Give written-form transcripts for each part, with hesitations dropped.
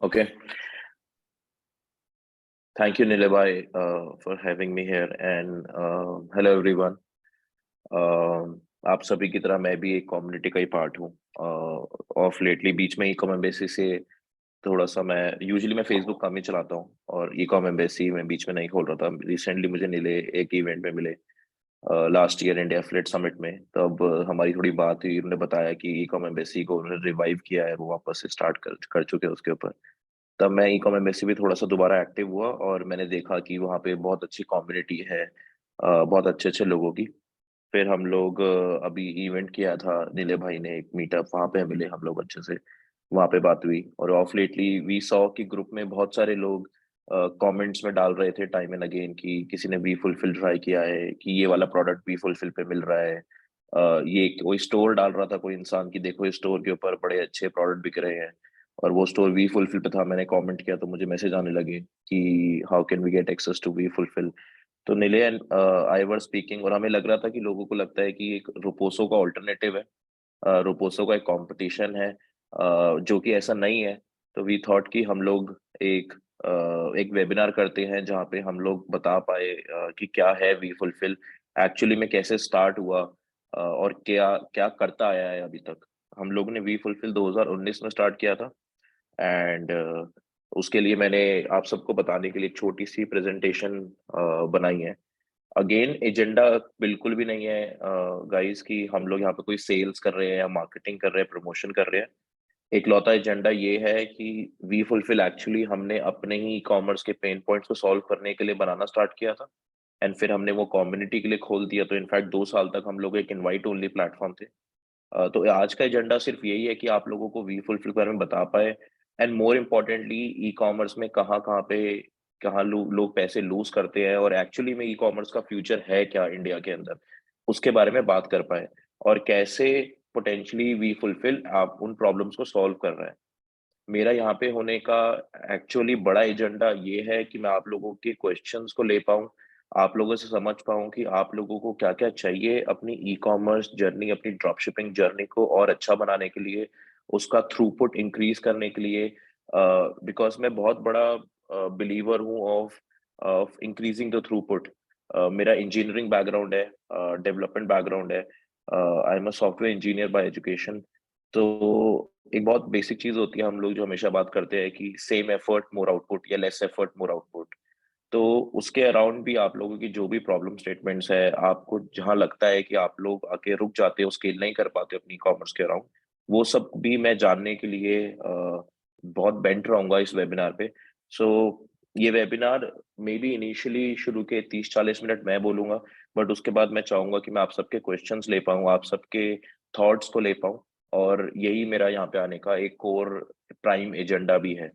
Okay. Thank you, Nilabhai, for having me here. And hello, everyone. आप सभी की तरह मैं भी एक कम्युनिटी का ही पार्ट हूँ। ऑफ लेटली बीच में ई कॉम एम्बेसी से थोड़ा सा मैं यूजुअली मैं फेसबुक कम ही चलाता हूँ और ई कॉम एम्बेसी में बीच में नहीं खोल रहा था। रिसेंटली मुझे नीले एक इवेंट में मिले last year India flat summit में। तब हमारी थोड़ी बात हुई, उन्होंने बताया कि ई कॉम एम्बेसी को उन्होंने रिवाइव किया है, वो वापस से स्टार्ट कर चुके हैं उसके ऊपर। तब मैं ई कॉमर्स में से भी थोड़ा सा दोबारा एक्टिव हुआ और मैंने देखा कि वहाँ पे बहुत अच्छी कम्युनिटी है, बहुत अच्छे अच्छे लोगों की। फिर हम लोग अभी इवेंट किया था, नीले भाई ने एक मीटअप, वहाँ पे मिले हम लोग अच्छे से। वहाँ पे बात हुई और ऑफ लेटली वी सॉ कि ग्रुप में बहुत सारे लोग कमेंट्स में डाल रहे थे टाइम एंड अगेन कि किसी ने वी फुलफिल ट्राई किया है, कि ये वाला प्रोडक्ट वी फुलफिल पे मिल रहा है। ये कोई स्टोर डाल रहा था कोई इंसान की देखो इस स्टोर के ऊपर बड़े अच्छे प्रोडक्ट बिक रहे हैं, और वो स्टोर वी फुलफिल पे था। मैंने कमेंट किया तो मुझे मैसेज आने लगे कि how can we get access to we fulfil. तो नीले एंड आई वर स्पीकिंग, और हमें लग रहा था कि लोगों को लगता है कि एक रोपोसो का ऑल्टरनेटिव है, रोपोसो का एक कंपटीशन है, जो कि ऐसा नहीं है। तो वी थॉट कि हम लोग एक वेबिनार करते हैं जहाँ पे हम लोग बता पाए कि क्या है वी फुलफिल, एक्चुअली में कैसे स्टार्ट हुआ, और क्या क्या करता आया है अभी तक। हम लोगों ने वी फुलफिल 2019 में स्टार्ट किया था। एंड उसके लिए मैंने आप सबको बताने के लिए एक छोटी सी प्रेजेंटेशन बनाई है। अगेन एजेंडा बिल्कुल भी नहीं है गाइस कि हम लोग यहाँ पे कोई सेल्स कर रहे हैं या मार्केटिंग कर रहे हैं, प्रमोशन कर रहे हैं। इकलौता एजेंडा ये है कि वी फुलफिल एक्चुअली हमने अपने ही ई कॉमर्स के पेन पॉइंट्स को सॉल्व करने के लिए बनाना स्टार्ट किया था। एंड फिर हमने वो कम्युनिटी के लिए खोल दिया। तो इनफैक्ट 2 साल तक हम लोग एक इनवाइट ओनली प्लेटफॉर्म थे। तो आज का एजेंडा सिर्फ यही है कि आप लोगों को वी फुलफिल के बारे में बता पाए, and more importantly e commerce में कहाँ कहाँ पे कहाँ लोग पैसे लूज करते हैं, और एक्चुअली में ई कॉमर्स का फ्यूचर है क्या इंडिया के अंदर, उसके बारे में बात कर पाए, और कैसे पोटेंशियली वी फुलफिल आप उन प्रॉब्लम्स को सॉल्व कर रहे हैं। मेरा यहाँ पे होने का एक्चुअली बड़ा एजेंडा ये है कि मैं आप लोगों के क्वेश्चंस को ले पाऊँ, आप लोगों से समझ पाऊँ कि आप लोगों को क्या-क्या चाहिए अपनी ई-कॉमर्स जर्नी, अपनी ड्रॉप शिपिंग जर्नी को और अच्छा बनाने के लिए, उसका थ्रूपुट इंक्रीज़ करने के लिए। बिकॉज़ मैं बहुत बड़ा बिलीवर हूँ of of increasing the throughput. मेरा इंजीनियरिंग बैकग्राउंड है, डेवलपमेंट बैकग्राउंड है। I am a software engineer by education. तो एक बहुत बेसिक चीज होती है, हम लोग जो हमेशा बात करते हैं कि सेम एफर्ट मोर आउटपुट या लेस एफर्ट मोर आउटपुट। तो उसके अराउंड भी आप लोगों की जो भी प्रॉब्लम स्टेटमेंट्स है, आपको जहां लगता है कि आप लोग आके रुक जाते हो, स्केल नहीं कर पाते अपनी कॉमर्स के अराउंड, वो सब भी मैं जानने के लिए बहुत बेंट रहूंगा इस वेबिनार पे। सो ये वेबिनार मे बी इनिशियली शुरू के 30-40 मिनट मैं बोलूंगा, बट उसके बाद मैं चाहूंगा कि मैं आप सबके क्वेश्चंस ले पाऊँ, आप सबके थॉट्स को ले पाऊँ, और यही मेरा यहाँ पे आने का एक कोर प्राइम एजेंडा भी है।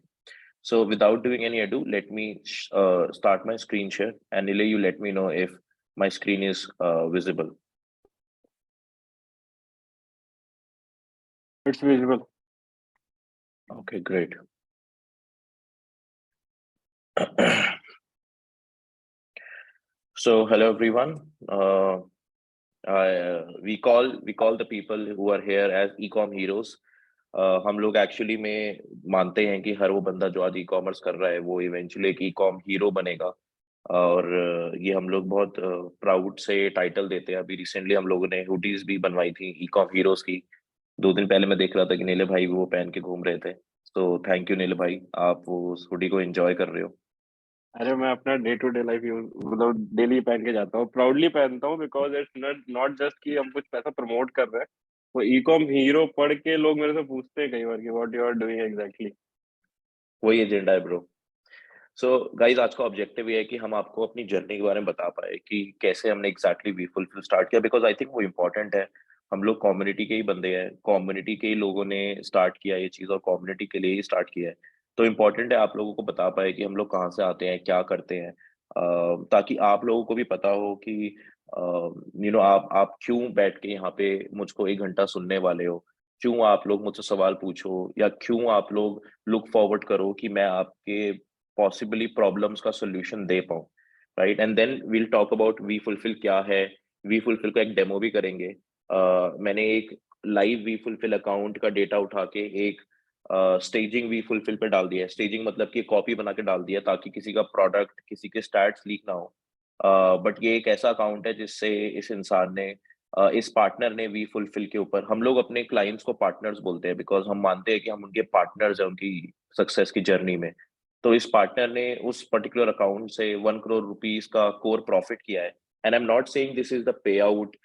So without doing any ado, let me start my screen share, and Nilay, you let me know if my screen is visible. It's visible. Okay, great. So hello everyone. We call the people who are here as e-com heroes. हम लोग actually में मानते हैं कि हर वो बंदा जो आज ई कॉमर्स कर रहा है वो इवेंचुअली एक ई कॉम हीरो बनेगा। और ये हम लोग बहुत प्राउड से टाइटल देते हैं। अभी रिसेंटली हम लोगों ने हुडीज भी बनवाई थी ई कॉम हीरोज की। 2 दिन पहले मैं देख रहा था कि नीले भाई भी वो पहन के घूम रहे थे। तो थैंक यू नीले भाई, आप वो उस हुडी को एंजॉय कर रहे हो। अरे मैं अपना day to day life use मतलब डेली पहन के जाता हूँ, प्राउडली पहनता हूँ, because it's not not just कि हम कुछ पैसा प्रमोट कर रहे हैं। वो ई कॉम हीरो पढ़ के लोग मेरे से पूछते हैं कई बार कि what you are doing exactly. वही एजेंडा है ब्रो। सो गाइज, आज का ऑब्जेक्टिव ये है कि हम आपको अपनी जर्नी के बारे में बता पाए कि कैसे हमने एग्जैक्टली वी फुलफिल स्टार्ट किया, बिकॉज आई थिंक वो इम्पोर्टेंट है। हम लोग कम्युनिटी के ही बंदे हैं, कम्युनिटी के ही लोगों ने स्टार्ट किया ये चीज़, और कम्युनिटी के लिए ही स्टार्ट किया है। तो इम्पोर्टेंट है आप लोगों को बता पाए कि हम लोग कहाँ से आते हैं, क्या करते हैं, ताकि आप लोगों को भी पता हो कि आप क्यों बैठ के यहाँ पे मुझको 1 घंटा सुनने वाले हो, क्यों आप लोग मुझसे सवाल पूछो, या क्यों आप लोग लुक फॉरवर्ड करो कि मैं आपके पॉसिबली प्रॉब्लम्स का सॉल्यूशन दे पाऊँ, right? And then we'll talk about we fulfil क्या है। वी फुलफिल का एक डेमो भी करेंगे। मैंने एक लाइव वी फुलफिल अकाउंट का डेटा उठा के एक स्टेजिंग वी फुलफिल पे डाल दिया है। स्टेजिंग मतलब कि कॉपी बना के डाल दिया ताकि किसी का प्रोडक्ट, किसी के स्टैट्स लीक ना हो। बट ये एक ऐसा अकाउंट है जिससे इस इंसान ने इस पार्टनर ने वी फुलफिल के ऊपर, हम लोग अपने क्लाइंट्स को पार्टनर्स बोलते हैं बिकॉज हम मानते हैं कि हम उनके पार्टनर्स हैं उनकी सक्सेस की जर्नी में। तो इस पार्टनर ने उस पर्टिकुलर अकाउंट से 1 करोड़ रुपीज का कोर प्रॉफिट किया है। And I am not saying this is the pay out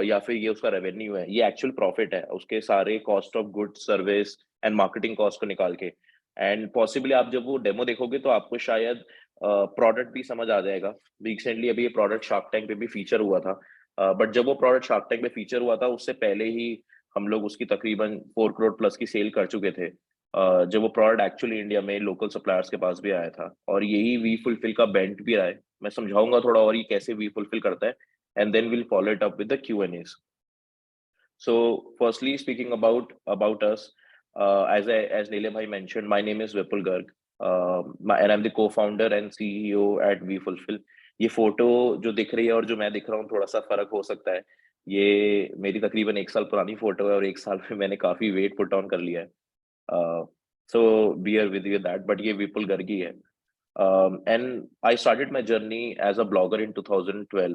या फिर ये उसका रेवेन्यू है, ये एक्चुअल प्रॉफिट है उसके सारे cost of goods service and marketing cost को निकाल के। एंड पॉसिबली आप जब वो डेमो देखोगे तो आपको शायद प्रोडक्ट भी समझ आ जाएगा। रिसेंटली अभी ये प्रोडक्ट शार्क टैंक पे भी फीचर हुआ था। बट जब वो product shark tank pay feature हुआ था उससे पहले ही हम लोग उसकी तकरीबन 4 करोड़ प्लस की सेल कर चुके थे। जब वो प्रोडक्ट एक्चुअली इंडिया में लोकल सप्लायर्स के पास भी आया था, और यही वी फुलफिल का बेंट भी रहा है। मैं समझाऊंगा थोड़ा और ये कैसे वी फुलफिल करता है, and then will follow it up with the Q&As. So, firstly, speaking about us, as Nile bhai mentioned, my name is Vipul Garg, and I'm the co-founder and CEO at WeFulfill. ये photo जो दिख रही है और जो मैं दिख रहा हूँ थोड़ा सा फर्क हो सकता है। ये मेरी तकरीबन 1 साल पुरानी फोटो है और 1 साल में मैंने काफी वेट पुट ऑन कर लिया है। So bear with you that, but ये विपुल गर्गी है। And I started my journey as a blogger in 2012.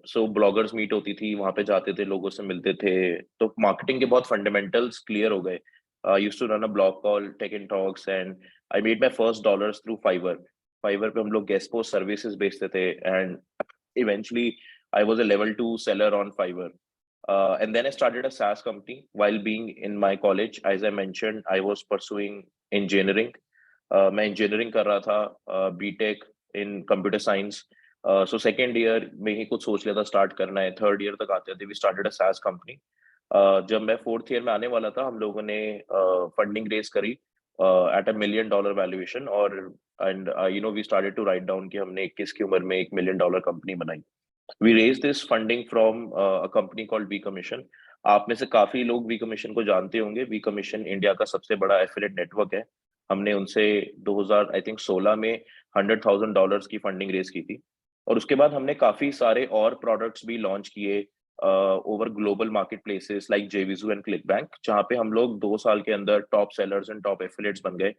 So bloggers meet होती थी, वहां पे जाते थे, लोगों से मिलते थे, तो मार्केटिंग के बहुत फंडामेंटल्स क्लियर हो गए। Used to run a blog call tech and talks, and I made my first dollars through Fiverr. Fiverr पे हम लोग गेस्ट पोस्ट सर्विसेज बेचते थे, and eventually I was a level 2 seller on Fiverr. And then I started a SaaS company while being in my college. As I mentioned, I was pursuing engineering. मैं engineering कर रहा था, BTech in computer science. So second year में ही कुछ सोच लिया था स्टार्ट करना है, थर्ड ईयर तक आते थे we started a SaaS company. जब मैं फोर्थ ईयर में आने वाला था हम लोगों ने फंडिंग रेज करी एट $1 मिलियन वैल्यूएशन, और and you know we started to write down कि हमने 21 की उम्र में $1 मिलियन कंपनी बनाई। We raise this funding from a company called We Commission. आप में से काफी लोग वी कमीशन को जानते होंगे। वी कमीशन इंडिया का सबसे बड़ा एफिलिएट नेटवर्क है। हमने उनसे 2000 आई थिंक 16 में $100,000 की फंडिंग रेज की थी, और उसके बाद हमने काफी सारे और प्रोडक्ट्स भी लॉन्च किए over global market places like JVZoo and ClickBank, जहाँ पे हम लोग 2 साल के अंदर top sellers and top affiliates बन गए।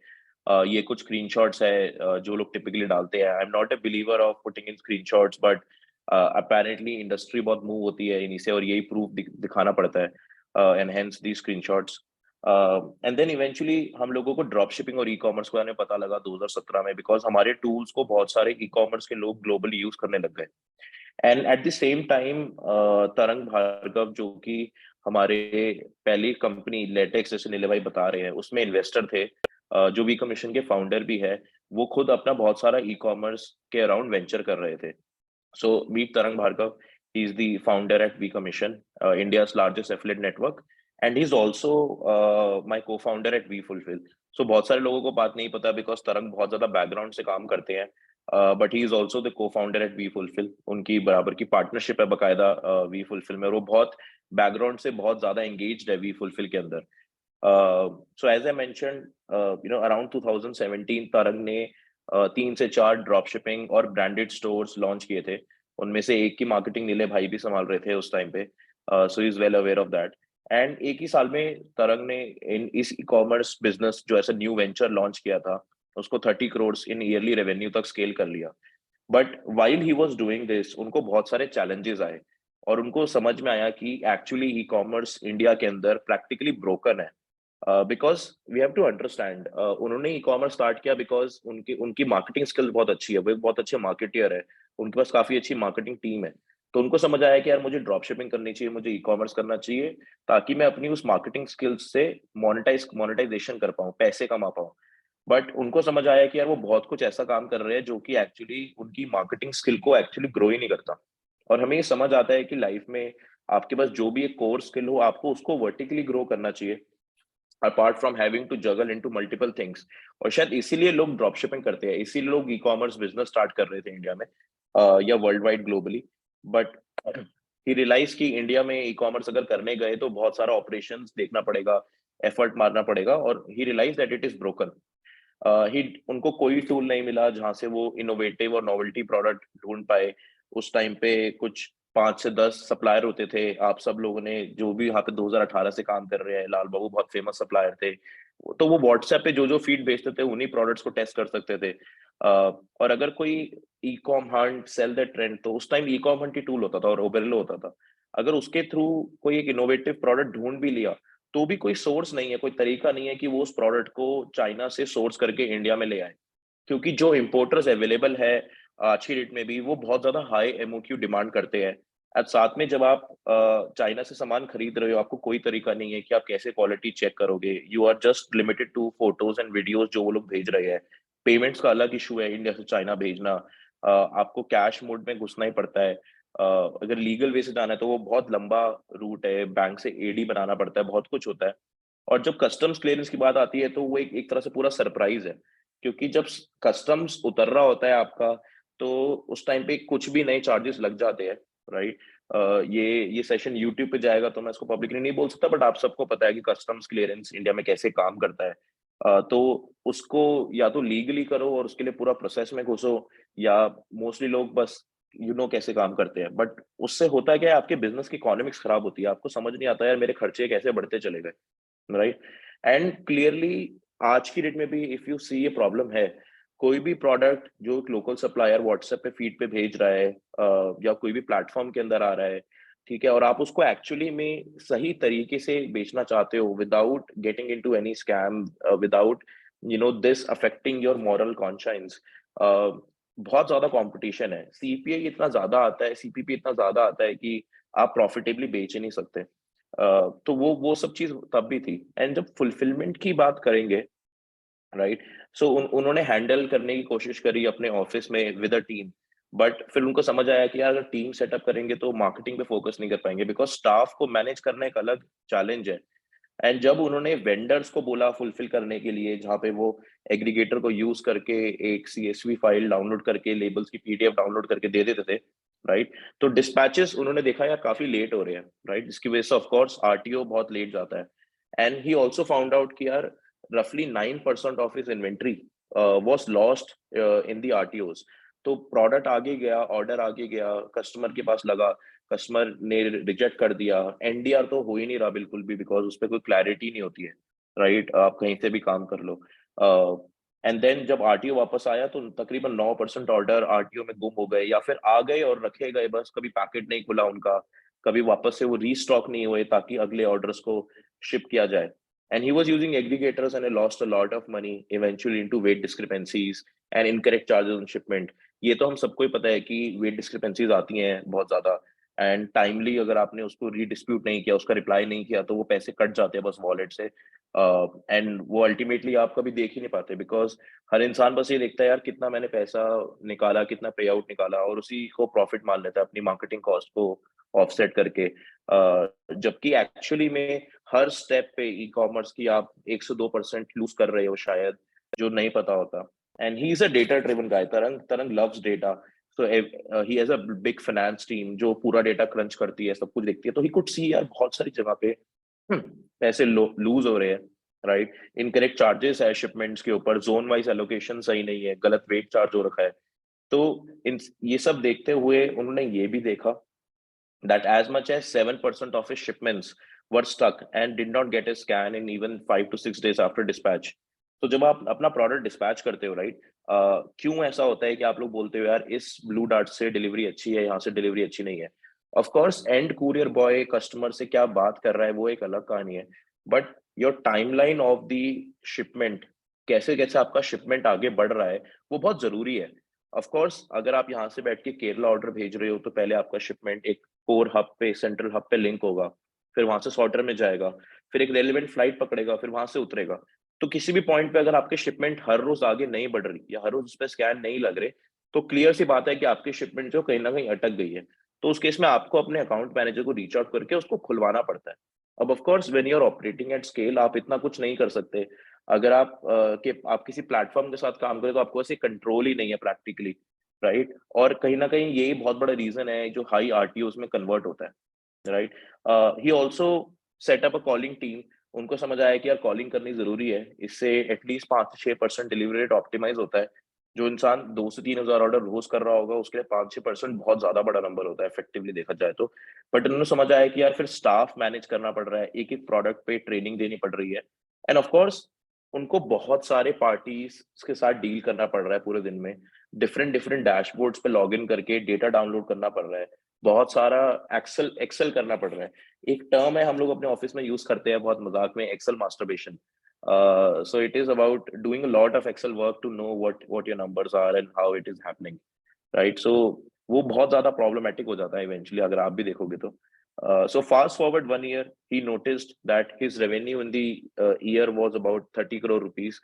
ये कुछ स्क्रीनशॉट्स है जो लोग टिपिकली डालते हैं। I am not a believer of putting in screenshots, but apparently industry बहुत मूव होती है इन्हीं से, और यही प्रूफ दिखाना पड़ता है, and hence the screenshots. And then eventually हम लोगों को ड्रॉप शिपिंग और ई कॉमर्स के बारे में पता लगा 2017 में, बिकॉज हमारे टूल्स को बहुत सारे ई कॉमर्स के लोग ग्लोबली यूज करने लग गए। And at the same time तरंग भार्गव, जो कि हमारे पहली कंपनी लेटेक्स, जैसे नीले भाई बता रहे हैं, उसमें इन्वेस्टर थे, जो वी कमीशन के फाउंडर भी है। वो खुद अपना बहुत सारा ई कॉमर्स के अराउंड वेंचर कर रहे थे। So meet Tarang Bhargav. He's the founder at V Commission, India's largest affiliate network, and he's also my co-founder at V Fulfill. So बहुत सारे लोगों को बात नहीं पता बिकॉज तरंग बहुत ज्यादा बैकग्राउंड से काम करते हैं, but he is also the co-founder at We Fulfil. उनकी बराबर की पार्टनरशिप है बकायदा वी फुलफिल में, और वो बहुत बैकग्राउंड से बहुत ज्यादा एंगेज्ड है वी फुलफिल के अंदर। So as I mention, you know around 2017 Tarang ने 3 से 4 ड्रॉप शिपिंग और ब्रांडेड स्टोर्स लॉन्च किए थे। उनमें से एक की मार्केटिंग नीले भाई भी संभाल रहे थे उस टाइम पे, so is well aware of that. And एक ही साल में तरंग ने इस ई कॉमर्स बिजनेस जो ऐसा न्यू वेंचर लॉन्च किया था, उसको 30 करोड़ इन ईयरली रेवेन्यू तक स्केल कर लिया। But while he was doing this उनको बहुत सारे चैलेंजेस आए, और उनको समझ में आया कि एक्चुअली ई कॉमर्स इंडिया के अंदर प्रैक्टिकली ब्रोकन है। Because we have to understand, उन्होंने ई कॉमर्स स्टार्ट किया बिकॉज उनकी उनकी मार्केटिंग स्किल बहुत अच्छी है, वो एक बहुत अच्छे मार्केटियर है, उनके पास काफी अच्छी मार्केटिंग टीम है। तो उनको समझ आया कि यार मुझे ड्रॉप शिपिंग करनी चाहिए, मुझे ई कॉमर्स करना चाहिए, ताकि मैं अपनी उस मार्केटिंग स्किल्स से मोनेटाइजेशन कर पाऊँ, पैसे कमा पाऊँ। बट उनको समझ आया कि यार वो बहुत कुछ ऐसा काम कर रहे हैं जो कि एक्चुअली उनकी मार्केटिंग स्किल को एक्चुअली ग्रो ही नहीं करता। और हमें ये समझ आता है कि लाइफ में आपके पास जो भी एक कोर स्किल हो, आपको उसको वर्टिकली ग्रो करना चाहिए, apart from having to juggle into multiple things. और शायद इसीलिए लोग ड्रॉप शिपिंग करते हैं, इसीलिए लोग ई कॉमर्स बिजनेस स्टार्ट कर रहे थे इंडिया में, या world wide globally. But he realise कि इंडिया में ई कॉमर्स अगर करने गए तो बहुत सारा ऑपरेशंस देखना पड़ेगा, एफर्ट मारना पड़ेगा, और he realise that it is broken. ही उनको कोई टूल नहीं मिला जहां से वो इनोवेटिव और नोवेल्टी प्रोडक्ट ढूंढ पाए। उस टाइम पे कुछ 5 से 10 सप्लायर होते थे। आप सब लोगों ने जो भी यहाँ पे 2018 से काम कर रहे हैं, लाल बाबू बहुत फेमस सप्लायर थे, तो वो व्हाट्सएप पे जो जो फीड भेजते थे उन्हीं प्रोडक्ट्स को टेस्ट कर सकते थे। और अगर कोई eCom Hunt, sell the trend, तो उस टाइम ई कॉम हंट ही टूल होता था और ओबेरलो होता था। अगर उसके थ्रू कोई एक इनोवेटिव प्रोडक्ट ढूंढ भी लिया, तो भी कोई सोर्स नहीं है, कोई तरीका नहीं है कि वो उस प्रोडक्ट को चाइना से सोर्स करके इंडिया में ले आए, क्योंकि जो इम्पोर्टर्स अवेलेबल है आज की डेट में भी, वो बहुत ज्यादा हाई एमओक्यू डिमांड करते हैं। अब साथ में जब आप चाइना से सामान खरीद रहे हो, आपको कोई तरीका नहीं है कि आप कैसे क्वालिटी चेक करोगे। You are just limited to photos and videos जो वो लोग भेज रहे हैं। पेमेंट्स का अलग इशू है इंडिया से चाइना भेजना। आपको कैश मोड में घुसना ही पड़ता है। अगर लीगल वे से जाना है तो वो बहुत लंबा रूट है, बैंक से एडी बनाना पड़ता है, बहुत कुछ होता है। और जब कस्टम्स क्लियरेंस की बात आती है तो वो एक तरह से पूरा सरप्राइज है, क्योंकि जब कस्टम्स उतर रहा होता है आपका, तो उस टाइम पे कुछ भी नए चार्जेस लग जाते हैं, राइट। ये सेशन यूट्यूब पे जाएगा तो मैं इसको पब्लिकली नहीं बोल सकता, बट आप सबको पता है कि कस्टम्स क्लियरेंस इंडिया में कैसे काम करता है। तो उसको या तो लीगली करो और उसके लिए पूरा प्रोसेस में घुसो, या मोस्टली लोग बस कैसे काम करते हैं, बट उससे होता क्या है, आपके बिजनेस की इकोनॉमिक्स खराब होती है। आपको समझ नहीं आता यार मेरे खर्चे कैसे बढ़ते चले गए, राइट। एंड क्लियरली आज की डेट में भी इफ यू सी ये प्रॉब्लम है। कोई भी प्रोडक्ट जो एक लोकल सप्लायर व्हाट्सएप पे फीड पे भेज रहा है, या कोई भी प्लेटफॉर्म के अंदर आ रहा है, ठीक है, और आप उसको एक्चुअली में सही तरीके से बेचना चाहते हो without getting into any scam, without this affecting your moral conscience, बहुत ज्यादा कंपटीशन है। सीपीआई इतना ज्यादा आता है, सीपीपी इतना ज्यादा आता है कि आप प्रॉफिटेबली बेच ही नहीं सकते। तो वो सब चीज तब भी थी। एंड जब फुलफिलमेंट की बात करेंगे, राइट, सो उन्होंने हैंडल करने की कोशिश करी अपने ऑफिस में विद अ टीम, बट फिर उनको समझ आया कि यार अगर टीम सेटअप करेंगे तो मार्केटिंग पे फोकस नहीं कर पाएंगे, बिकॉज स्टाफ को मैनेज करना एक अलग चैलेंज है। एंड जब उन्होंने वेंडर्स को बोला फुलफिल करने के लिए, जहाँ पे वो एग्रीगेटर को यूज करके एक सीएसवी फाइल डाउनलोड करके लेबल्स की पीडीएफ डाउनलोड करके दे देते थे, राइट, तो डिस्पैचेस उन्होंने देखा यार काफी लेट हो रहे हैं, राइट, जिसकी वजह से ऑफ कोर्स आरटीओ बहुत लेट जाता है। And he also found out कि यार roughly 9% of his inventory was lost in the RTOs। तो प्रोडक्ट आगे गया, ऑर्डर आगे गया, कस्टमर के पास लगा, कस्टमर ने रिजेक्ट कर दिया, एनडीआर तो हो ही नहीं रहा बिल्कुल भी, बिकॉज उस पर कोई क्लैरिटी नहीं होती है, राइट, आप कहीं से भी काम कर लो। एंड देन जब आरटीओ वापस आया तो तकरीबन 9% ऑर्डर आरटीओ में गुम हो गए, या फिर आ गए और रखे गए, बस कभी पैकेट नहीं खुला उनका, कभी वापस से वो रीस्टॉक नहीं हुए ताकि अगले ऑर्डर्स को शिप किया जाए। And he was using aggregators and he lost a lot of money eventually into weight discrepancies and incorrect charges on shipment। ये तो हम सबको ही पता है कि weight discrepancies आती हैं बहुत ज्यादा, एंड टाइमली अगर आपने उसको रीडिस्प्यूट नहीं किया, उसका रिप्लाई नहीं किया, तो वो पैसे कट जाते हैं बस वॉलेट से। एंड वो अल्टीमेटली आप कभी देख ही नहीं पाते, बिकॉज हर इंसान बस ये देखता है यार कितना मैंने पैसा निकाला, कितना पे आउट निकाला, और उसी को प्रॉफिट मान लेता है अपनी मार्केटिंग कॉस्ट को ऑफसेट करके। जबकि एक्चुअली में हर स्टेप पे ई कॉमर्स की आप 1 से 2% लूज कर रहे हो शायद, जो नहीं पता होता। And he is a data driven guy, Tarang Tarang loves data. So he has a big finance team जो पूरा डेटा क्रंच करती है, सब कुछ देखती है, तो ही कुड सी यार बहुत सारी जगह पे पैसे लूज हो रहे हैं, राइट। इनकरेक्ट चार्जेस है शिपमेंट्स के ऊपर, जोन वाइज एलोकेशन सही नहीं है, गलत वेट चार्ज हो रखा है। तो इन ये सब देखते हुए उन्होंने ये भी देखा that as much as 7% of his shipments were stuck and did not get a scan in even 5 to 6 days after dispatch। तो जब आप अपना प्रोडक्ट डिस्पैच करते हो, राइट, क्यों ऐसा होता है कि आप लोग बोलते हो यार इस ब्लू डार्ट से डिलीवरी अच्छी है, यहाँ से डिलीवरी अच्छी नहीं है। Of course and courier boy customer से क्या बात कर रहा है वो एक अलग कहानी है, but your timeline of the shipment, कैसे कैसे आपका शिपमेंट आगे बढ़ रहा है, वो बहुत जरूरी है। ऑफ कोर्स अगर आप यहाँ से बैठ के केरला ऑर्डर भेज रहे हो, तो पहले आपका शिपमेंट एक कोर हब पे, सेंट्रल हब पे लिंक होगा, फिर वहां से सॉर्टर में जाएगा, फिर एक रेलिवेंट फ्लाइट पकड़ेगा, फिर वहां से उतरेगा। तो किसी भी पॉइंट पे अगर आपके शिपमेंट हर रोज आगे नहीं बढ़ रही, या हर रोज उस पर स्कैन नहीं लग रहे, तो क्लियर सी बात है कि आपकी शिपमेंट जो कहीं ना कहीं अटक गई है। तो उस केस में आपको अपने अकाउंट मैनेजर को रीच आउट करके उसको खुलवाना पड़ता है। अब of course when you are operating at scale, आप इतना कुछ नहीं कर सकते। अगर आप किसी प्लेटफॉर्म के साथ काम करें तो आपको ऐसे कंट्रोल ही नहीं है प्रैक्टिकली, राइट। और कहीं ना कहीं यही बहुत बड़ा रीजन है जो हाई आरटीओ में कन्वर्ट होता है, right. He also setup a calling team. उनको समझ आया कि यार कॉलिंग करनी जरूरी है, इससे एटलीस्ट 5 से 6% डिलीवरी रेट ऑप्टिमाइज होता है। जो इंसान 2 से 3 हजार ऑर्डर रोज कर रहा होगा उसके लिए 5-6% बहुत ज्यादा बड़ा नंबर होता है इफेक्टिवली देखा जाए तो। बट उन्होंने समझ आया कि यार फिर स्टाफ मैनेज करना पड़ रहा है, एक एक प्रोडक्ट पे ट्रेनिंग देनी पड़ रही है। एंड ऑफ कोर्स उनको बहुत सारे पार्टीज के साथ डील करना पड़ रहा है पूरे दिन में, डिफरेंट डिफरेंट डैशबोर्ड्स पे लॉग इन करके डेटा डाउनलोड करना पड़ रहा है, बहुत सारा एक्सेल एक्सेल करना पड़ रहा है। एक टर्म है हम लोग अपने ऑफिस में यूज करते हैं बहुत मजाक में, Excel masturbation. So it is about doing a lot of Excel work to know what your numbers are and how it is happening, right? So वो बहुत ज्यादा प्रॉब्लमेटिक हो जाता है इवेंचुअली, अगर आप भी देखोगे तो। So fast forward 1 year, he noticed that his revenue in the year was about 30 crore rupees,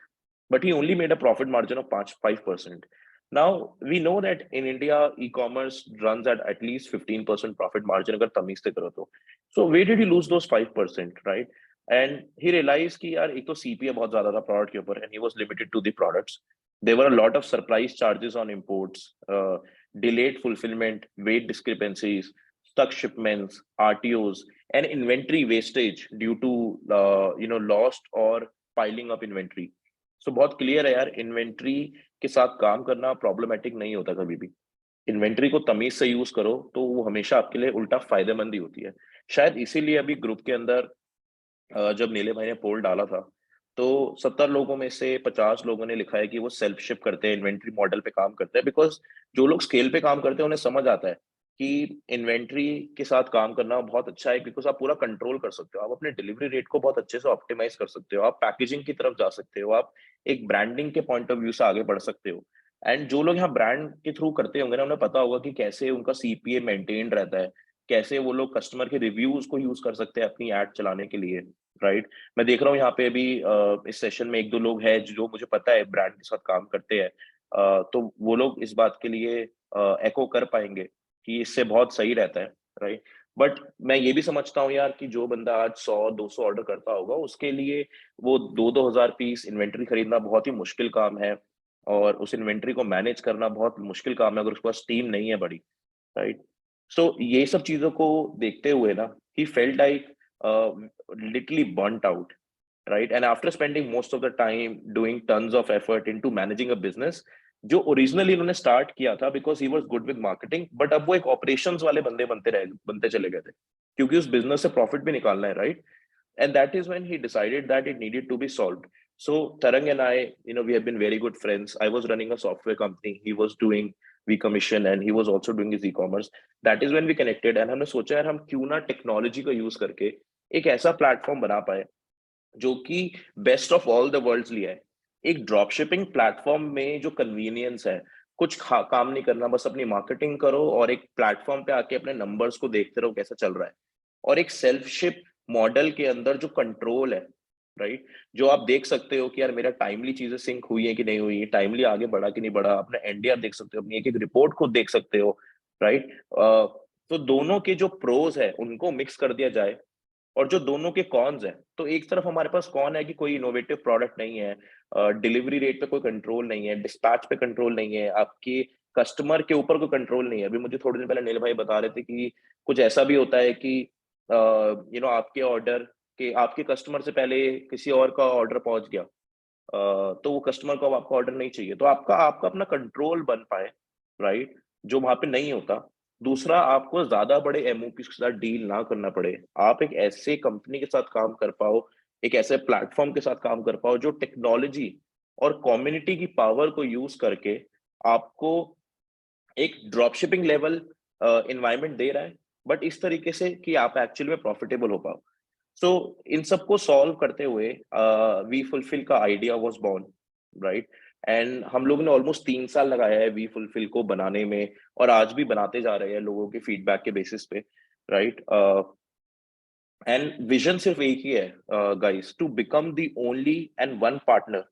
but he only made a profit margin of 5%. Now we know that in India, e-commerce runs at least 15% profit margin अगर तमीज से करो तो। So where did he lose those 5%, right? And he realized कि यार एक तो CPA बहुत ज्यादा था प्रोडक्ट के ऊपर, and he was limited to the products. There were a lot of surprise charges on imports, delayed fulfillment, weight discrepancies, stuck shipments, RTOs, and inventory wastage due to lost or piling up inventory. So बहुत clear है यार, inventory के साथ काम करना problematic नहीं होता कभी भी। इन्वेंट्री को तमीज से यूज करो तो वो हमेशा आपके लिए उल्टा फायदेमंद ही होती है। शायद इसीलिए अभी ग्रुप के अंदर जब नीले भाई ने पोल डाला था, तो 70 लोगों में से 50 लोगों ने लिखा है कि वो सेल्फ शिप करते हैं, इन्वेंट्री मॉडल पे काम करते हैं। बिकॉज जो लोग स्केल पे काम करते हैं उन्हें समझ आता है कि इन्वेंट्री के साथ काम करना बहुत अच्छा है, बिकॉज आप पूरा कंट्रोल कर सकते हो, आप अपने डिलीवरी रेट को बहुत अच्छे से ऑप्टिमाइज कर सकते हो, आप पैकेजिंग की तरफ जा सकते हो, आप एक ब्रांडिंग के पॉइंट ऑफ व्यू से आगे बढ़ सकते हो। एंड जो लोग यहाँ ब्रांड के थ्रू करते होंगे ना, उन्हें पता होगा कि कैसे उनका सीपीए मेंटेन रहता है, कैसे वो लोग कस्टमर के रिव्यूज को यूज कर सकते हैं अपनी एड चलाने के लिए, राइट? मैं देख रहा हूँ यहाँ पे अभी इस सेशन में एक दो लोग हैं जो मुझे पता है ब्रांड के साथ काम करते हैं, तो वो लोग इस बात के लिए एको कर पाएंगे कि इससे बहुत सही रहता है, राइट? बट मैं ये भी समझता हूँ यार कि जो बंदा आज 100-200 ऑर्डर करता होगा, उसके लिए वो 2-2 हजार पीस इन्वेंट्री खरीदना बहुत ही मुश्किल काम है, और उस इन्वेंट्री को मैनेज करना बहुत मुश्किल काम है अगर उसके पास टीम नहीं है बड़ी, राइट? सो ये सब चीजों को देखते हुए ना, he felt like literally burnt out, right? And after spending most of the time doing tons of effort into managing a business, जो ओरिजिनली इन्होंने स्टार्ट किया था because he was good with marketing, but अब वो एक operations वाले बंदे बनते चले गए थे, क्योंकि उस बिजनेस से प्रॉफिट भी निकालना है, right? And that is when he decided that it needed to be solved. So Tarang and I, we have been very good friends. I was running a software company, he was doing V-Commission, and he was also doing his e-commerce. That is when we connected, and हमने सोचा यार हम क्यों ना technology का use करके एक ऐसा प्लेटफॉर्म बना पाए जो कि best of all the worlds लिया है। एक ड्रॉप शिपिंग प्लेटफॉर्म में जो कन्वीनियंस है, कुछ काम नहीं करना, बस अपनी मार्केटिंग करो और एक प्लेटफॉर्म पे आके अपने नंबर्स को देखते रहो कैसा चल रहा है, और एक सेल्फ शिप मॉडल के अंदर जो कंट्रोल है, राइट? जो आप देख सकते हो कि यार मेरा टाइमली चीजें सिंक हुई है कि नहीं हुई, टाइमली आगे बढ़ा कि नहीं बढ़ा, अपना एनडीआर देख सकते हो, अपनी एक एक रिपोर्ट खुद देख सकते हो, राइट? तो दोनों के जो प्रोज है उनको मिक्स कर दिया जाए, और जो दोनों के कॉन्स है, तो एक तरफ हमारे पास कौन है कि कोई इनोवेटिव प्रोडक्ट नहीं है, डिलीवरी रेट पे कोई कंट्रोल नहीं है, डिस्पैच पे कंट्रोल नहीं है, आपके कस्टमर के ऊपर कोई कंट्रोल नहीं है। अभी मुझे थोड़े दिन पहले नील भाई बता रहे थे कि कुछ ऐसा भी होता है कि आपके ऑर्डर के आपके कस्टमर से पहले किसी और का ऑर्डर पहुंच गया, तो वो कस्टमर को अब आपका ऑर्डर नहीं चाहिए, तो आपका आपका अपना कंट्रोल बन पाए, राइट? जो वहां पे नहीं होता। दूसरा, आपको ज्यादा बड़े एमओपी के साथ डील ना करना पड़े, आप एक ऐसे कंपनी के साथ काम कर पाओ, एक ऐसे प्लेटफॉर्म के साथ काम कर पाओ जो टेक्नोलॉजी और कम्युनिटी की पावर को यूज करके आपको एक drop shipping level environment they रहा है, बट इस तरीके से कि आप एक्चुअली में प्रॉफिटेबल हो पाओ। सो इन सबको सॉल्व करते हुए वी फुलफिल का idea was born, right? And हम लोग ने ऑलमोस्ट 3 साल लगाया है वी फुलफिल को बनाने में, और आज भी बनाते जा रहे हैं लोगों के फीडबैक के बेसिस पे, राइट? एंड विजन सिर्फ एक ही है guys, to become the only and one partner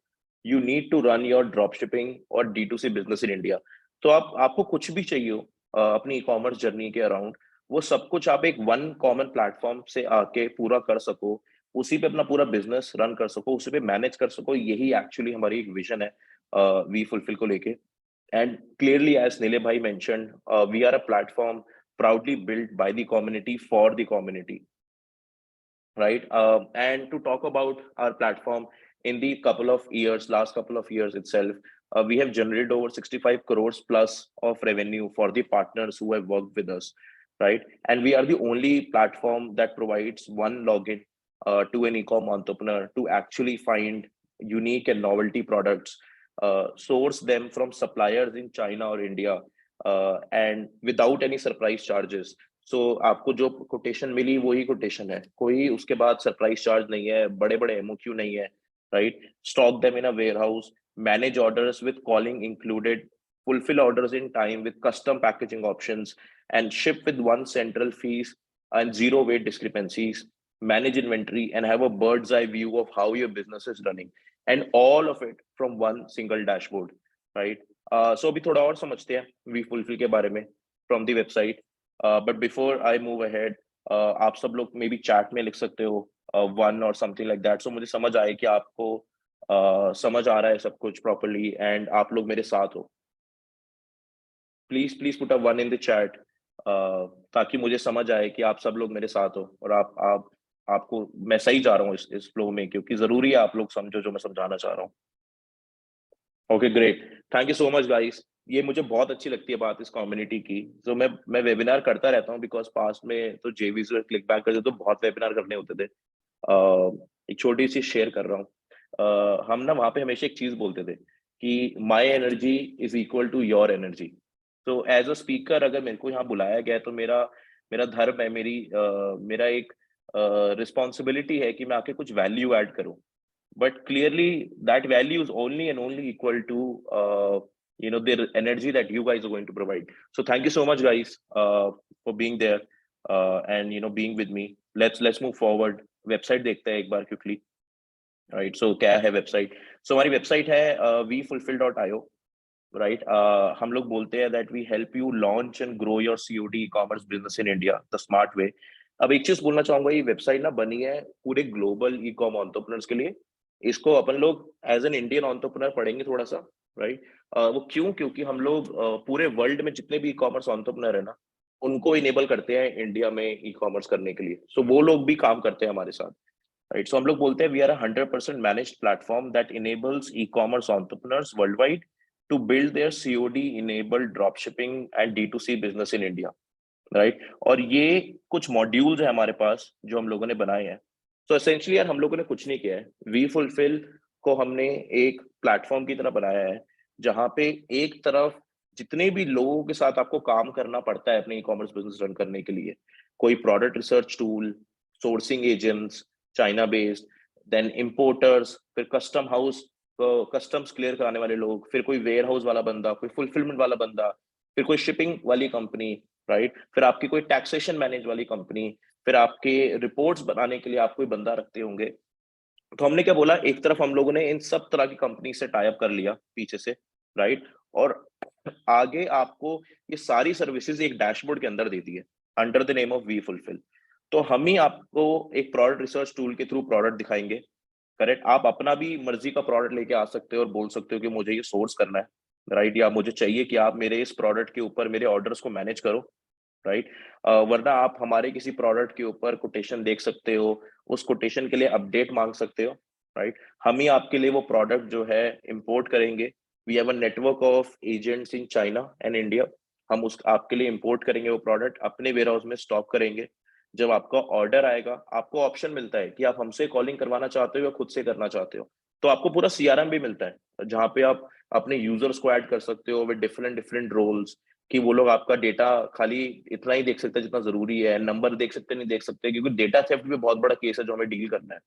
you need to run your drop shipping और D2C बिजनेस इन इंडिया। तो आपको कुछ भी चाहिए हो अपनी ई कॉमर्स जर्नी के अराउंड, वो सब कुछ आप एक वन कॉमन प्लेटफॉर्म से आके पूरा कर सको, उसी पे अपना पूरा बिजनेस रन कर सको, उसी पे मैनेज कर सको, यही एक्चुअली हमारी एक विजन है वी फुलफिल को लेके। एंड क्लियरली एज नीले भाई mentioned, we are a platform proudly built by the community for the community, right? And to talk about our platform, in the last couple of years itself, we have generated over 65 crores plus of revenue for the partners who have worked with us, right? And we are the only platform that provides one login to an e-com entrepreneur to actually find unique and novelty products, source them from suppliers in China or India, and without any surprise charges. So आपको जो quotation मिली वही quotation है, कोई उसके बाद surprise charge नहीं है, बड़े बड़े एमओक्यू नहीं है, right? Stock them in a warehouse, manage orders with calling included, fulfill orders in time with custom packaging options, and ship with one central fees and zero weight discrepancies, manage inventory, and have a bird's eye view of how your business is running, and all of it from one single dashboard, right? So अभी थोड़ा और समझते हैं we Fulfil के बारे में from the website. But before I move ahead, आप सब लोग मे बी चैट में लिख सकते हो one or something like that, so मुझे समझ आए कि आपको समझ आ रहा है सब कुछ प्रॉपर्ली एंड आप लोग मेरे साथ हो. Please put a one in the chat, ताकि मुझे समझ आए कि आप सब लोग मेरे साथ हो और आपको मैं सही जा रहा हूँ इस फ्लो में, क्योंकि जरूरी है आप लोग समझो जो मैं समझाना चाह रहा हूँ. Okay great, thank you so much guys. ये मुझे बहुत अच्छी लगती है बात इस कम्युनिटी की. तो मैं वेबिनार करता रहता हूँ बिकॉज पास्ट में तो जेवीज क्लिक बैक करते तो बहुत वेबिनार करने होते थे. एक छोटी सी शेयर कर रहा हूँ. हम ना वहां पे हमेशा एक चीज बोलते थे कि my energy is equal to your energy. तो एज अ स्पीकर अगर मेरे को यहाँ बुलाया गया तो मेरा मेरा धर्म है, मेरा एक रिस्पॉन्सिबिलिटी है कि मैं आके कुछ वैल्यू ऐड करूँ. But clearly that value is only and only equal to the energy that you guys are going to provide. So thank you so much guys for being there and being with me. Let's move forward. Website देखते हैं एक बार quickly. Right, so क्या है website? So हमारी website है vfulfill.io. Right, हम लोग बोलते हैं that we help you launch and grow your COD e-commerce business in India the smart way. अब एक चीज बोलना चाहूंगा, ये वेबसाइट ना बनी है पूरे ग्लोबल ई कॉम एंटरप्रेन्योर्स के लिए. इसको अपन लोग एज एन इंडियन एंटरप्रेन्योर पढ़ेंगे थोड़ा सा, राइट? वो क्यों? क्योंकि हम लोग पूरे वर्ल्ड में जितने भी ई कॉमर्स एंटरप्रेन्योर है ना, उनको इनेबल करते हैं इंडिया में ई कॉमर्स करने के लिए. सो वो लोग भी काम करते हैं हमारे साथ, राइट? सो हम लोग बोलते हैं we are 100% managed platform that enables e commerce entrepreneurs world wide to build their COD enabled drop shipping and D2C business in India, right? और ये कुछ मॉड्यूल्स है हमारे पास जो हम लोगों ने बनाए हैं. तो एसेंशियली यार हम लोगों ने कुछ नहीं किया है. वी फुलफिल को हमने एक प्लेटफॉर्म की तरह बनाया है जहां पे एक तरफ जितने भी लोगों के साथ आपको काम करना पड़ता है अपने ई कॉमर्स बिजनेस रन करने के लिए, कोई product research tool, sourcing agents China based, then importers, फिर कस्टम हाउस कस्टम्स क्लियर कराने वाले लोग, फिर कोई वेयर हाउस वाला बंदा, कोई फुलफिलमेंट वाला बंदा, फिर कोई शिपिंग वाली कंपनी, राइट? फिर आपकी कोई टैक्सेशन मैनेज वाली कंपनी, फिर आपके रिपोर्ट्स बनाने के लिए आप कोई बंदा रखते होंगे. तो हमने क्या बोला, एक तरफ हम लोगों ने इन सब तरह की कंपनी से टाई अप कर लिया पीछे से, राइट? और आगे आपको ये सारी सर्विसेज एक डैशबोर्ड के अंदर दे दी है under the name of We fulfil. तो हम ही आपको एक प्रोडक्ट रिसर्च टूल के थ्रू प्रोडक्ट दिखाएंगे, करेक्ट? आप अपना भी मर्जी का प्रोडक्ट लेके आ सकते हो और बोल सकते हो कि मुझे ये सोर्स करना है, राइट? या मुझे चाहिए कि आप मेरे इस प्रोडक्ट के ऊपर मेरे ऑर्डर्स को मैनेज करो, राइट? वरना आप हमारे किसी प्रोडक्ट के ऊपर कोटेशन देख सकते हो, उस कोटेशन के लिए अपडेट मांग सकते हो, राइट? हम ही आपके लिए वो प्रोडक्ट जो है इंपोर्ट करेंगे. We have a network of agents in China and India. हम उस आपके लिए इंपोर्ट करेंगे वो प्रोडक्ट, अपने वेयर हाउस में स्टॉक करेंगे. जब आपका ऑर्डर आएगा आपको ऑप्शन मिलता है कि आप हमसे कॉलिंग करवाना चाहते हो या खुद से करना चाहते हो. तो आपको पूरा CRM भी मिलता है जहाँ पे आप अपने यूजर्स को ऐड कर सकते हो विद डिफरेंट डिफरेंट रोल्स, कि वो लोग आपका डेटा खाली इतना ही देख सकते हैं जितना जरूरी है, नंबर देख सकते नहीं देख सकते, क्योंकि डेटा थेफ्ट भी बहुत बड़ा केस है जो हमें डील करना है,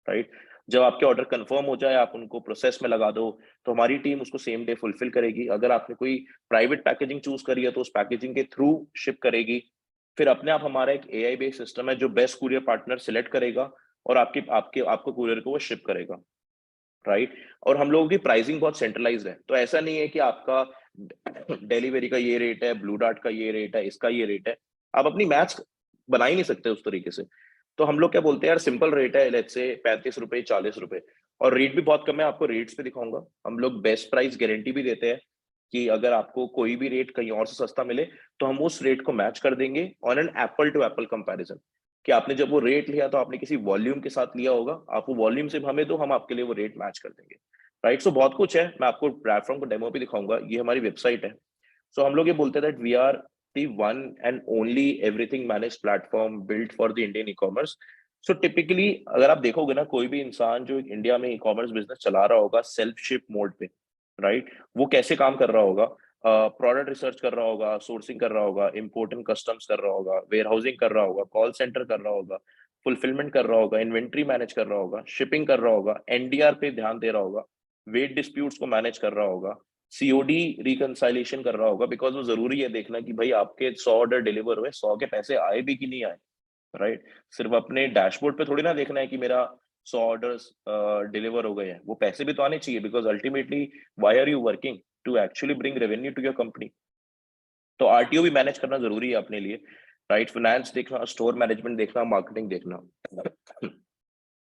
राइट? जब आपके ऑर्डर कंफर्म हो जाए आप उनको प्रोसेस में लगा दो तो हमारी टीम उसको सेम डे फुलफिल करेगी. अगर आपने कोई प्राइवेट पैकेजिंग चूज करी है तो उस पैकेजिंग के थ्रू शिप करेगी. फिर अपने आप हमारा एक AI बेस्ड सिस्टम है जो बेस्ट कुरियर पार्टनर सिलेक्ट करेगा और आपको कुरियर को वो शिप करेगा, राइट? और हम लोगों की प्राइसिंग बहुत सेंट्रलाइज्ड है, तो ऐसा नहीं है कि आपका डिलीवरी का ये रेट है, ब्लू डार्ट का ये रेट है, इसका ये रेट है. आप अपनी मैथ्स बना ही नहीं सकते उस तरीके से. तो हम लोग क्या बोलते हैं यार, सिंपल रेट है, लेट्स से 35 रुपए 40 रुपए, और रेट भी बहुत कम है. आपको रेट्स पे दिखाऊंगा. हम लोग बेस्ट प्राइस गारंटी भी देते हैं कि अगर आपको कोई भी रेट कहीं और से सस्ता मिले तो हम उस रेट को मैच कर देंगे on an apple to apple comparison. कि आपने जब वो रेट लिया तो आपने किसी वॉल्यूम के साथ लिया होगा, आप वो वॉल्यूम सिर्फ हमें दो, हम आपके लिए वो रेट मैच कर देंगे, राइट? सो बहुत कुछ है, मैं आपको प्लेटफॉर्म को डेमो भी दिखाऊंगा. ये हमारी वेबसाइट है. सो हम लोग ये बोलते हैं that we are the one and only everything managed platform built for the Indian e-commerce. So typically अगर आप देखोगे ना, कोई भी इंसान जो इंडिया में ई कॉमर्स बिजनेस चला रहा होगा सेल्फ शिप मोड पे, राइट, वो कैसे काम कर रहा होगा? प्रोडक्ट रिसर्च कर रहा होगा, सोर्सिंग कर रहा होगा, इम्पोर्ट एंड कस्टम्स कर रहा होगा, वेयर हाउसिंग कर रहा होगा, कॉल सेंटर कर रहा होगा, फुलफिलमेंट कर रहा होगा, इन्वेंट्री मैनेज कर रहा होगा, शिपिंग कर रहा होगा, एनडीआर पे ध्यान दे रहा होगा, वेट डिस्प्यूट्स को मैनेज कर रहा होगा, सीओडी रिकंसाइलेशन कर रहा होगा, बिकॉज वो जरूरी है देखना कि भाई आपके 100 ऑर्डर डिलीवर हुए, 100 के पैसे आए भी कि नहीं आए, राइट? सिर्फ अपने डैशबोर्ड पे थोड़ी ना देखना है कि मेरा 100 ऑर्डर्स डिलीवर हो गए हैं, वो पैसे भी तो आने चाहिए, because ultimately why are you working? To actually bring revenue to your company. तो आरटीओ भी मैनेज करना जरूरी है अपने लिए, राइट? फाइनेंस देखना, स्टोर मैनेजमेंट देखना, मार्केटिंग देखना,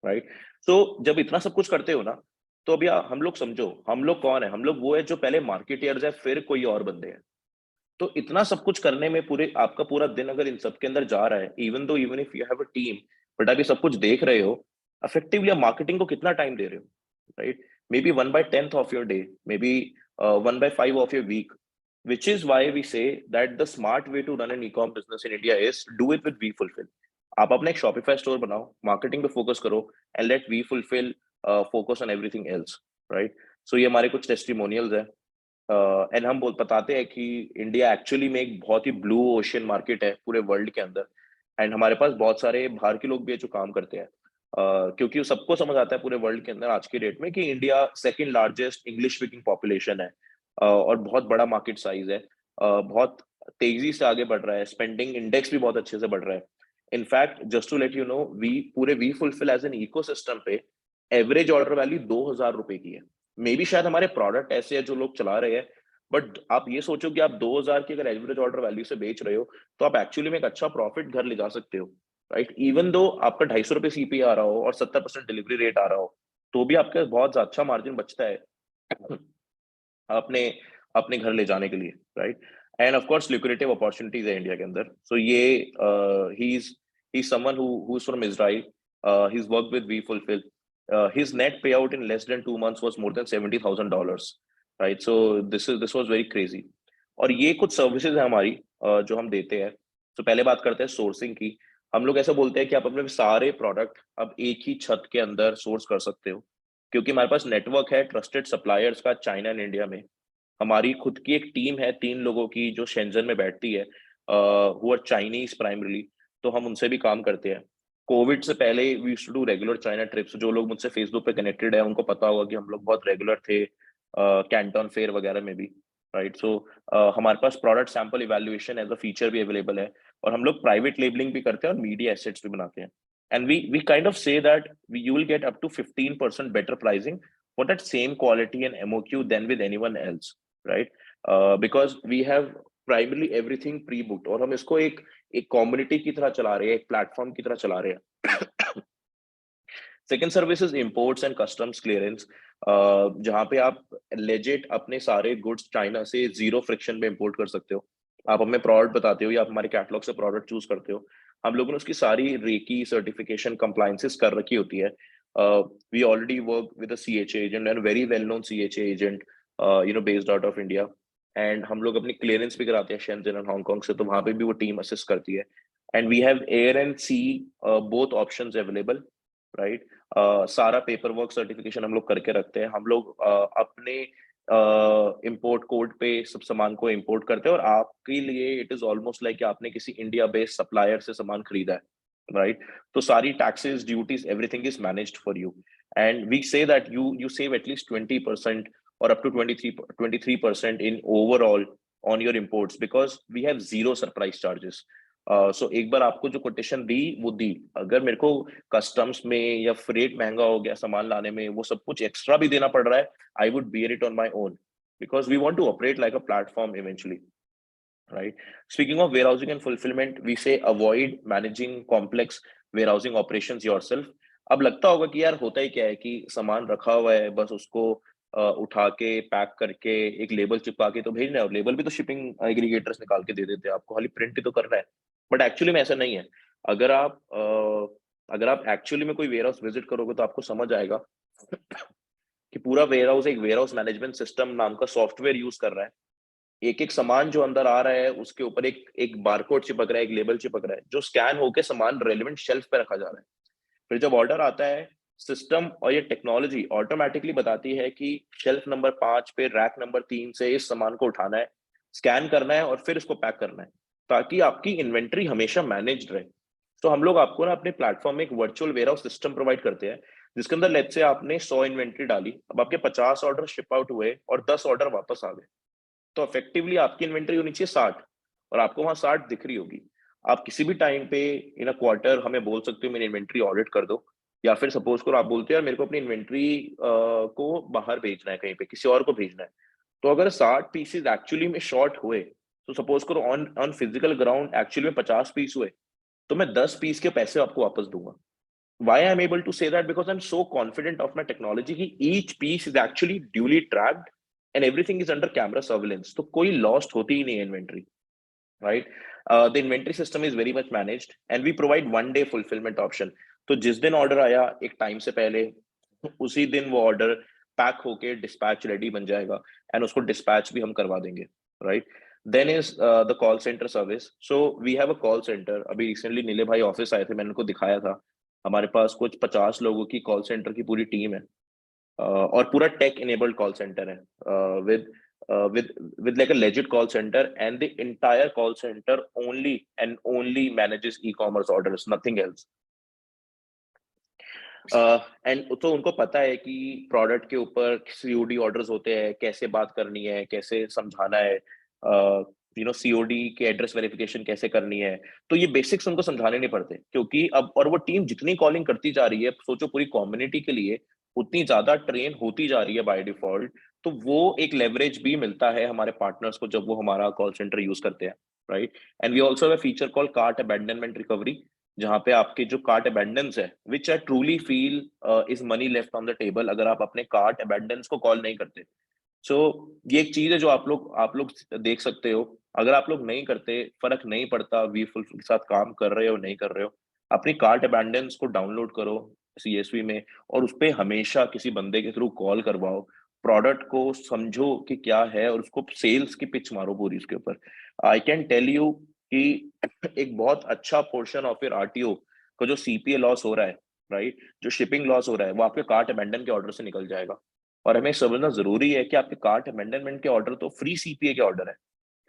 राइट? तो जब इतना सब कुछ करते हो ना, तो अभी हम लोग समझो, हम लोग कौन है? हम लोग वो है जो पहले मार्केटियर्स है, फिर कोई और बंदे हैं। तो इतना सब कुछ करने में पूरे आपका पूरा दिन अगर इन सब के अंदर जा रहा है, even if you have a team, but आप ये सब कुछ देख रहे हो, इफेक्टिवली आप मार्केटिंग को कितना टाइम दे रहे हो, right? May be 1/10 of your day, may be 1/5 of your week, which is why we say that the smart way to run an e-com business in India is do it with WeFulfill. आप अपना एक Shopify store बनाओ, marketing पे focus करो, and let WeFulfill focus on everything else, right? So ये हमारे कुछ testimonials है, एंड हम बोल बताते हैं कि इंडिया एक्चुअली में एक बहुत ही ब्लू ओशन मार्केट है पूरे वर्ल्ड के अंदर, एंड हमारे पास बहुत सारे बाहर के लोग भी है जो काम करते हैं, क्योंकि सबको समझ आता है पूरे वर्ल्ड के अंदर आज की डेट में कि India second largest English speaking population है, और बहुत बड़ा मार्केट साइज है, बहुत तेजी से आगे बढ़ रहा है, स्पेंडिंग इंडेक्स भी बहुत अच्छे से बढ़ रहा है। In fact just to let you know, we पूरे WeFulfill as an ecosystem पे एवरेज ऑर्डर वैल्यू 2,000 रुपए की है। मे बी शायद हमारे प्रोडक्ट ऐसे है जो लोग चला रहे हैं, बट आप ये सोचो कि आप 2,000 की अगर एवरेज ऑर्डर वैल्यू से बेच रहे हो, तो आप एक्चुअली में एक अच्छा प्रॉफिट घर ले जा सकते हो, राइट? इवन दो आपका 250 रुपए सीपी आ रहा हो और 70% डिलीवरी रेट आ रहा हो, तो भी आपका बहुत अच्छा मार्जिन बचता है अपने अपने घर ले जाने के लिए, right? And of course lucrative opportunities है इंडिया के अंदर। सो ये he is someone who is from Israel, he is work with we Fulfil, his net payout in less than 2 months was more than $70,000, right? So this was very crazy। और ये कुछ services है हमारी जो हम देते हैं। तो पहले बात करते हैं सोर्सिंग की। हम लोग ऐसा बोलते हैं कि आप अपने सारे प्रोडक्ट अब एक ही छत के अंदर सोर्स कर सकते हो, क्योंकि हमारे पास नेटवर्क है ट्रस्टेड सप्लायर्स का चाइना एंड इंडिया में। हमारी खुद की एक टीम है 3 लोगों की जो शेंजन में बैठती है, हु आर चाइनीज प्राइमरीली, तो हम उनसे भी काम करते हैं। कोविड से पहले we used to do regular China trips. जो लोग मुझसे फेसबुक पे कनेक्टेड है उनको पता होगा कि हम लोग बहुत रेगुलर थे कैंटन फेयर वगैरह में भी, राइट? सो हमारे पास product sample evaluation as a feature भी अवेलेबल है, और हम लोग प्राइवेट लेबलिंग भी करते हैं और मीडिया एसेट्स भी बनाते हैं। And we kind of say that you will get up to 15% better pricing for that same quality and MOQ than with anyone else, right? Because we have primarily everything pre-booked, और हम इसको एक community की तरह चला रहे हैं, एक प्लेटफॉर्म की तरह चला रहे हैं। Second service is imports and customs clearance, जहाँ पे आप लेजिट अपने सारे गुड्स चाइना से जीरो फ्रिक्शन में इंपोर्ट कर सकते हो। आप हमें प्रोडक्ट बताते हो या आप हमारे कैटलॉग से प्रोडक्ट चूज करते हो, हम लोगों ने उसकी सारी रेकी सर्टिफिकेशन कंप्लायंसेस कर रखी होती है। We already work with a CHA agent and very well known CHA agent, based out of India, and हम लोग अपनी क्लियरेंस भी कराते हैं शेंजन एंड हांगकांग से, तो वहां पे भी वो टीम असिस्ट करती है। And we have air and sea both options available, right? सारा पेपर वर्क सर्टिफिकेशन हम लोग करके रखते हैं। हम लोग अपने इंपोर्ट कोड पे सब सामान को इंपोर्ट करते हैं, और आपके लिए इट इज ऑलमोस्ट लाइक आपने किसी इंडिया बेस्ड सप्लायर से सामान खरीदा है, राइट? तो सारी taxes, duties, everything is managed for you, and we say that you save at least 20% or up to 23% in overall on your imports, because we have zero surprise charges। सो एक बार आपको जो quotation दी वो दी, अगर मेरे को कस्टम्स में या फ्रेट महंगा हो गया सामान लाने में, वो सब कुछ एक्स्ट्रा भी देना पड़ रहा है, I would bear it on my own, because we want to operate like a platform eventually, right? Speaking of warehousing and fulfillment, we say avoid managing complex warehousing operations yourself। अब लगता होगा कि यार होता ही क्या है कि सामान रखा हुआ है, बस उसको उठा के पैक करके एक लेबल चिपका के तो भेजना है, और लेबल भी तो शिपिंग एग्रीगेटर्स निकाल के दे देते हैं आपको, खाली प्रिंट ही तो करना है। बट एक्चुअली में ऐसा नहीं है। अगर आप एक्चुअली में कोई वेयर हाउस विजिट करोगे तो आपको समझ आएगा कि पूरा वेयर हाउस एक वेयर हाउस मैनेजमेंट सिस्टम नाम का सॉफ्टवेयर यूज कर रहा है। एक एक सामान जो अंदर आ रहा है उसके ऊपर एक एक बारकोड चिपक रहा है, एक लेबल चिपक रहा है, जो स्कैन होकर सामान रेलेवेंट शेल्फ पे रखा जा रहा है। फिर जब ऑर्डर आता है, सिस्टम और ये टेक्नोलॉजी ऑटोमेटिकली बताती है कि शेल्फ नंबर 5 पे रैक नंबर 3 से इस सामान को उठाना है, स्कैन करना है और फिर इसको पैक करना है, ताकि आपकी इन्वेंट्री हमेशा मैनेज्ड रहे। तो हम लोग आपको ना अपने प्लेटफॉर्म में एक वर्चुअल वेयरहाउस सिस्टम प्रोवाइड करते हैं, जिसके अंदर लेट्स से आपने 100 इन्वेंट्री डाली, अब आपके 50 ऑर्डर शिप आउट हुए और 10 ऑर्डर वापस आ गए, तो इफेक्टिवली आपकी इन्वेंट्री होनी चाहिए 60 और आपको वहां 60 दिख रही होगी। आप किसी भी टाइम पे इन अ क्वार्टर हमें बोल सकते हो मेरी इन्वेंट्री ऑडिट कर दो, या फिर सपोज करो आप बोलते हो यार मेरे को अपनी इन्वेंट्री को बाहर भेजना है, कहीं पे किसी और को भेजना है, तो अगर 60 पीसेज एक्चुअली में शॉर्ट हुए, तो सपोज करो on on physical ground actually में 50 पीस हुए, तो मैं 10 पीस के पैसे आपको वापस दूंगा। Why I'm able to say that? Because I'm so confident of my technology कि each piece is actually duly tracked and everything is under camera surveillance. तो कोई lost होती ही नहीं है inventory, right? The inventory system is very much managed and we provide 1 day fulfillment option. तो जिस दिन order आया एक time से पहले, उसी दिन वो order पैक होके dispatch ready बन जाएगा and उसको dispatch भी हम करवा देंगे, right? Then is the call center service. So we have a call center. अभी recently नीले भाई ऑफिस आए थे, मैंने उनको दिखाया था। हमारे पास कुछ 50 लोगों की कॉल सेंटर की पूरी टीम है, और पूरा टेक इनेबल्ड कॉल सेंटर है, with with with like a legit call center, and the entire call center only and only manages e-commerce orders, nothing else. And तो उनको पता है कि प्रोडक्ट के ऊपर सीओडी ऑर्डर्स होते हैं, कैसे बात करनी है, कैसे समझाना है, सीओडी के एड्रेस वेरिफिकेशन कैसे करनी है। तो ये बेसिक्स उनको समझाने नहीं पड़ते, क्योंकि अब और वो टीम जितनी कॉलिंग करती जा रही है, सोचो पूरी कम्युनिटी के लिए उतनी ज्यादा ट्रेन होती जा रही है बाय डिफॉल्ट। तो वो एक लेवरेज भी मिलता है हमारे पार्टनर्स को जब वो हमारा कॉल सेंटर यूज करते हैं, right. And we also have a feature call cart abandonment recovery, जहाँ पे आपके जो कार्ट अबेंडेंस है, which I truly feel is money left on the table, अगर आप अपने कार्ट अबेंडेंस को कॉल नहीं करते। सो ये एक चीज है जो आप लोग देख सकते हो। अगर आप लोग नहीं करते, फर्क नहीं पड़ता वी फुल के साथ काम कर रहे हो नहीं कर रहे हो, अपनी कार्ट अबेंडेंस को डाउनलोड करो सीएसवी में, और उस पे हमेशा किसी बंदे के थ्रू कॉल करवाओ, प्रोडक्ट को समझो कि क्या है और उसको सेल्स की पिच मारो पूरी उसके ऊपर। आई कैन टेल यू कि एक बहुत अच्छा पोर्शन ऑफ योर आरटीओ का जो सीपीए लॉस हो रहा है, राइट, जो शिपिंग लॉस हो रहा है, वो आपके कार्ट अबेंडन के ऑर्डर से निकल जाएगा। और हमें समझना जरूरी है कि आपके कार्ट अमेंडमेंट के ऑर्डर तो फ्री सीपीए के ऑर्डर है,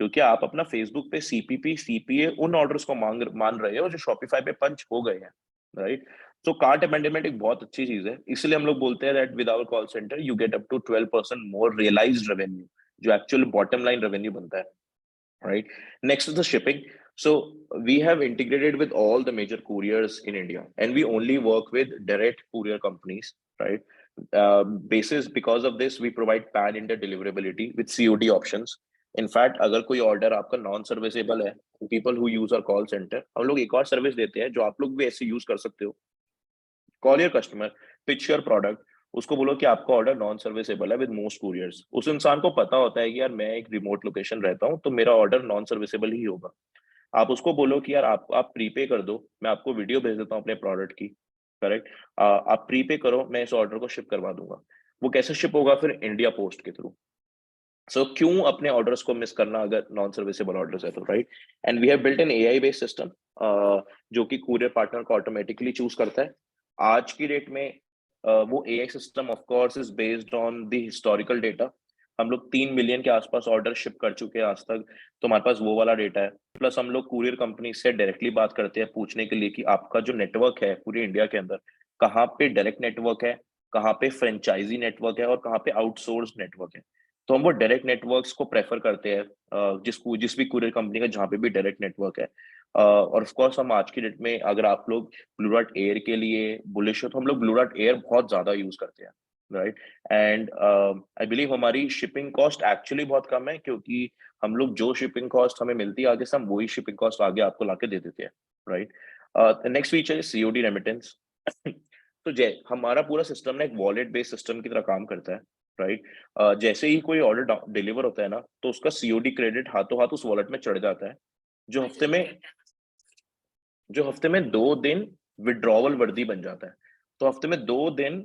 क्योंकि आप अपना फेसबुक पे सीपीपी सीपीए उन ऑर्डर्स को मान रहे हो जो शॉपिफाई पे पंच हो गए हैं, राइट। तो कार्ट अमेंडमेंट एक बहुत अच्छी चीज है, इसलिए हम लोग बोलते हैं that with our call centre you get up to 12% more realised revenue, जो एक्चुअल बॉटम लाइन रेवेन्यू बनता है, right? Next is the shipping. So we have integrated with all the major couriers in India, and we only work with direct courier companies, right? Basis because of this, we provide pan-India deliverability with COD options. In fact, अगर कोई order आपका non serviceable है, people who use our call center, हम लोग एक और service देते हैं जो आप लोग भी ऐसे यूज कर सकते हो। Call your customer, pitch your product, उसको बोलो कि आपका ऑर्डर नॉन सर्विसेबल है विद मोस्ट कुरियर्स। उस इंसान को पता होता है कि यार मैं एक रिमोट लोकेशन रहता हूँ, तो मेरा ऑर्डर नॉन सर्विसेबल ही होगा। आप उसको बोलो कि यार आप प्रीपे कर दो, मैं आपको वीडियो भेज देता हूँ अपने प्रोडक्ट की, करेक्ट, आप प्रीपे करो, मैं इस ऑर्डर को शिप करवा दूंगा। वो कैसे शिप होगा? फिर इंडिया पोस्ट के थ्रू। सो क्यों अपने ऑर्डर्स को मिस करना अगर नॉन सर्विसेबल ऑर्डर्स है तो, right. And we have built an AI based system, जो कि कुरियर पार्टनर को ऑटोमेटिकली चूज करता है। आज की डेट में वो AI system of course is based on the historical data. हम लोग 3 मिलियन के आसपास ऑर्डर शिप कर चुके हैं आज तक, तो हमारे पास वो वाला डेटा है। प्लस हम लोग कुरियर कंपनी से डायरेक्टली बात करते हैं पूछने के लिए कि आपका जो नेटवर्क है पूरे इंडिया के अंदर, कहाँ पे डायरेक्ट नेटवर्क है, कहाँ पे फ्रेंचाइजी नेटवर्क है और कहाँ पे आउटसोर्स नेटवर्क है। तो हम वो डायरेक्ट नेटवर्क्स को प्रेफर करते हैं, जिस भी कुरियर कंपनी का जहाँ पे भी डायरेक्ट नेटवर्क है। और ऑफ कोर्स हम आज की डेट में, अगर आप लोग ब्लू डॉट एयर के लिए बुलिश हो, तो हम लोग ब्लू डॉट एयर बहुत ज्यादा यूज करते हैं, राइट। एंड आई बिलीव हमारी शिपिंग कॉस्ट एक्चुअली बहुत कम है, क्योंकि हम लोग जो शिपिंग कॉस्ट हमें मिलती है आगे से, हम वही शिपिंग कॉस्ट आगे आपको लाके दे देते हैं, right. Next feature is COD remittance. तो जय हमारा पूरा सिस्टम ना एक वॉलेट बेस्ड सिस्टम की तरह काम करता है, राइट। जैसे ही कोई ऑर्डर डिलीवर होता है ना, तो उसका सीओडी क्रेडिट हाथों हाथ उस वॉलेट में चढ़ जाता है, जो हफ्ते में जो हफ्ते में 2 दिन विड्रॉवल वर्दी बन जाता है। तो हफ्ते में 2 दिन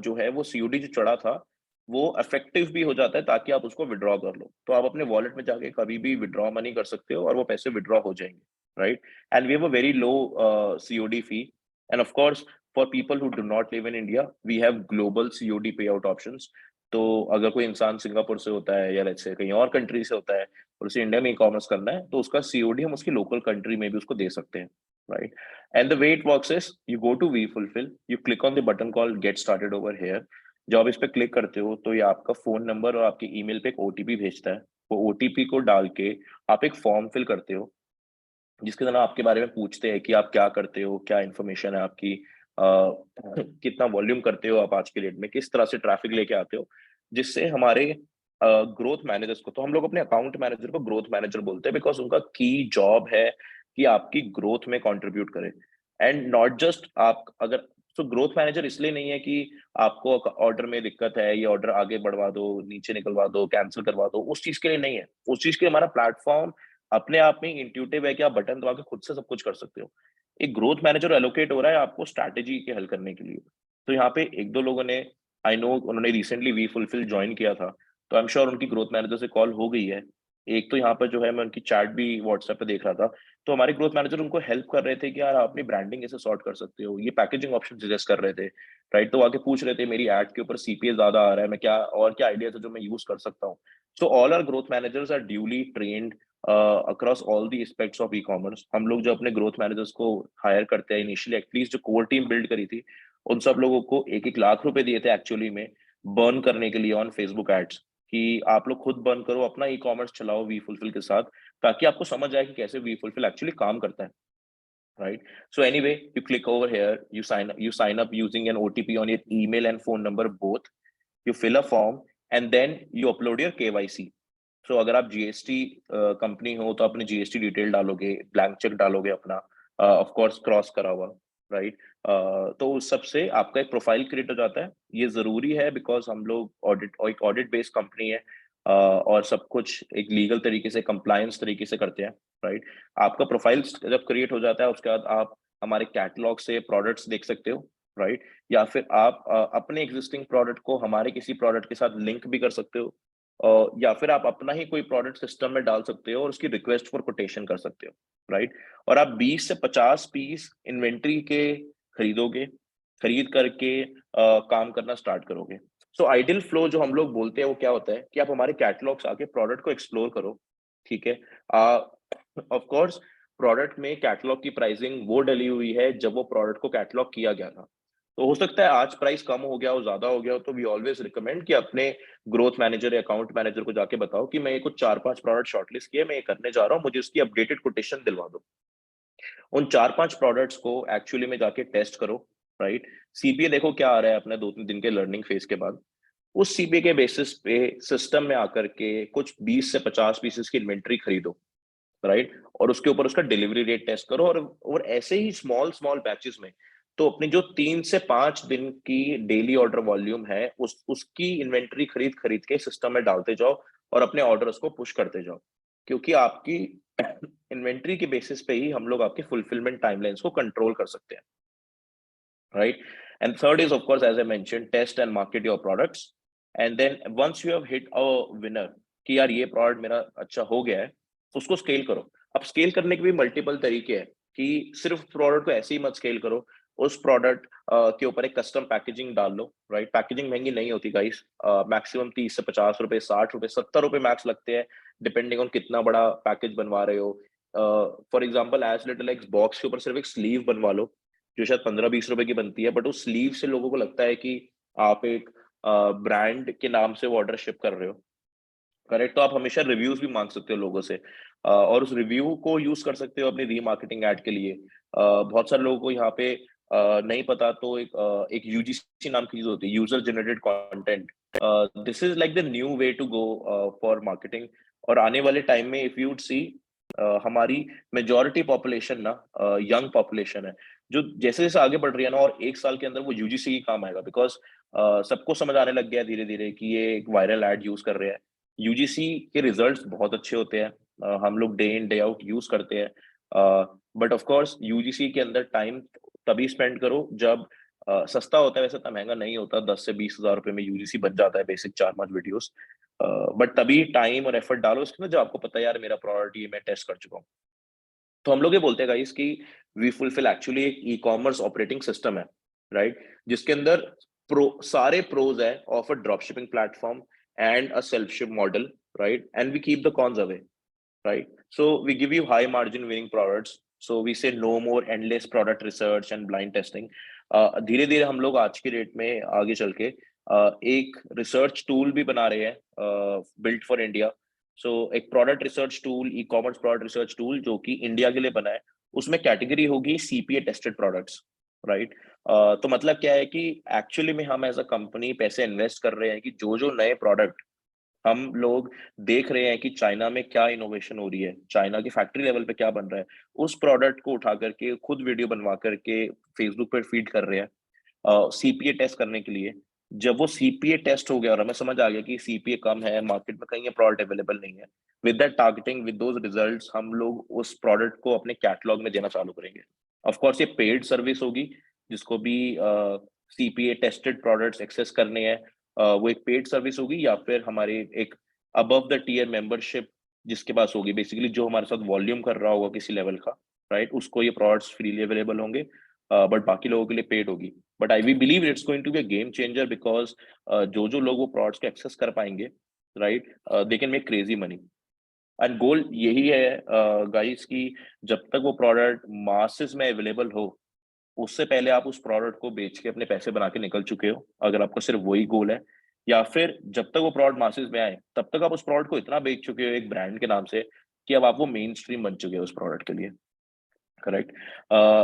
जो है वो सीओडी जो चढ़ा था वो इफेक्टिव भी हो जाता है, ताकि आप उसको विड्रॉ कर लो। तो आप अपने वॉलेट में जाके कभी भी विड्रॉ मनी कर सकते हो और वो पैसे विड्रॉ हो जाएंगे, right. And we have a very low COD fee. And of course for people who do not live in India we have global COD pay out options. तो अगर कोई इंसान सिंगापुर से होता है या लेट्स से कहीं और कंट्री से होता है और उसे इंडिया में ई कॉमर्स करना है, तो उसका सीओडी हम उसकी लोकल कंट्री में भी उसको दे सकते हैं, right. And the way it works is you go to we Fulfil, you click on the button called get started over here. जब आप इस पे क्लिक करते हो तो ये आपका फोन नंबर और आपके ईमेल पे एक ओटीपी भेजता है। वो ओटीपी को डाल के आप एक फॉर्म फिल करते हो जिसके अंदर आपके बारे में पूछते हैं कि आप क्या करते हो, क्या इन्फॉर्मेशन है आपकी, कितना वॉल्यूम करते हो आप आज के डेट में, किस तरह से ट्रैफिक लेके आते हो, जिससे हमारे ग्रोथ मैनेजर्स को, तो हम लोग अपने अकाउंट मैनेजर को ग्रोथ मैनेजर बोलते हैं बिकॉज उनका की जॉब है कि आपकी ग्रोथ में कंट्रीब्यूट करे। एंड नॉट जस्ट आप अगर, तो ग्रोथ मैनेजर इसलिए नहीं है कि आपको ऑर्डर में दिक्कत है, ये ऑर्डर आगे बढ़वा दो, नीचे निकलवा दो, कैंसिल करवा दो, उस चीज के लिए नहीं है। उस चीज के लिए हमारा प्लेटफॉर्म अपने आप में इंट्यूटिव है कि आप बटन दबा के खुद से सब कुछ कर सकते हो। एक ग्रोथ मैनेजर एलोकेट हो रहा है आपको स्ट्रैटेजी के हल करने के लिए। तो यहाँ पे एक दो लोगों ने, आई नो उन्होंने रिसेंटली वी फुलफिल ज्वाइन किया था, तो आई एम श्योर उनकी ग्रोथ मैनेजर से कॉल हो गई है। एक तो यहाँ पर जो है मैं उनकी चैट भी व्हाट्सएप पे देख रहा था, तो हमारे ग्रोथ मैनेजर उनको हेल्प कर रहे थे कि यार आप अपनी ब्रांडिंग ऐसे सॉर्ट कर सकते हो, ये पैकेजिंग ऑप्शन सजेस्ट कर रहे थे, राइट। तो आके पूछ रहे थे मेरी एड के ऊपर सीपीए ज्यादा आ रहा है, मैं क्या और क्या आइडियाज है जो मैं यूज कर सकता हूँ। So all our growth managers are duly trained across all the aspects of e commerce. हम लोग जो अपने ग्रोथ मैनेजर्स को हायर करते हैं इनिशियली, एटलीस्ट जो कोर टीम बिल्ड करी थी, उन सब लोगों को 1-1 लाख रुपए दिए थे एक्चुअली में बर्न करने के लिए ऑन फेसबुक एड्स, कि आप लोग खुद बर्न करो, अपना ई कॉमर्स चलाओ वी फुलफिल के साथ, ताकि आपको समझ आए कि कैसे वी फुलफिल एक्चुअली काम करता है, right? So anyway, you click over here, you sign up using an OTP on your email and phone number both. You fill a form and then you upload your KYC. So अगर आप GST company हो तो अपने GST detail डालोगे, blank cheque डालोगे अपना, of course cross करा हुआ, राइट। तो उस सबसे आपका एक प्रोफाइल क्रिएट हो जाता है। ये जरूरी है बिकॉज हम लोग ऑडिट और एक ऑडिट बेस्ड कंपनी है, और सब कुछ एक लीगल तरीके से कंप्लायंस तरीके से करते हैं, राइट। आपका प्रोफाइल जब क्रिएट हो जाता है उसके बाद आप हमारे कैटलॉग से प्रोडक्ट्स देख सकते हो, राइट। या फिर आप अपने एग्जिस्टिंग प्रोडक्ट को हमारे किसी प्रोडक्ट के साथ लिंक भी कर सकते हो, या फिर आप अपना ही कोई प्रोडक्ट सिस्टम में डाल सकते हो और उसकी रिक्वेस्ट फॉर कोटेशन कर सकते हो, राइट। और आप 20 से 50 पीस इन्वेंट्री के खरीदोगे, खरीद करके काम करना स्टार्ट करोगे। सो आइडियल फ्लो जो हम लोग बोलते हैं वो क्या होता है कि आप हमारे कैटलॉग से आके प्रोडक्ट को एक्सप्लोर करो, ठीक है। ऑफ कोर्स प्रोडक्ट में कैटलॉग की प्राइसिंग वो डली हुई है जब वो प्रोडक्ट को कैटलॉग किया गया था। तो हो सकता है आज प्राइस कम हो गया हो, ज्यादा हो गया हो, तो वी ऑलवेज रिकमेंड कि अपने ग्रोथ मैनेजर या अकाउंट मैनेजर को जाके बताओ कि मैं ये कुछ 4-5 प्रोडक्ट शॉर्टलिस्ट किए, मैं ये करने जा रहा हूँ, मुझे उसकी अपडेटेड कोटेशन दिलवा दो। उन 4-5 प्रोडक्ट्स को एक्चुअली में जाके टेस्ट करो, राइट। सीपीए देखो क्या आ रहा है अपने 2-3 दिन के लर्निंग फेज के बाद। उस सीपीए के बेसिस पे सिस्टम में आकर के कुछ 20 से 50 पीसेस की इन्वेंट्री खरीदो, राइट। और उसके ऊपर उसका डिलीवरी रेट टेस्ट करो, और ऐसे ही स्मॉल स्मॉल बैचेस में, तो अपनी जो 3 से 5 दिन की डेली ऑर्डर वॉल्यूम है उसकी इन्वेंट्री खरीद खरीद के सिस्टम में डालते जाओ और अपने ऑर्डर्स को पुश करते जाओ, क्योंकि आपकी इन्वेंट्री के बेसिस पे ही हम लोग आपके फुलफिलमेंट टाइमलाइंस को कंट्रोल कर सकते हैं, right? And third is, of course, as I mentioned, test and market your products. And then once you have hit a winner, कि यार ये प्रोडक्ट मेरा अच्छा हो गया है, तो उसको स्केल करो। अब स्केल करने के भी मल्टीपल तरीके हैं, कि सिर्फ प्रोडक्ट को ऐसे ही मत स्केल करो। उस प्रोडक्ट के ऊपर एक कस्टम पैकेजिंग डाल लो, राइट। पैकेजिंग महंगी नहीं होती गाइस, मैक्सिमम 30 से 50 रुपए, 60 रुपए, 70 रुपए मैक्स लगते हैं, डिपेंडिंग ऑन कितना बड़ा पैकेज बनवा रहे हो। For example as little like box के ऊपर सिर्फ एक स्लीव बनवा लो, जो शायद 15-20 रुपए की बनती है, बट उस स्लीव से लोगों को लगता है कि आप एक ब्रांड के नाम से वो ऑर्डर शिप कर रहे हो, करेक्ट। तो आप हमेशा रिव्यूज भी मांग सकते हो लोगों से, और उस रिव्यू को यूज कर सकते हो अपनी रीमार्केटिंग एड के लिए। बहुत सारे लोगों को यहाँ पे नहीं पता, तो एक यूजीसी नाम की चीज होती है, user generated content. This is like the new way to go for marketing. और आने वाले टाइम में इफ यू वुड सी, हमारी मेजोरिटी पॉपुलेशन ना यंग पॉपुलेशन है, जो जैसे जैसे आगे बढ़ रही है ना, और 1 साल के अंदर वो यूजीसी ही काम आएगा, बिकॉज सबको समझ आने लग गया धीरे धीरे कि ये एक वायरल एड यूज कर रहे हैं। यूजीसी के रिजल्ट्स बहुत अच्छे होते हैं, हम लोग day in day out use करते हैं, बट ऑफ कोर्स यूजीसी के अंदर टाइम तभी स्पेंड करो जब सस्ता होता है। वैसे इतना महंगा नहीं होता, 10 से 20 हजार रुपए में यूजीसी बन जाता है बेसिक 4-5 वीडियोस, बट तभी टाइम और एफर्ट डालो इसके अंदर जब आपको पता है यार मेरा प्रोडक्ट ये मैं टेस्ट कर चुका हूँ। तो हम लोग ये बोलते हैं गाइस कि वी फुलफिल एक्चुअली एक ई कॉमर्स ऑपरेटिंग सिस्टम है, राइट, जिसके अंदर सारे प्रोज है of a drop shipping platform and a self ship model, right, and we keep the cons away, right? So we give you high margin winning products. So we say no more endless product research and blind testing. धीरे धीरे हम लोग आज के date में आगे चल के एक रिसर्च टूल भी बना रहे हैं, बिल्ट फॉर इंडिया। सो एक product research tool, ecommerce product research tool जो कि इंडिया के लिए बना है, उसमें कैटेगरी होगी सीपीए टेस्टेड प्रोडक्ट्स, राइट। तो मतलब क्या है कि एक्चुअली में हम एज अ कंपनी पैसे इन्वेस्ट कर रहे हैं कि जो जो नए प्रोडक्ट हम लोग देख रहे हैं कि चाइना में क्या इनोवेशन हो रही है, चाइना की फैक्ट्री लेवल पे क्या बन रहा है, उस प्रोडक्ट को उठा करके खुद वीडियो बनवा करके फेसबुक पर फीड कर रहे हैं सीपीए टेस्ट करने के लिए। जब वो सीपीए टेस्ट हो गया और हमें समझ आ गया कि सीपीए कम है, मार्केट में कहीं ये प्रोडक्ट अवेलेबल नहीं है, with that targeting, with those results, हम लोग उस प्रोडक्ट को अपने कैटलॉग में देना चालू करेंगे। ऑफ कोर्स ये पेड सर्विस होगी, जिसको भी सीपीए टेस्टेड प्रोडक्ट्स एक्सेस करने हैं, वो एक पेड सर्विस होगी, या फिर हमारे एक अबव द टियर मेंबरशिप जिसके पास होगी, बेसिकली जो हमारे साथ वॉल्यूम कर रहा होगा किसी लेवल का, राइट, उसको ये प्रोडक्ट्स फ्रीली अवेलेबल होंगे, बट बाकी लोगों के लिए पेड होगी। But I we believe it's going to be a game changer, because जो जो लोग वो प्रोडक्ट्स को एक्सेस कर पाएंगे, right, they can make crazy money. And goal यही है गाइस कि जब तक वो प्रोडक्ट मासेस में अवेलेबल हो, उससे पहले आप उस प्रोडक्ट को बेच के अपने पैसे बना के निकल चुके हो, अगर आपका सिर्फ वही गोल है। या फिर जब तक वो प्रोडक्ट मासेस में आए, तब तक आप उस प्रोडक्ट को इतना बेच चुके हो एक ब्रांड के नाम से कि अब आप वो मेन स्ट्रीम बन चुके हो उस प्रोडक्ट के लिए, correct.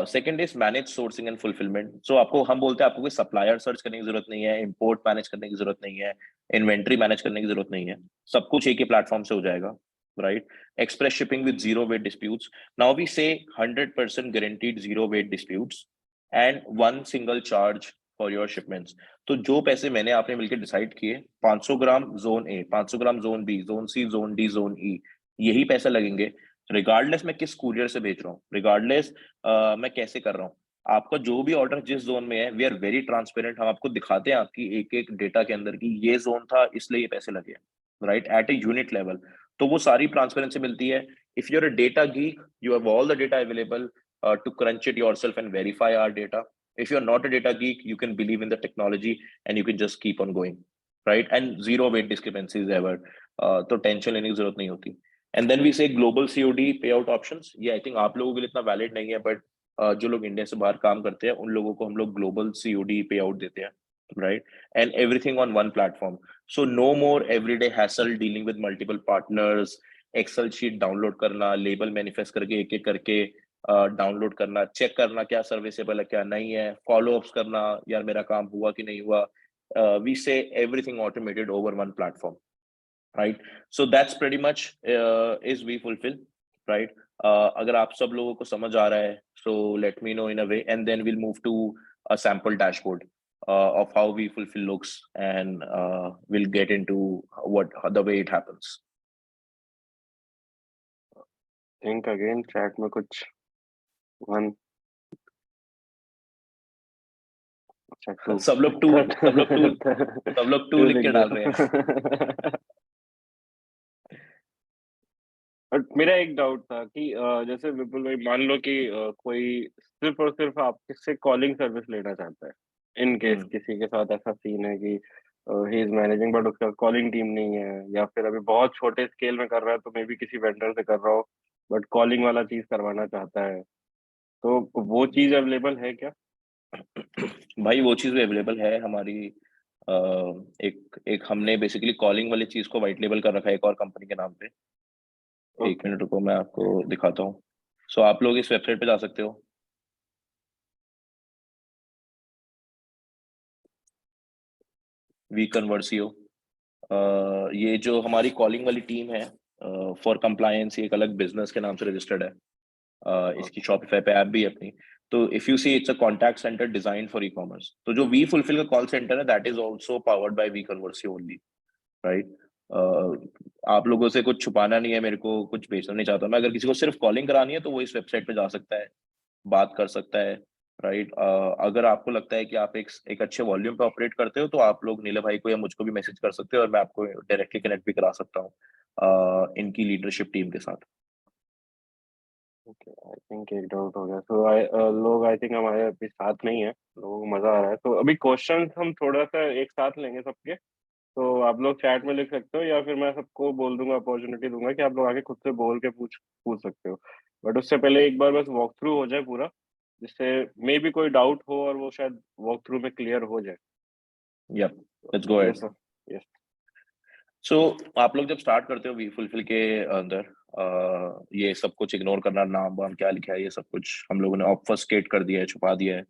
Second is manage sourcing and fulfilment. So आपको हम बोलते हैं आपको कोई सप्लायर सर्च करने की जरूरत नहीं है, इंपोर्ट मैनेज करने की जरूरत नहीं है, इन्वेंट्री मैनेज करने की जरूरत नहीं है, सब कुछ एक ही प्लेटफॉर्म से हो जाएगा, right. Express shipping with zero weight disputes. Now we say 100% guaranteed zero weight disputes and one single charge for your shipments. तो जो पैसे मैंने आपने मिलकर डिसाइड किए, 500 gram zone A, 500 gram zone B, zone C, zone D, zone E, यही पैसे लगेंगे, रिगार्डलेस मैं किस कुरियर से भेज रहा हूँ, रिगार्डलेस मैं कैसे कर रहा हूँ। आपका जो भी ऑर्डर जिस जोन में है, वी आर वेरी ट्रांसपेरेंट, हम आपको दिखाते हैं आपकी एक एक डेटा के अंदर कि ये जोन था इसलिए ये पैसे लगे, right, at a unit level. तो वो सारी ट्रांसपेरेंसी मिलती है। If you are a data geek, you have all the data available to crunch it yourself and verify our data. If you're not a data geek, you can believe in the technology and you can just keep on going, right? And zero weight discrepancies ever. तो tension लेने की जरूरत नहीं होती। And then we से global COD pay out options. ये I think आप लोगों के लिए इतना वैलिड नहीं है, बट जो लोग इंडिया से बाहर काम करते हैं उन लोगों को हम लोग ग्लोबल सीओडी पे आउट देते हैं, right. And everything on one platform. So no more everyday hassle dealing with multiple partners, Excel sheet download करना, लेबल मैनिफेस्ट करके एक एक करके डाउनलोड करना, चेक करना क्या सर्विसेबल है क्या नहीं है, फॉलो अप्स करना, यार मेरा काम हुआ कि नहीं हुआ। वी से everything automated over one platform, right? So that's pretty much is we fulfill, right? अगर आप सब लोगों को समझ आ रहा है, so let me know in a way, and then we'll move to a sample dashboard of how we fulfill looks, and we'll get into what the way it happens. Think again chat में कुछ one, अच्छा to, सब लोग to सब लोग to to लिख लिख के दो। डाल रहे हैं। बट मेरा एक डाउट था कि जैसे विपुल भाई मान लो कि कोई सिर्फ और सिर्फ आपसे कॉलिंग सर्विस लेना चाहता है, इन केस हम्म, किसी के साथ ऐसा सीन है कि ही इज मैनेजिंग बट उसका कॉलिंग टीम नहीं है, या फिर अभी बहुत छोटे स्केल में कर रहा है तो मे बी किसी वेंडर से कर रहा हो, बट कॉलिंग वाला चीज करवाना चाहता है, तो वो चीज अवेलेबल है क्या? भाई वो चीज भी अवेलेबल है हमारी। एक एक हमने बेसिकली कॉलिंग वाली चीज को व्हाइट लेबल कर रखा है एक और कंपनी के नाम पे। एक ओके। मिनट रुको, मैं आपको दिखाता हूँ। सो आप लोग इस वेबसाइट पे जा सकते हो, वी कन्वर्सियो। ये जो हमारी कॉलिंग वाली टीम है, फॉर कंप्लायंस, एक अलग बिजनेस के नाम से रजिस्टर्ड है। इसकी शॉपिफाई पे ऐप भी है अपनी। तो if you see it's a contact centre design for ecommerce. तो जो वी फुलफिल का कॉल सेंटर है, that is also powered by we Conversio only, right. आप लोगों से कुछ छुपाना नहीं है, मेरे को कुछ बेचना नहीं चाहता मैं। अगर किसी को सिर्फ कॉलिंग करानी है तो वो इस वेबसाइट पे जा सकता है, बात कर सकता है, राइट। अगर आपको लगता है कि आप एक अच्छे वॉल्यूम पे ऑपरेट करते हो, तो आप लोग नीले भाई को या मुझको भी मैसेज कर सकते हो, और मैं आपको डायरेक्टली कनेक्ट भी करा सकता हूँ इनकी लीडरशिप टीम के साथ। ओके, आई थिंक एक डाउट हो गया। तो लोग आई थिंक हमारे अभी साथ नहीं है, लोगों को मजा आ रहा है। तो अभी क्वेश्चन हम थोड़ा सा एक साथ लेंगे सबके। तो आप लोग चैट में लिख सकते हो, या फिर मैं सबको बोल दूंगा, अपॉर्चुनिटी दूंगा कि आप लोग आके खुद से बोल के पूछ पूछ सकते हो। बट उससे पहले एक बार बस वॉक थ्रू हो जाए पूरा, जिससे मे बी कोई डाउट हो और वो शायद वॉक थ्रू में क्लियर हो जाए। Yep, let's go ahead. Yes sir. Yes. So आप लोग जब स्टार्ट करते हो वी फुलफिल के अंदर ये सब कुछ इग्नोर करना, नाम वाम क्या लिखा है ये सब कुछ हम लोगों ने ऑब्फस्केट कर दिया है, छुपा दिया है,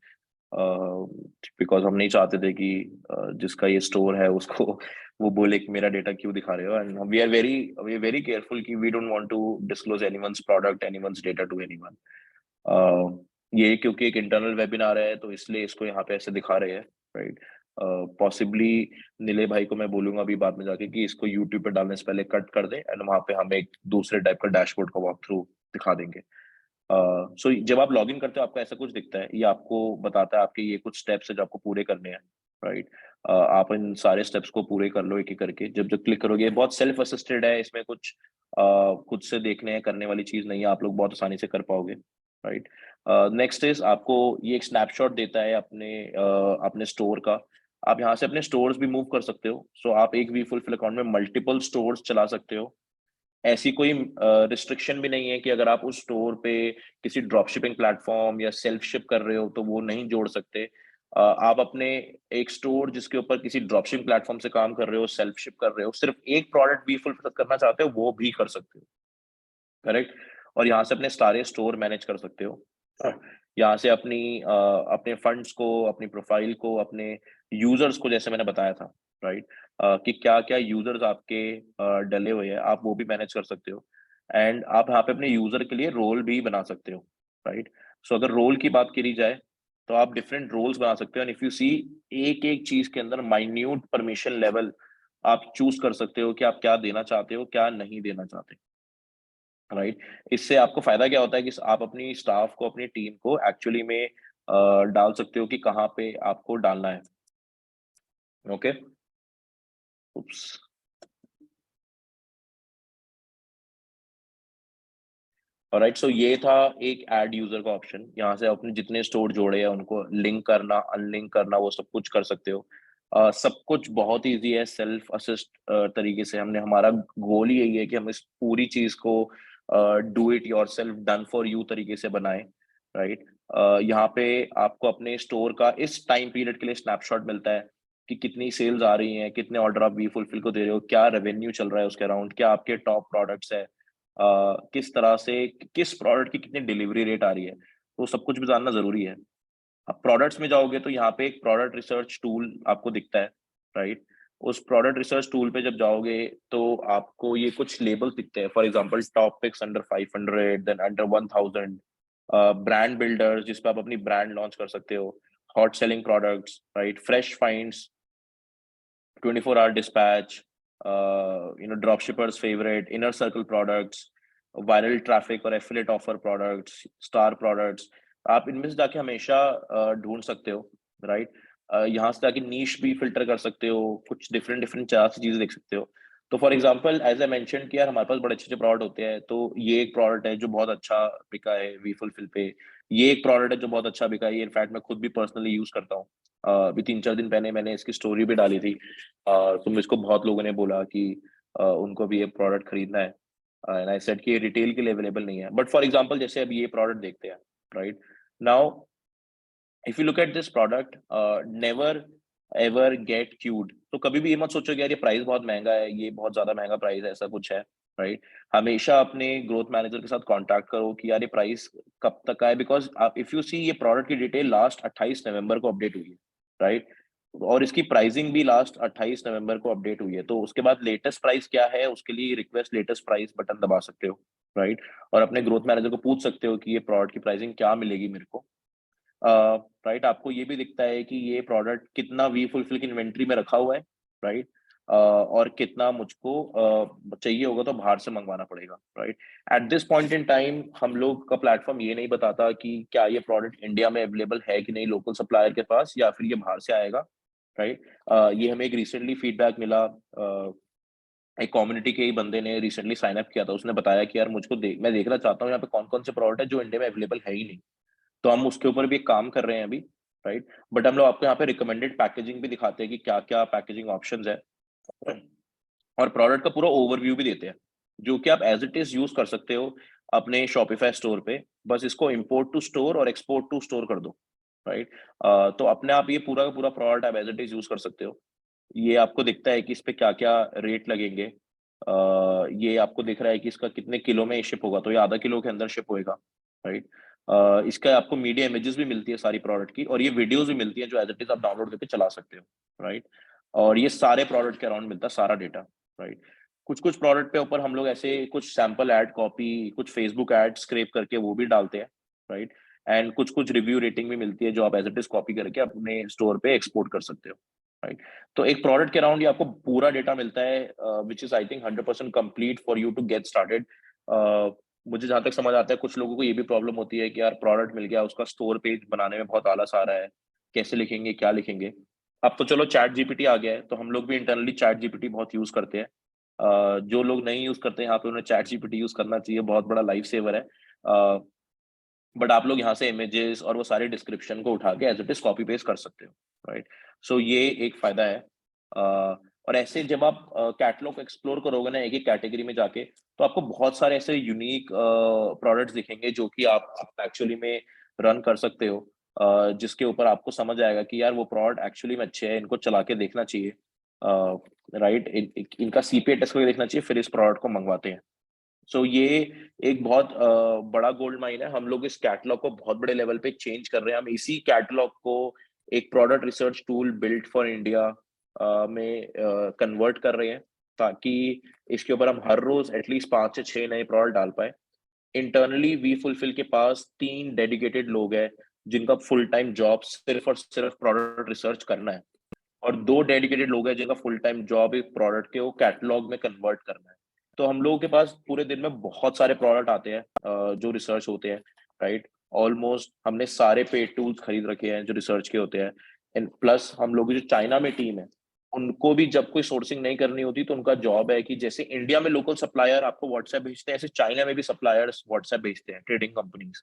बिकॉज हम नहीं चाहते थे कि जिसका ये स्टोर है उसको वो बोले कि मेरा डेटा क्यों दिखा रहे हो। And we are very careful कि we don't want to disclose anyone's product, anyone's data to anyone. ये क्योंकि एक इंटरनल वेबिनार है तो इसलिए इसको यहाँ पे ऐसे दिखा रहे हैं, राइट। पॉसिबली नीले भाई को मैं बोलूंगा अभी बाद में जाके कि इसको यूट्यूब पे डालने से पहले कट कर दे, एंड वहां पे हम एक दूसरे टाइप का डैशबोर्ड का वॉक थ्रू दिखा देंगे। सो जब आप लॉग इन करते हो आपको ऐसा कुछ दिखता है, ये आपको बताता है आपके ये कुछ स्टेप्स है जो आपको पूरे करने हैं, राइट। आप इन सारे स्टेप्स को पूरे कर लो एक एक करके। जब जब क्लिक करोगे, बहुत सेल्फ असिस्टेड है, इसमें कुछ खुद से देखने करने वाली चीज नहीं है, आप लोग बहुत आसानी से कर पाओगे, राइट। नेक्स्ट इज आपको ये एक स्नैपशॉट देता है अपने स्टोर का। आप यहाँ से अपने स्टोर्स भी मूव कर सकते हो। सो आप एक वी फुलफिल अकाउंट में मल्टीपल स्टोर्स चला सकते हो। ऐसी कोई रिस्ट्रिक्शन भी नहीं है कि अगर आप उस स्टोर पे किसी ड्रॉप शिपिंग प्लेटफॉर्म या सेल्फ शिप कर रहे हो तो वो नहीं जोड़ सकते। आप अपने एक स्टोर जिसके ऊपर किसी ड्रॉप शिपिंग प्लेटफॉर्म से काम कर रहे हो, सेल्फ शिप कर रहे हो, सिर्फ एक प्रोडक्ट भी फुलफिल करना चाहते हो वो भी कर सकते हो, करेक्ट। और यहाँ से अपने सारे स्टोर मैनेज कर सकते हो। यहाँ से अपने फंड्स को, अपनी प्रोफाइल को, अपने यूजर्स को, जैसे मैंने बताया था, राइट, कि क्या क्या यूजर्स आपके डले हुए हैं आप वो भी मैनेज कर सकते हो। एंड आप यहाँ पे अपने यूजर के लिए रोल भी बना सकते हो, राइट। सो अगर रोल की बात करी जाए तो आप डिफरेंट रोल्स बना सकते हो। एंड इफ यू सी, एक एक चीज के अंदर माइन्यूट परमिशन लेवल आप चूज कर सकते हो कि आप क्या देना चाहते हो, क्या नहीं देना चाहते, राइट। इससे आपको फायदा क्या होता है कि आप अपनी स्टाफ को, अपनी टीम को एक्चुअली में डाल सकते हो कि कहाँ पे आपको डालना है। ओके, उप्स। राइट, सो ये था एक ऐड यूजर का ऑप्शन। यहाँ से अपने जितने स्टोर जोड़े हैं उनको लिंक करना, अनलिंक करना, वो सब कुछ कर सकते हो। सब कुछ बहुत इजी है, सेल्फ असिस्ट तरीके से। हमने हमारा गोल ही यही है कि हम इस पूरी चीज को do it yourself, done for you तरीके से बनाएं, राइट। यहाँ पे आपको अपने स्टोर का इस टाइम पीरियड के लिए स्नैपशॉट मिलता है कि कितनी सेल्स आ रही हैं, कितने ऑर्डर आप वी फुलफिल को दे रहे हो, क्या रेवेन्यू चल रहा है उसके अराउंड, क्या आपके टॉप प्रोडक्ट्स है, किस तरह से किस प्रोडक्ट की कितनी डिलीवरी रेट आ रही है, तो सब कुछ भी जानना जरूरी है। अब प्रोडक्ट्स में जाओगे तो यहाँ पे एक प्रोडक्ट रिसर्च टूल आपको दिखता है, राइट। उस प्रोडक्ट रिसर्च टूल पे जब जाओगे तो आपको ये कुछ लेबल्स दिखते हैं। For example top picks under 500, then under 1000, brand builders जिस पे आप अपनी ब्रांड लॉन्च कर सकते हो, hot selling products, right, fresh finds, 24 hour dispatch, drop shippers favorite, inner circle products, viral traffic और affiliate offer products, star products. आप इनमें से जाके हमेशा ढूंढ सकते हो, राइट। यहाँ से जाके नीश भी फिल्टर कर सकते हो, कुछ डिफरेंट डिफरेंट चार से चीजें देख सकते हो। तो for example as I mention कि यार हमारे पास बड़े अच्छे अच्छे प्रोडक्ट होते हैं, तो ये एक प्रोडक्ट है जो बहुत अच्छा बिका है वी फुलफिल पे। ये एक प्रोडक्ट है जो बहुत अच्छा बिका है, ये इनफैक्ट मैं खुद भी पर्सनली यूज करता हूँ। अभी 3-4 दिन पहले मैंने इसकी स्टोरी भी डाली थी। तो मुझको बहुत लोगों ने बोला कि उनको भी ये प्रोडक्ट खरीदना है, एंड आई सेड कि ये रिटेल के लिए अवेलेबल नहीं है। बट फॉर एग्जांपल जैसे अब ये प्रोडक्ट देखते हैं, right. Now if you look at this product, never ever get cued. तो कभी भी ये मत सोचो कि यार ये प्राइस बहुत महंगा है, ये बहुत ज्यादा महंगा प्राइस है, ऐसा कुछ है, राइट। हमेशा अपने ग्रोथ मैनेजर के साथ कांटेक्ट करो कि यार ये प्राइस कब तक का है, बिकॉज आप इफ यू सी ये प्रोडक्ट की डिटेल लास्ट 28 नवंबर को अपडेट हुई है, राइट। और इसकी प्राइसिंग भी लास्ट 28 नवंबर को अपडेट हुई है। तो उसके बाद लेटेस्ट प्राइस क्या है, उसके लिए रिक्वेस्ट लेटेस्ट प्राइस बटन दबा सकते हो, राइट। और अपने ग्रोथ मैनेजर को पूछ सकते हो कि ये प्रोडक्ट की प्राइसिंग क्या मिलेगी मेरे को, राइट। आपको ये भी दिखता है कि ये प्रोडक्ट कितना वी फुलफिल की इन्वेंट्री में रखा हुआ है, राइट। और कितना मुझको चाहिए होगा तो बाहर से मंगवाना पड़ेगा, right. At this point in time हम लोग का प्लेटफॉर्म ये नहीं बताता कि क्या ये प्रोडक्ट इंडिया में अवेलेबल है कि नहीं लोकल सप्लायर के पास, या फिर ये बाहर से आएगा, राइट। ये हमें एक रिसेंटली फीडबैक मिला एक कम्युनिटी के ही बंदे ने रिसेंटली साइन अप किया था, उसने बताया कि यार मैं देखना चाहता हूँ यहाँ पे कौन-कौन से प्रोडक्ट है जो इंडिया में अवेलेबल है ही नहीं। तो हम उसके ऊपर भी एक काम कर रहे हैं अभी, राइट? बट हम लोग आपको यहाँ पे रिकमेंडेड पैकेजिंग भी दिखाते हैं कि क्या-क्या पैकेजिंग ऑप्शंस है और प्रोडक्ट का पूरा ओवरव्यू भी देते हैं, जो कि आप एज़ इट इज़ यूज़ कर सकते हो अपने शॉपिफाई स्टोर पे। बस इसको इम्पोर्ट टू स्टोर और एक्सपोर्ट टू स्टोर कर दो, राइट? तो अपने आप ये पूरा का पूरा प्रोडक्ट आप एज़ इट इज़ यूज़ कर सकते हो। ये आपको दिखता है कि इस पे क्या-क्या रेट लगेंगे। ये आपको दिख रहा है कि इसका कितने किलो में शिप होगा, तो ये आधा किलो के अंदर शिप होएगा, राइट? इसका आपको मीडिया इमेजेस भी मिलती है सारी प्रोडक्ट की और ये वीडियोज़ भी मिलती है जो एज़ इट इज़ आप डाउनलोड करके चला सकते हो, राइट? और ये सारे प्रोडक्ट के अराउंड मिलता है सारा डेटा, राइट? कुछ-कुछ प्रोडक्ट के ऊपर हम लोग ऐसे कुछ सैंपल एड कॉपी, कुछ फेसबुक एड स्क्रैप करके वो भी डालते हैं, राइट? एंड कुछ-कुछ रिव्यू रेटिंग भी मिलती है जो आप एज़ इट इज़ कॉपी करके अपने स्टोर पे एक्सपोर्ट कर सकते हो, राइट? तो एक प्रोडक्ट के अराउंड ये आपको पूरा डेटा मिलता है which is I think 100% complete for you to get started. मुझे जहाँ तक समझ आता है कुछ लोगों को ये भी प्रॉब्लम होती है कि यार प्रोडक्ट मिल गया, उसका स्टोर पेज बनाने में बहुत आलस आ रहा है, कैसे लिखेंगे, क्या लिखेंगे? अब तो चलो चैट जीपीटी आ गया है, तो हम लोग भी इंटरनली चैट जीपीटी बहुत यूज़ करते हैं। जो लोग नहीं यूज़ करते हैं, यहाँ पे उन्हें चैट जीपीटी यूज़ करना चाहिए, बहुत बड़ा लाइफ सेवर है। बट आप लोग यहाँ से इमेजेस और वो सारे डिस्क्रिप्शन को उठा के as it is copy paste कर सकते हो, राइट? सो ये एक फ़ायदा है। और ऐसे जब आप कैटलॉग को एक्सप्लोर करोगे ना एक-एक कैटेगरी में जाके, तो आपको बहुत सारे ऐसे यूनिक प्रोडक्ट्स दिखेंगे जो कि आप एक्चुअली में रन कर सकते हो। जिसके ऊपर आपको समझ आएगा कि यार वो प्रोडक्ट एक्चुअली में अच्छे हैं, इनको चला के देखना चाहिए। राइट? इनका सीपीए टेस्ट करके देखना चाहिए, फिर इस प्रोडक्ट को मँगवाते हैं। सो ये एक बहुत बड़ा गोल्ड माइन है। हम लोग इस कैटलॉग को बहुत बड़े लेवल पे चेंज कर रहे हैं। हम इसी कैटलॉग को एक product research tool built for India में कन्वर्ट कर रहे हैं, ताकि इसके ऊपर हम हर रोज़ एटलीस्ट 5 से 6 नए प्रोडक्ट डाल पाएँ। इंटरनली वी फुलफिल के पास 3 डेडिकेटेड लोग हैं, जिनका फुल टाइम जॉब सिर्फ़ और सिर्फ़ प्रोडक्ट रिसर्च करना है। और 2 डेडिकेटेड लोग हैं जिनका फुल टाइम जॉब एक प्रोडक्ट के वो कैटलॉग में कन्वर्ट करना है। तो हम लोगों के पास पूरे दिन में बहुत सारे प्रोडक्ट आते हैं जो रिसर्च होते हैं, राइट? ऑलमोस्ट हमने सारे पेड टूल्स खरीद रखे हैं जो रिसर्च के होते हैं एंड प्लस हम लोग की जो चाइना में टीम है, उनको भी जब कोई सोर्सिंग नहीं करनी होती तो उनका जॉब है कि जैसे इंडिया में लोकल सप्लायर आपको व्हाट्सएप भेजते हैं, ऐसे चाइना में भी सप्लायर्स व्हाट्सएप भेजते हैं, ट्रेडिंग कंपनीज़।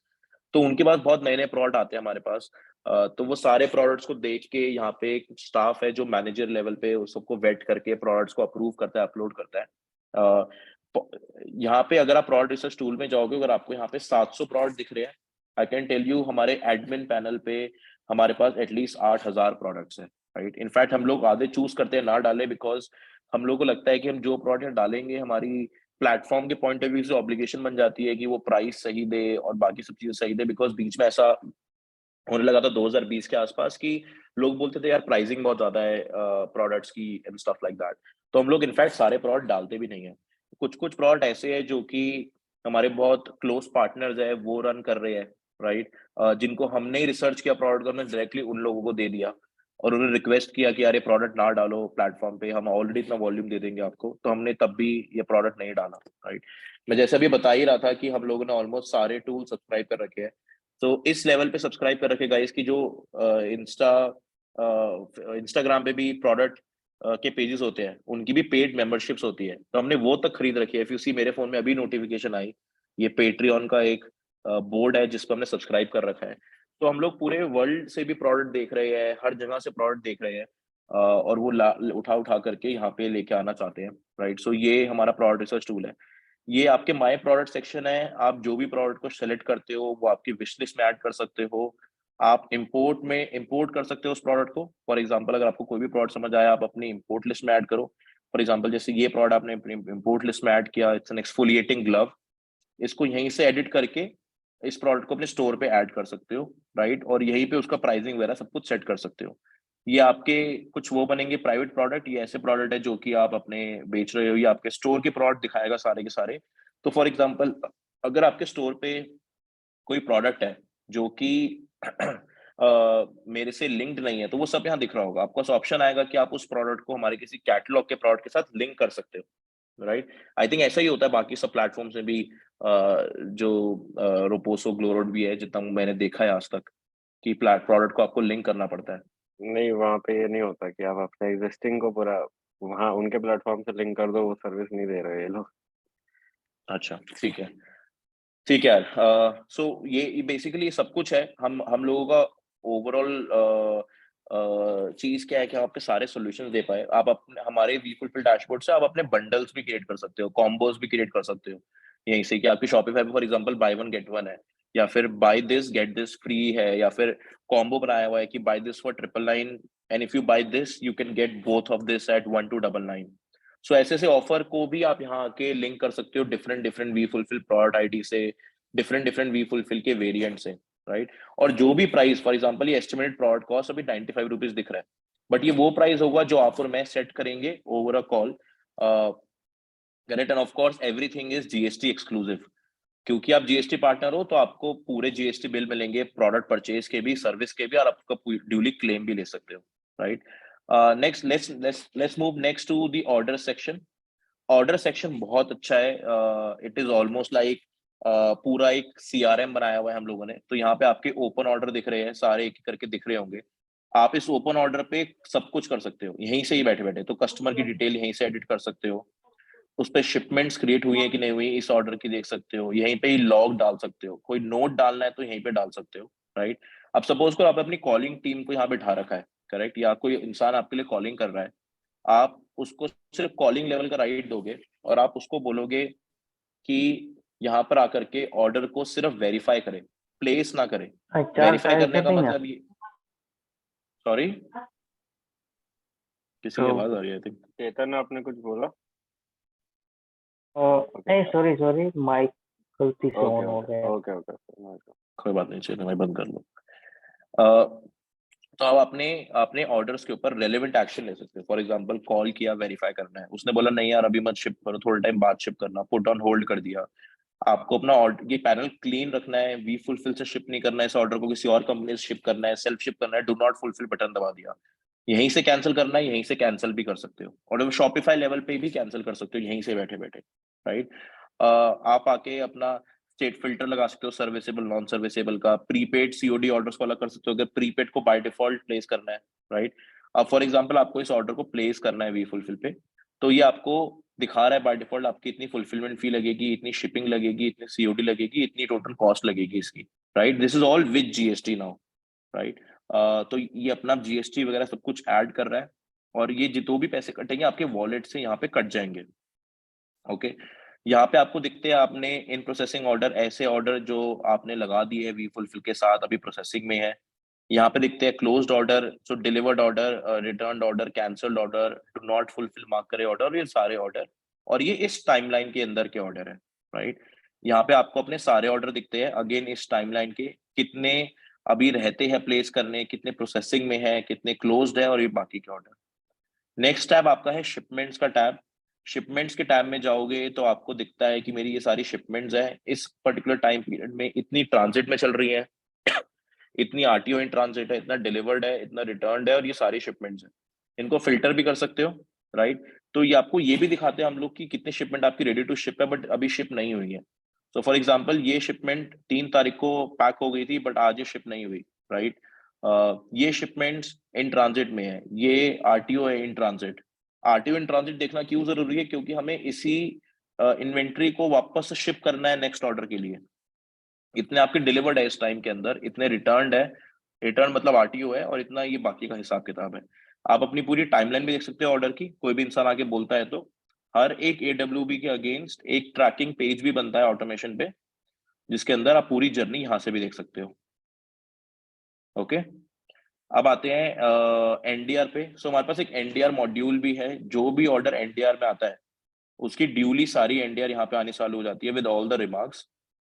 तो उनके पास बहुत नए-नए प्रोडक्ट आते हैं हमारे पास। तो वो सारे प्रोडक्ट्स को देख के यहाँ पे एक स्टाफ है जो मैनेजर लेवल पे उस सबको वेट करके प्रोडक्ट्स को अप्रूव करता है, अपलोड करता है। अ, प यहाँ पे अगर आप प्रोडक्ट रिसर्च टूल में जाओगे, अगर आपको यहाँ पे 700 प्रोडक्ट दिख रहे हैं, आई कैन टेल यू हमारे एडमिन पैनल पे हमारे पास एटलीस्ट 8000 प्रोडक्ट्स हैं, राइट? इनफैक्ट हम लोग आधे चूज़ करते हैं ना डालें बिकॉज़ हम लोगों को लगता है कि हम जो प्रोडक्ट डालेंगे हमारी प्लेटफ़ॉर्म के पॉइंट ऑफ व्यू से ऑब्लिगेशन बन जाती है कि वो प्राइस सही दे और बाकी सब चीज़ें सही दे बिकॉज़ बीच में ऐसा होने लगा था 2020 के आसपास कि लोग बोलते थे यार प्राइसिंग बहुत ज़्यादा है प्रोडक्ट्स की एंड स्टफ लाइक दैट। तो हम लोग इनफैक्ट सारे प्रोडक्ट डालते भी नहीं हैं। कुछ-कुछ प्रोडक्ट ऐसे हैं जो कि हमारे बहुत क्लोज़ पार्टनर्स हैं, वो रन कर रहे हैं, राइट? जिनको हमने ही रिसर्च किया प्रोडक्ट को, हमने डायरेक्टली उन लोगों को दे दिया और उन्होंने रिक्वेस्ट किया कि यार ये प्रोडक्ट ना डालो प्लेटफ़ॉर्म पे, हम ऑलरेडी इतना वॉल्यूम दे देंगे आपको, तो हमने तब भी ये प्रोडक्ट नहीं डाला, राइट? मैं जैसे अभी बता ही रहा था कि हम लोगों ने ऑलमोस्ट सारे टूल सब्सक्राइब कर रखे हैं। तो इस लेवल पे सब्सक्राइब कर रखे गाइस कि जो इंस्टाग्राम पे भी प्रोडक्ट के पेजेस होते हैं, उनकी भी पेड मेंबरशिप्स होती है। तो हमने वो तक खरीद रखी है। इफ यू सी मेरे फ़ोन में अभी नोटिफ़िकेशन आई, ये पेट्रियन का एक बोर्ड है जिस पे हमने सब्सक्राइब कर रखा है। तो हम लोग पूरे वर्ल्ड से भी प्रोडक्ट देख रहे हैं, हर जगह से प्रोडक्ट देख रहे हैं और वो उठा-उठा करके यहाँ पे लेके आना चाहते हैं, राइट? सो ये हमारा प्रोडक्ट रिसर्च टूल है। ये आपके माय प्रोडक्ट सेक्शन है, आप जो भी प्रोडक्ट को सेलेक्ट करते हो, वो आपकी विश लिस्ट में ऐड कर सकते हो। आप इम्पोर्ट कर सकते हो उस प्रोडक्ट को। फॉर एग्ज़ाम्पल अगर आपको कोई भी प्रोडक्ट समझ आया, आप अपनी इम्पोर्ट लिस्ट में ऐड करो। फॉर एग्ज़ाम्पल जैसे ये प्रोडक्ट आपने अपनी इम्पोर्ट लिस्ट में ऐड किया, इट्स एन एक्सफोलिएटिंग ग्लव। इसको यहीं से एडिट करके इस प्रोडक्ट को अपने स्टोर पे ऐड कर सकते हो, राइट? और यहीं पे उसका प्राइसिंग वगैरह सब कुछ सेट कर सकते हो। ये आपके कुछ वो बनेंगे प्राइवेट प्रोडक्ट, ये ऐसे प्रोडक्ट है जो कि आप अपने बेच रहे हो या आपके स्टोर के प्रोडक्ट दिखाएगा सारे के सारे। तो फॉर एग्ज़ाम्पल अगर आपके स्टोर पे कोई प्रोडक्ट है जो कि मेरे से लिंक्ड नहीं है, तो वो सब यहाँ दिख रहा होगा। आपको पास ऑप्शन आएगा कि आप उस प्रोडक्ट को हमारे किसी कैटलॉग के प्रोडक्ट के साथ लिंक कर सकते हो, राइट? आई थिंक ऐसा ही होता है बाकी सब प्लेटफ़ॉर्म्स में भी जो रोपोसो, ग्लोरोड भी है, जितना मैंने देखा है आज तक कि प्रोडक्ट को आपको लिंक करना पड़ता है। नहीं, वहाँ पे ये नहीं होता कि आप अपने एक्जिस्टिंग को पूरा वहाँ उनके प्लेटफॉर्म से लिंक कर दो, वो सर्विस नहीं दे रहे ये लोग। अच्छा ठीक है, ठीक है यार। सो ये बेसिकली सब कुछ है। हम लोगों का ओवरऑल चीज क्या है कि हम आपके सारे सॉल्यूशंस दे पाए। आप अपने हमारे वी फुलफिल डैशबोर्ड से आप अपने बंडल्स भी क्रिएट कर सकते हो, कॉम्बोज भी क्रिएट कर सकते हो यहीं से, कि आपकी शॉपिफाई पे for example buy one get one है, या फिर buy this get this free है, या फिर कॉम्बो बनाया हुआ है कि buy this for 999 and if you buy this you can get both of this at 1299। So ऐसे ऐसे ऑफर को भी आप यहाँ आके लिंक कर सकते हो different different We Fulfil product ID से, डिफरेंट डिफरेंट वी फुलफिल के वेरिएंट से, राइट। और जो भी प्राइस फॉर एग्जांपल ये एस्टिमेटेड प्रोडक्ट कॉस्ट अभी 95 रुपीज दिख रहा है, बट ये वो प्राइस होगा जो आप और मैं सेट करेंगे over a call, correct. And of course everything is GST exclusive, क्योंकि आप जीएसटी पार्टनर हो तो आपको पूरे जीएसटी बिल मिलेंगे, प्रोडक्ट परचेज के भी, सर्विस के भी, और आपका ड्यूली क्लेम भी ले सकते हो, right. Next let's move next to the order section. Order section बहुत अच्छा है। इट इज ऑलमोस्ट लाइक पूरा एक सीआरएम बनाया हुआ है हम लोगों ने। तो यहाँ पे आपके ओपन ऑर्डर दिख रहे हैं, सारे एक एक करके दिख रहे होंगे। आप इस ओपन ऑर्डर पे सब कुछ कर सकते हो यहीं से ही बैठे बैठे। तो कस्टमर की डिटेल यहीं से एडिट कर सकते हो, उस पर शिपमेंट्स क्रिएट हुई है कि नहीं हुई इस ऑर्डर की देख सकते हो, यहीं पे ही लॉग डाल सकते हो, कोई नोट डालना है तो यहीं पे डाल सकते हो, राइट। अब सपोज करो आप अपनी कॉलिंग टीम को यहाँ बैठा रखा है, करेक्ट, या कोई इंसान आपके लिए कॉलिंग कर रहा है, आप उसको सिर्फ कॉलिंग लेवल का राइट दोगे और आप उसको बोलोगे कि यहाँ पर आकर के ऑर्डर को सिर्फ वेरीफाई करे, प्लेस ना करे। चार वेरीफाई फाइल करने का सेटिंग है मतलब ये, सॉरी किसी की तो आवाज आ रही है आई थिंक। चेतन आपने कुछ बोला? ओके नहीं सॉरी सॉरी माइक गलती से ओके ऑन हो गया। Okay okay okay. कोई बात नहीं, चलिए मैं बंद कर लूँ। अ, तो आप अपने अपने ऑर्डर्स के ऊपर रेलेवेंट एक्शन ले सकते हो। फॉर एग्जांपल कॉल किया, वेरीफाई करना है, उसने बोला नहीं यार अभी मत शिप करो, थोड़ा टाइम बाद शिप करना, पुट ऑन होल्ड कर दिया। आपको अपना ऑर्डर ये पैनल क्लीन रखना है, वी फुलफिल से शिप नहीं करना है इस ऑर्डर को, किसी और कंपनी से शिप करना है, सेल्फ शिप करना है, डू नॉट फुलफिल बटन दबा दिया, यहीं से कैंसिल करना है, यहीं से कैंसिल भी कर सकते हो, और शॉपिफाई लेवल पे भी कैंसिल कर सकते हो यहीं से बैठे बैठे, राइट। आप आके अपना स्टेट फिल्टर लगा सकते हो, सर्विसेबल नॉन सर्विसेबल का, प्रीपेड सीओडी ऑर्डर्स को अलग कर सकते हो अगर प्रीपेड को बाय डिफॉल्ट प्लेस करना है, राइट। अब फॉर एग्जांपल आपको इस ऑर्डर को प्लेस करना है वी फुलफिल पे, तो ये आपको दिखा रहा है बाय डिफॉल्ट आपकी इतनी फुलफिलमेंट फी लगेगी, इतनी शिपिंग लगेगी, इतनी सीओडी लगेगी, इतनी टोटल कॉस्ट लगेगी इसकी, right. This is all with GST now, right. तो ये अपना जीएसटी वगैरह सब कुछ ऐड कर रहा है, और ये जितो भी पैसे कटेंगे आपके वॉलेट से यहाँ पे कट जाएंगे, ओके। यहाँ पे आपको दिखते हैं आपने इन प्रोसेसिंग ऑर्डर, ऐसे ऑर्डर जो आपने लगा दिए वी फुलफिल के साथ अभी प्रोसेसिंग में है। यहाँ पे दिखते हैं closed order, so delivered order, return order, cancelled order, do not fulfil mark करे ऑर्डर, ये सारे ऑर्डर, और ये इस टाइमलाइन के अंदर के ऑर्डर है, राइट। यहाँ पे आपको अपने सारे ऑर्डर दिखते हैं अगेन इस टाइमलाइन के, कितने अभी रहते हैं प्लेस करने, कितने प्रोसेसिंग में है, कितने क्लोज्ड है, और ये बाकी के ऑर्डर। नेक्स्ट टैब आपका है शिपमेंट्स का टैब। शिपमेंट्स के टैब में जाओगे तो आपको दिखता है कि मेरी ये सारी शिपमेंट्स हैं इस पर्टिकुलर टाइम पीरियड में, इतनी ट्रांजिट में चल रही है, इतनी आरटीओ इन ट्रांजिट है, इतना डिलीवर्ड है, इतना रिटर्न्ड है, और ये सारी शिपमेंट्स हैं। इनको फिल्टर भी कर सकते हो, राइट। तो ये आपको ये भी दिखाते हैं हम लोग कि कितनी शिपमेंट आपकी रेडी टू शिप है बट अभी शिप नहीं हुई है। तो फॉर एग्जाम्पल ये शिपमेंट 3 तारीख को पैक हो गई थी बट आज ये शिप नहीं हुई, राइट। ये शिपमेंट्स इन ट्रांजिट में है, ये आरटीओ है in transit. RTO in transit देखना क्यों जरूरी है, क्योंकि हमें इसी इन्वेंट्री को वापस शिप करना है नेक्स्ट ऑर्डर के लिए। इतने आपके डिलीवर्ड है इस टाइम के अंदर, इतने रिटर्न्ड है, रिटर्न मतलब आरटीओ है, और इतना ये बाकी का हिसाब किताब है। आप अपनी पूरी टाइमलाइन भी देख सकते हो ऑर्डर की, कोई भी इंसान आके बोलता है तो हर एक एडब्ल्यूबी के अगेंस्ट एक ट्रैकिंग पेज भी बनता है ऑटोमेशन पे, जिसके अंदर आप पूरी जर्नी यहां से भी देख सकते हो, ओके। अब आते हैं एनडीआर पे। सो हमारे पास एक एनडीआर मॉड्यूल भी है, जो भी ऑर्डर एनडीआर में आता है उसकी ड्यूली सारी एनडीआर यहाँ पे आनी चालू हो जाती है विद ऑल द रिमार्क्स।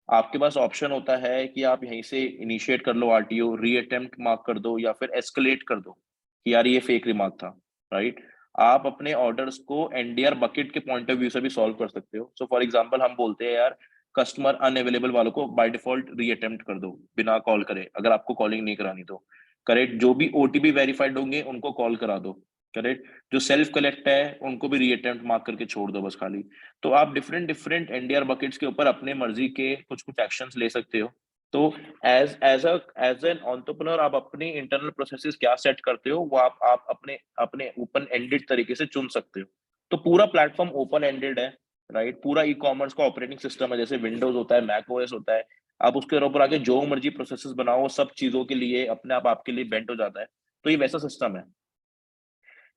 आपके पास ऑप्शन होता है कि आप यहीं से इनिशिएट कर लो आरटीओ, री अटेम्प्ट मार्क कर दो, या फिर एस्केलेट कर दो कि यार ये फेक रिमार्क था, राइट। आप अपने ऑर्डर्स को एनडीआर बकेट के पॉइंट ऑफ व्यू से भी सॉल्व कर सकते हो। सो फॉर एग्जांपल हम बोलते हैं यार कस्टमर अनअवेलेबल वालों को बाय डिफॉल्ट री अटेम्प्ट कर दो बिना कॉल करे, अगर आपको कॉलिंग नहीं करानी तो, करेक्ट। जो भी ओटीपी वेरीफाइड होंगे उनको कॉल करा दो, करेक्ट। जो सेल्फ कलेक्ट है उनको भी री अटेम्प्ट मार्क करके छोड़ दो बस खाली। तो आप डिफरेंट डिफरेंट एनडीआर बकेट्स के ऊपर अपने मर्जी के कुछ कुछ एक्शंस ले सकते हो, तो एज एन एंटरप्रेन्योर आप अपनी इंटरनल प्रोसेसेस क्या सेट करते हो वो आप अपने अपने ओपन एंडेड तरीके से चुन सकते हो। तो पूरा प्लेटफॉर्म ओपन एंडेड है, राइट? पूरा ई कॉमर्स का ऑपरेटिंग सिस्टम है, जैसे विंडोज होता है, मैक ओएस होता है। आप उसके ऊपर आके जो मर्जी प्रोसेसेस बनाओ, सब चीजों के लिए अपने आप आपके लिए बेंट हो जाता है। तो ये वैसा सिस्टम है।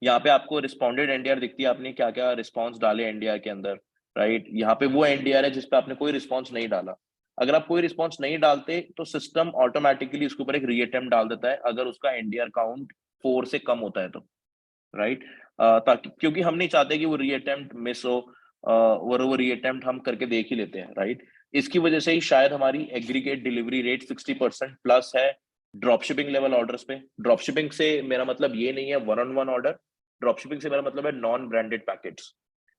यहाँ पे आपको रिस्पॉन्डेड एनडीआर दिखती है, आपने क्या क्या रिस्पॉन्स डाले एनडीआर के अंदर, राइट? यहाँ पे वो एनडीआर है जिसपे आपने कोई रिस्पॉन्स नहीं डाला। अगर आप कोई रिस्पॉन्स नहीं डालते तो सिस्टम ऑटोमेटिकली उसके ऊपर एक रीअटेम्प्ट डाल देता है, अगर उसका एनडीआर काउंट 4 से कम होता है तो, राइट? ताकि, क्योंकि हम नहीं चाहते कि वो रीअटेम्प्ट मिस हो, और वो रीअटेम्प्ट हम करके देख ही लेते हैं, राइट? इसकी वजह से ही शायद हमारी एग्रीगेट डिलीवरी रेट 60% प्लस है ड्रॉप शिपिंग लेवल ऑर्डर्स पे। ड्रॉप शिपिंग से मेरा मतलब ये नहीं है one on one order, drop shipping से मेरा मतलब है नॉन ब्रांडेड पैकेट्स।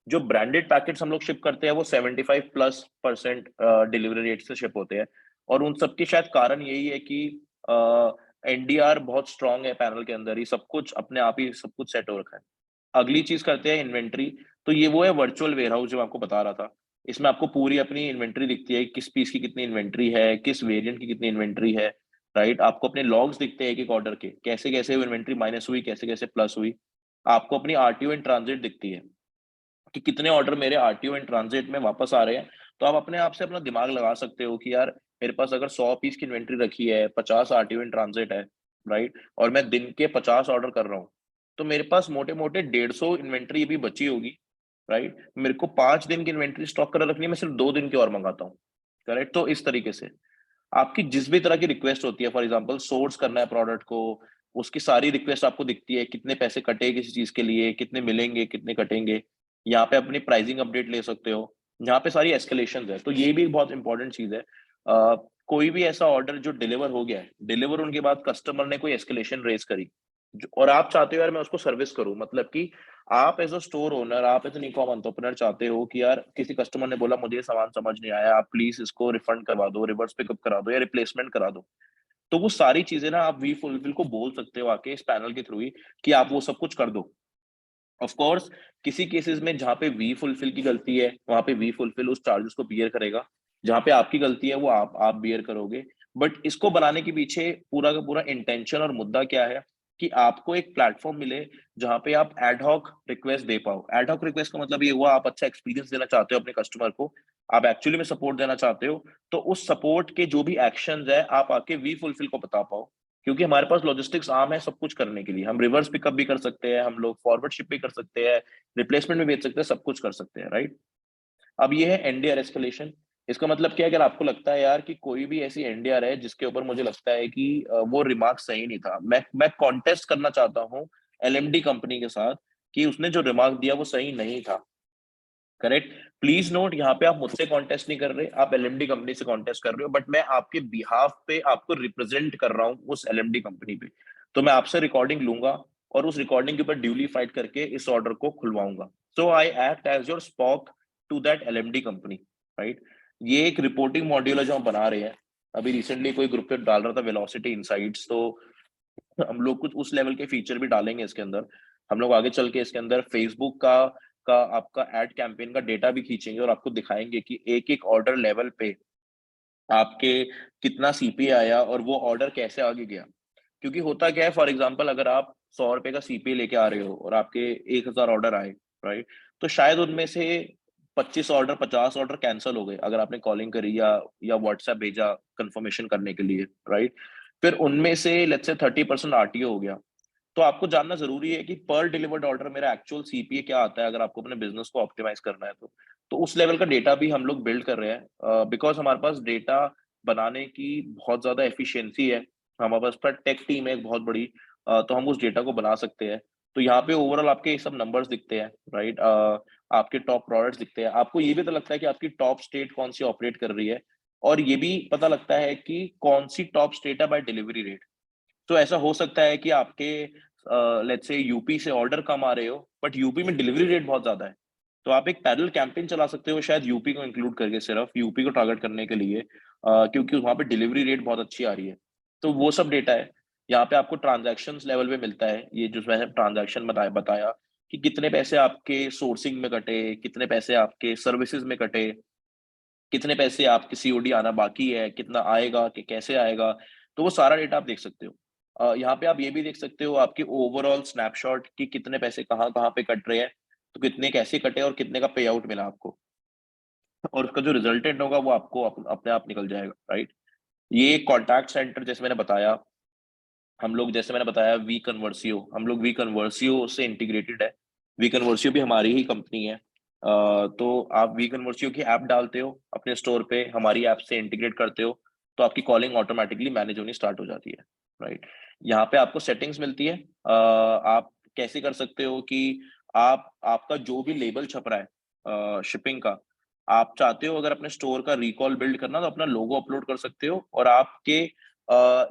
जो ब्रांडेड पैकेट्स हम लोग शिप करते हैं वो 75+% डिलीवरी रेट से शिप होते हैं, और उन सबके शायद कारण यही है कि एनडीआर बहुत स्ट्रांग है पैनल के अंदर ही, सब कुछ अपने आप ही सब कुछ सेट हो रखा है। अगली चीज करते हैं इन्वेंट्री। तो ये वो है वर्चुअल वेयरहाउस जो मैं आपको बता रहा था। इसमें आपको पूरी अपनी इन्वेंट्री दिखती है, किस पीस की कितनी इन्वेंट्री है, किस वेरिएंट की कितनी इन्वेंट्री है, राइट? आपको अपने लॉग्स दिखते हैं एक एक ऑर्डर के, कैसे कैसे वो इन्वेंट्री माइनस हुई, कैसे कैसे प्लस हुई। आपको अपनी आरटीओ इन ट्रांजिट दिखती है कि कितने ऑर्डर मेरे आरटीओ इन ट्रांजिट में वापस आ रहे हैं। तो आप अपने आप से अपना दिमाग लगा सकते हो कि यार मेरे पास अगर 100 पीस की इन्वेंट्री रखी है, 50 आरटीओ इन ट्रांजिट है, राइट? और मैं दिन के 50 ऑर्डर कर रहा हूँ, तो मेरे पास मोटे मोटे 150 इन्वेंट्री भी बची होगी, राइट? मेरे को 5 दिन की इन्वेंट्री स्टॉक कर रखनी है, मैं सिर्फ 2 दिन की और मंगाता हूँ, करेक्ट? तो इस तरीके से आपकी जिस भी तरह की रिक्वेस्ट होती है, फॉर एग्जांपल सोर्स करना है प्रोडक्ट को, उसकी सारी रिक्वेस्ट आपको दिखती है, कितने पैसे कटे किसी चीज के लिए, कितने मिलेंगे, कितने कटेंगे। यहाँ पे अपनी प्राइसिंग अपडेट ले सकते हो, यहाँ पे सारी एस्केलेशन है। तो ये भी एक बहुत इंपॉर्टेंट चीज है। कोई भी ऐसा ऑर्डर जो डिलीवर हो गया है, डिलीवर होने के बाद कस्टमर ने कोई एस्केलेशन रेज करी, और आप चाहते हो यार मैं उसको सर्विस करूं, मतलब कि आप एज अ स्टोर ओनर, आप एज एन ई-कॉम एंटरप्रेन्योर चाहते हो कि यार किसी कस्टमर ने बोला मुझे ये सामान समझ नहीं आया, आप प्लीज इसको रिफंड करवा दो, रिवर्स पिकअप करा दो या रिप्लेसमेंट करा दो। तो वो सारी चीजें ना आप वी फुलफिल को बोल सकते हो आके इस पैनल के थ्रू ही कि आप वो सब कुछ कर दो। ऑफ कोर्स किसी केसेस में जहाँ पे वी फुलफिल की गलती है, वहां पे वी फुलफिल उस चार्जेस को बियर करेगा। जहाँ पे आपकी गलती है वो आप बियर करोगे। बट इसको बनाने के पीछे पूरा का पूरा इंटेंशन और मुद्दा क्या है कि आपको एक प्लेटफॉर्म मिले जहाँ पे आप एडहॉक रिक्वेस्ट दे पाओ। एडहॉक रिक्वेस्ट का मतलब ये हुआ आप अच्छा एक्सपीरियंस देना चाहते हो अपने कस्टमर को, आप एक्चुअली में सपोर्ट देना चाहते हो, तो उस सपोर्ट के जो भी एक्शंस है आप आके वी फुलफिल को बता पाओ। क्योंकि हमारे पास लॉजिस्टिक्स आर्म है सब कुछ करने के लिए, हम रिवर्स पिकअप भी कर सकते हैं, हम लोग फॉरवर्ड शिप भी कर सकते हैं, रिप्लेसमेंट भी भेज सकते हैं, सब कुछ कर सकते हैं, राइट? अब ये है एनडीआर एस्केलेशन। इसका मतलब क्या है, अगर आपको लगता है यार कि कोई भी ऐसी एनडीआर है जिसके ऊपर मुझे लगता है कि वो रिमार्क सही नहीं था, मैं कॉन्टेस्ट करना चाहता हूँ एलएमडी कंपनी के साथ कि उसने जो रिमार्क दिया वो सही नहीं था, करेक्ट? प्लीज नोट, यहाँ पे आप मुझसे कॉन्टेस्ट नहीं कर रहे, आप एलएमडी कंपनी से कॉन्टेस्ट कर रहे हो, बट मैं आपके बिहाफ पे आपको रिप्रेजेंट कर रहा हूँ उस एलएमडी कंपनी पे। तो मैं आपसे रिकॉर्डिंग लूंगा और उस रिकॉर्डिंग के ऊपर ड्यूली फाइट करके इस ऑर्डर को खुलवाऊंगा। So I act as your SPOC to that LMD company, right? ये एक रिपोर्टिंग मॉड्यूल है जो हम बना रहे हैं। अभी रिसेंटली कोई ग्रुप पे डाल रहा था वेलोसिटी इनसाइट्स, तो हम लोग कुछ उस लेवल के फीचर भी डालेंगे इसके अंदर। हम लोग आगे चल के इसके अंदर फेसबुक का आपका एड कैंपेन का डेटा भी खींचेंगे और आपको दिखाएंगे कि एक एक ऑर्डर लेवल पे आपके कितना सीपीए आया और वो ऑर्डर कैसे आगे गया। क्योंकि होता क्या है, फॉर एग्जांपल अगर आप 100 रुपए का सीपीए लेके आ रहे हो और आपके 1000 ऑर्डर आए, राइट? तो शायद उनमें से 25 ऑर्डर 50 ऑर्डर कैंसिल हो गए अगर आपने कॉलिंग करी या व्हाट्सएप भेजा कंफर्मेशन करने के लिए, राइट? फिर उनमें से लेट्स से 30% आरटीओ हो गया। तो आपको जानना जरूरी है कि पर डिलीवर्ड ऑर्डर मेरा एक्चुअल सीपीए क्या आता है, अगर आपको अपने बिजनेस को ऑप्टिमाइज करना है तो उस लेवल का डेटा भी हम लोग बिल्ड कर रहे हैं, बिकॉज हमारे पास डेटा बनाने की बहुत ज्यादा एफिशिएंसी है, हमारे पास पर टेक टीम है एक बहुत बड़ी, तो हम उस डेटा को बना सकते हैं। तो यहाँ पे ओवरऑल आपके ये सब नंबर्स दिखते हैं, राइट? आपके टॉप प्रोडक्ट्स दिखते हैं, आपको ये भी पता लगता है कि आपकी टॉप स्टेट कौन सी ऑपरेट कर रही है, और ये भी पता लगता है कि कौन सी टॉप स्टेट है बाय डिलीवरी रेट। तो ऐसा हो सकता है कि आपके लेट्स से यूपी से ऑर्डर कम आ रहे हो बट यूपी में डिलीवरी रेट बहुत ज्यादा है, तो आप एक पैरेलल कैंपेन चला सकते हो शायद यूपी को इंक्लूड करके, सिर्फ यूपी को टारगेट करने के लिए, क्योंकि वहां पे डिलीवरी रेट बहुत अच्छी आ रही है। तो वो सब डेटा है। यहाँ पे आपको ट्रांजैक्शंस लेवल पे मिलता है, ये जो मैंने ट्रांजैक्शन बताया कि कितने पैसे आपके सोर्सिंग में कटे, कितने पैसे आपके सर्विसेज में कटे, कितने पैसे आपके सीओडी आना बाकी है, कितना आएगा, कि कैसे आएगा, तो वो सारा डेटा आप देख सकते हो। यहाँ पे आप ये भी देख सकते हो आपकी ओवरऑल स्नैपशॉट कि कितने पैसे कहाँ-कहाँ पे कट रहे हैं, तो कितने कैसे कटे और कितने का पे आउट मिला आपको, और उसका जो रिजल्टेंट होगा वो आपको अपने आप निकल जाएगा, राइट? ये कॉन्टैक्ट सेंटर जैसे मैंने बताया, हम लोग जैसे मैंने बताया वी कन्वर्सियो, हम लोग वी कन्वर्सियो से इंटीग्रेटेड है। वी कन्वर्सियो भी हमारी ही कंपनी है। तो आप वी कन्वर्सियो की ऐप डालते हो अपने स्टोर पे, हमारी ऐप से इंटीग्रेट करते हो, तो आपकी कॉलिंग ऑटोमेटिकली मैनेज होनी स्टार्ट हो जाती है, राइट? यहाँ पे आपको सेटिंग्स मिलती है। आप कैसे कर सकते हो कि आप आपका जो भी लेबल छप रहा है शिपिंग का, आप चाहते हो अगर अपने स्टोर का रिकॉल बिल्ड करना तो अपना लोगो अपलोड कर सकते हो, और आपके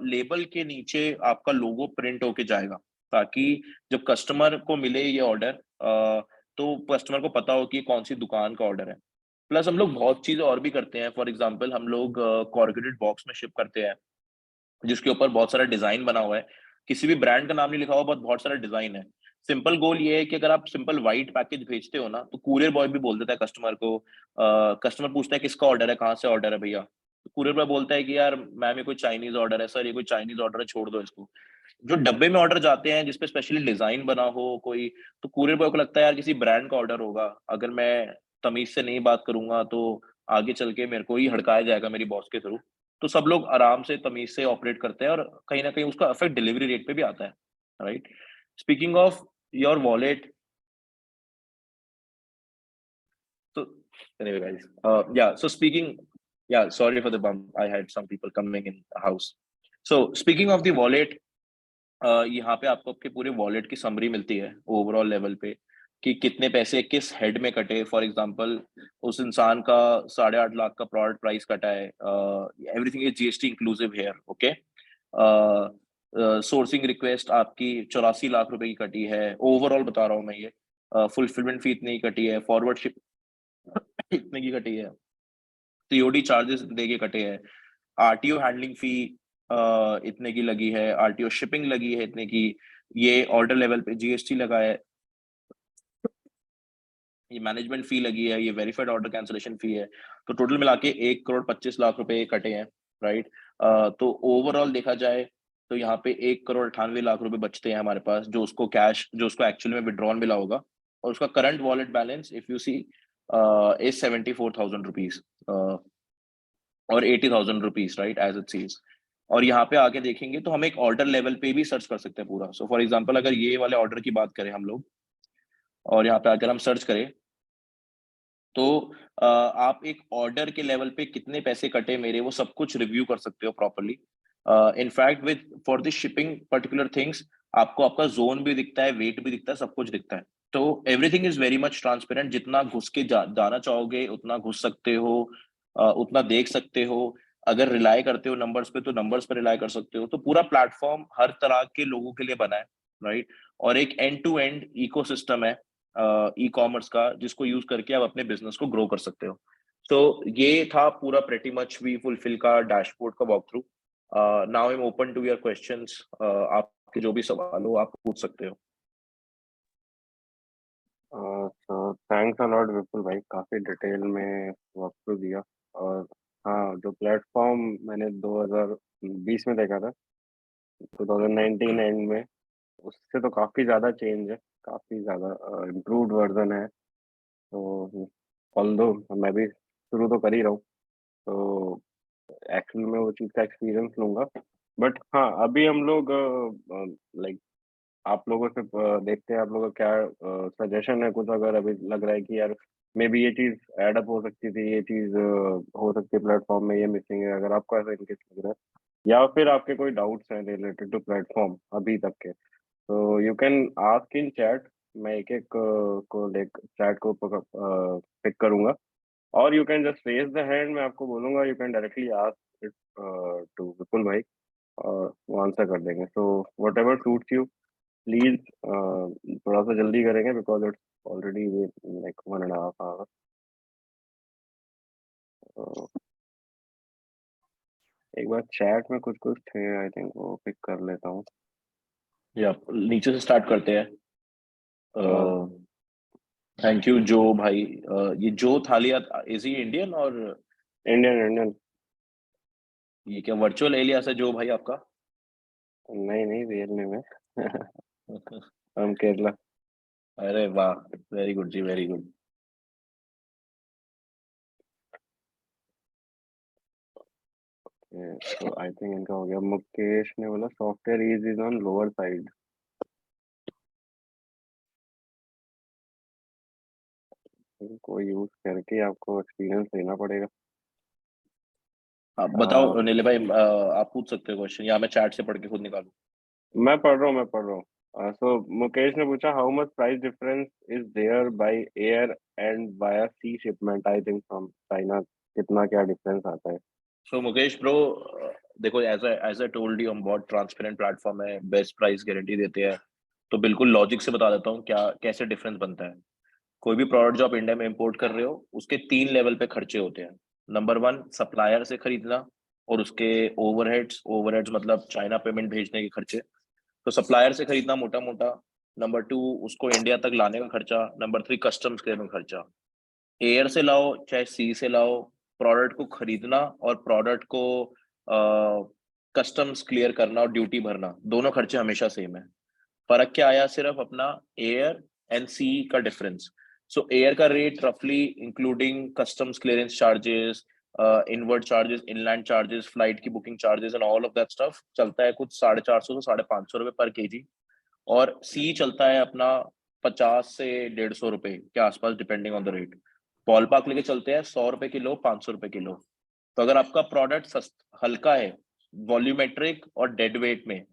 लेबल के नीचे आपका लोगो प्रिंट होके जाएगा, ताकि जब कस्टमर को मिले ये ऑर्डर तो कस्टमर को पता हो कि कौन सी दुकान का ऑर्डर है। प्लस हम लोग बहुत चीजें और भी करते हैं, फॉर एग्जांपल हम लोग कॉर्रुगेटेड बॉक्स में शिप करते हैं, जिसके ऊपर बहुत सारा डिजाइन बना हुआ है। किसी भी ब्रांड का नाम नहीं लिखा हुआ, बहुत सारा डिजाइन है। सिंपल गोल ये है कि अगर आप सिंपल व्हाइट पैकेज भेजते हो ना, तो कुरियर बॉय भी बोल देता है कस्टमर को, कस्टमर पूछता है किसका ऑर्डर है, कहाँ से ऑर्डर है भैया, तो कुरियर बॉय बोलता है कि यार मैम ये कोई चाइनीज ऑर्डर है, सर ये कोई चाइनीज ऑर्डर है, छोड़ दो इसको। जो डब्बे में ऑर्डर जाते हैं जिसपे स्पेशली डिजाइन बना हो कोई, तो कुरियर बॉय को लगता है यार किसी ब्रांड का ऑर्डर होगा, अगर मैं तमीज से नहीं बात करूंगा तो आगे चल के मेरे को ही हड़काया जाएगा मेरी बॉस के थ्रू। तो सब लोग आराम से तमीज से ऑपरेट करते हैं, और कहीं ना कहीं उसका इफेक्ट डिलीवरी रेट पे भी आता है, right? Speaking of your wallet, so anyway guys, yeah, so speaking, yeah, sorry for the bump, I had some people coming in the house. So speaking of the wallet, यहाँ पे आपको आपके पूरे wallet की समरी मिलती है overall level पे, कि कितने पैसे किस हेड में कटे। फॉर एग्जांपल उस इंसान का 8.5 लाख का प्रोडक्ट प्राइस कटा है, everything is GST inclusive here, okay. Sourcing request आपकी 84 लाख रुपए की कटी है, ओवरऑल बता रहा हूँ मैं ये। फुलफिलमेंट फी इतनी की कटी है, फॉरवर्ड शिप इतने की कटी है, सीओडी चार्जेस इतने के कटे हैं, आरटीओ हैंडलिंग फी इतने की लगी है, आरटीओ शिपिंग लगी है इतने की, ये ऑर्डर लेवल पे जीएसटी लगा है, ये मैनेजमेंट फी लगी है, ये वेरीफाइड ऑर्डर कैंसिलेशन फी है। तो टोटल मिला के 1 करोड़ 25 लाख रुपए कटे हैं, राइट? तो ओवरऑल देखा जाए तो यहाँ पे 1 करोड़ 98 लाख रुपए बचते हैं हमारे पास, जो उसको कैश, जो उसको एक्चुअली में विड्रॉन मिला होगा, और उसका current wallet balance if you see is 74,000 rupees और 80,000 rupees, right, as it sees. और यहाँ पे आके देखेंगे तो हम एक ऑर्डर लेवल पे भी सर्च कर सकते हैं पूरा। सो फॉर एग्जांपल अगर ये वाले ऑर्डर की बात करें हम लोग, और यहाँ पे आकर हम सर्च करें, तो आप एक ऑर्डर के लेवल पे कितने पैसे कटे मेरे, वो सब कुछ रिव्यू कर सकते हो properly. In fact with for the shipping particular things, आपको आपका जोन भी दिखता है, वेट भी दिखता है, सब कुछ दिखता है। तो everything is very much transparent, जितना घुस के जाना चाहोगे उतना घुस सकते हो, उतना देख सकते हो। अगर रिलाई करते हो नंबर्स पे तो नंबर्स पे रिलाई कर सकते हो। तो पूरा प्लेटफॉर्म हर तरह के लोगों के लिए बना है, राइट? और एक एंड टू एंड इकोसिस्टम है ई कॉमर्स का, जिसको यूज करके आप अपने बिजनेस को ग्रो कर सकते हो। तो ये था पूरा प्रेटी मच वी फुलफिल का डैशबोर्ड का walk through. Now I am open to your questions, आपके जो भी सवाल हो आप पूछ सकते हो। तो थैंक्स अ लॉट विपुल भाई, काफ़ी डिटेल में वॉक थ्रू दिया। और हाँ, जो प्लेटफॉर्म मैंने 2020 में देखा था, 2019 एंड में, उससे तो काफ़ी ज़्यादा चेंज है, काफ़ी ज़्यादा इम्प्रूव्ड वर्जन है। तो ऑल्दो मैं भी शुरू तो कर ही रहा हूँ, तो एक्चुअल में वो चीज़ का एक्सपीरियंस लूंगा। बट हाँ, अभी हम लोग लाइक आप लोगों से देखते हैं आप लोगों का क्या सजेशन है कुछ, अगर अभी लग रहा है कि यार मे बी ये चीज़ ऐड अप हो सकती थी, ये चीज़ हो सकती है प्लेटफॉर्म में, ये मिसिंग है, अगर आपको ऐसा इनकेस लग रहा है, या फिर आपके कोई डाउट्स हैं रिलेटेड टू प्लेटफॉर्म अभी तक के, तो you can ask in chat. मैं एक एक को देख चैट को पिक करूंगा, और you can just raise the hand, मैं आपको बोलूंगा you can directly ask it to Vipul भाई, और वो आंसर कर देंगे। So whatever suits you, please थोड़ा सा जल्दी करेंगे because it's already like 1.5 hour. एक बार चैट में कुछ कुछ थे, आई थिंक वो पिक कर लेता हूँ। या नीचे से स्टार्ट करते हैं। थैंक यू जो भाई, ये जो थालिया, इज ही इंडियन और इंडियन। ये क्या वर्चुअल एलियास है जो भाई आपका? नहीं रियल नेम है। हम केरला। अरे वाह, वेरी गुड जी, वेरी गुड। तो आई थिंक इनका हो गया। मुकेश ने बोला software is on lower side. इनको यूज करके आपको एक्सपीरियंस लेना पड़ेगा। आप बताओ नीले भाई, आप पूछ सकते हो क्वेश्चन या मैं चैट से पढ़ के खुद निकालूं? मैं पढ़ रहा हूँ। सो मुकेश ने पूछा how much price difference is there by air and by sea shipment I think from China. कितना क्या डिफरेंस आता है? सो मुकेश ब्रो, देखो एज आई टोल्ड यू, हम बहुत ट्रांसपेरेंट प्लेटफॉर्म है, बेस्ट प्राइस गारंटी देते हैं। तो बिल्कुल लॉजिक से बता देता हूँ क्या कैसे डिफरेंस बनता है। कोई भी प्रोडक्ट जो आप इंडिया में इंपोर्ट कर रहे हो, उसके 3 लेवल पे खर्चे होते हैं। नंबर 1, सप्लायर से खरीदना और उसके ओवरहेड्स मतलब चाइना पेमेंट भेजने के खर्चे। तो सप्लायर से खरीदना मोटा मोटा। नंबर 2, उसको इंडिया तक लाने का खर्चा। नंबर 3, कस्टम्स क्लियर में खर्चा। एयर से लाओ चाहे सी से लाओ, प्रोडक्ट को खरीदना और प्रोडक्ट को कस्टम्स क्लियर करना और ड्यूटी भरना, दोनों खर्चे हमेशा सेम है। फर्क क्या आया, सिर्फ अपना एयर एंड सी का डिफरेंस। सो एयर का रेट रफली including customs clearance charges, inward charges, inland charges, flight की booking charges and all of that stuff चलता है कुछ 450 से 550 रुपए पर केजी। और सी चलता है अपना 50 से 150 रुपए के आसपास depending on the rate. Ball park लेके चलते हैं 100 रुपए किलो, 500 रुपए किलो। तो अगर आपका प्रोडक्ट हल्का है, वॉल्यूमेट्रिक और डेड वेट में,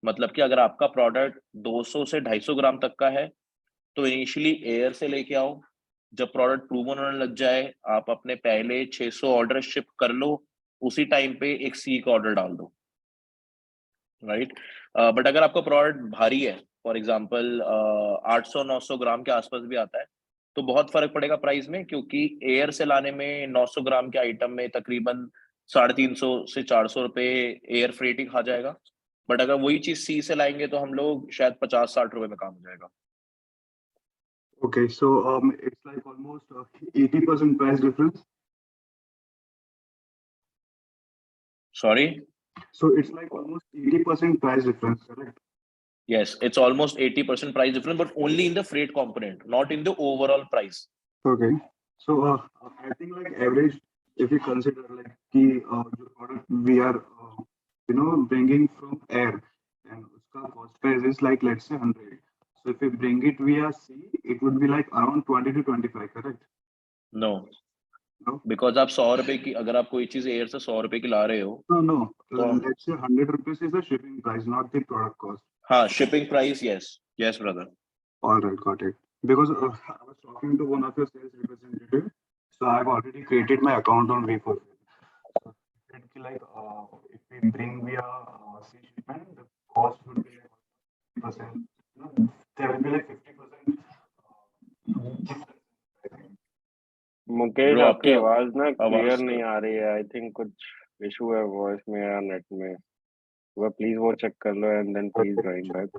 मतलब कि अगर आपका प्रोडक्ट 200 से 250 ग्राम तक का है, तो इनिशियली एयर से लेके आओ। जब प्रोडक्ट प्रूवन होने लग जाए, आप अपने पहले 600 ऑर्डर शिप कर लो, उसी टाइम पे एक सी का ऑर्डर डाल दो, राइट। बट अगर आपका प्रोडक्ट भारी है, फॉर एग्जांपल 800-900 ग्राम के आसपास भी आता है, तो बहुत फर्क पड़ेगा प्राइस में, क्योंकि एयर से लाने में 900 ग्राम के आइटम में तकरीबन 350 से 400 रुपए एयर फ्रेट ही खा जाएगा। बट अगर वही चीज सी से लाएंगे तो हम लोग शायद 50-60 रुपए में काम हो जाएगा। Okay, so it's like almost 80% price difference. Sorry? So it's like almost 80% price difference, correct? Yes, it's almost 80% price difference, but only in the freight component, not in the overall price. Okay. So I think like average, if we consider like the product we are bringing from air and uska cost price is like let's say 100. So if we bring it via sea, it would be like around 20 to 25, correct? No, No? because आप 100 रुपए की, अगर आप कोई चीज air से 100 रुपए की ला रहे हो, No. तो Let's say 100 rupees is the shipping price, not the product cost. हाँ, shipping price, yes brother. All right, got it. Because I was talking to one of your sales representative, so I've already created my account on V4. So it like if we bring via sea shipment, the cost would be like 50%. There will be like 50%. Mukesh Bro, आपकी आपकी आवाज ना clear आवाज नहीं आ रही है। I think कुछ इशू है वॉइस में या नेट में। वह प्लीज वो चेक कर लो and then please join back.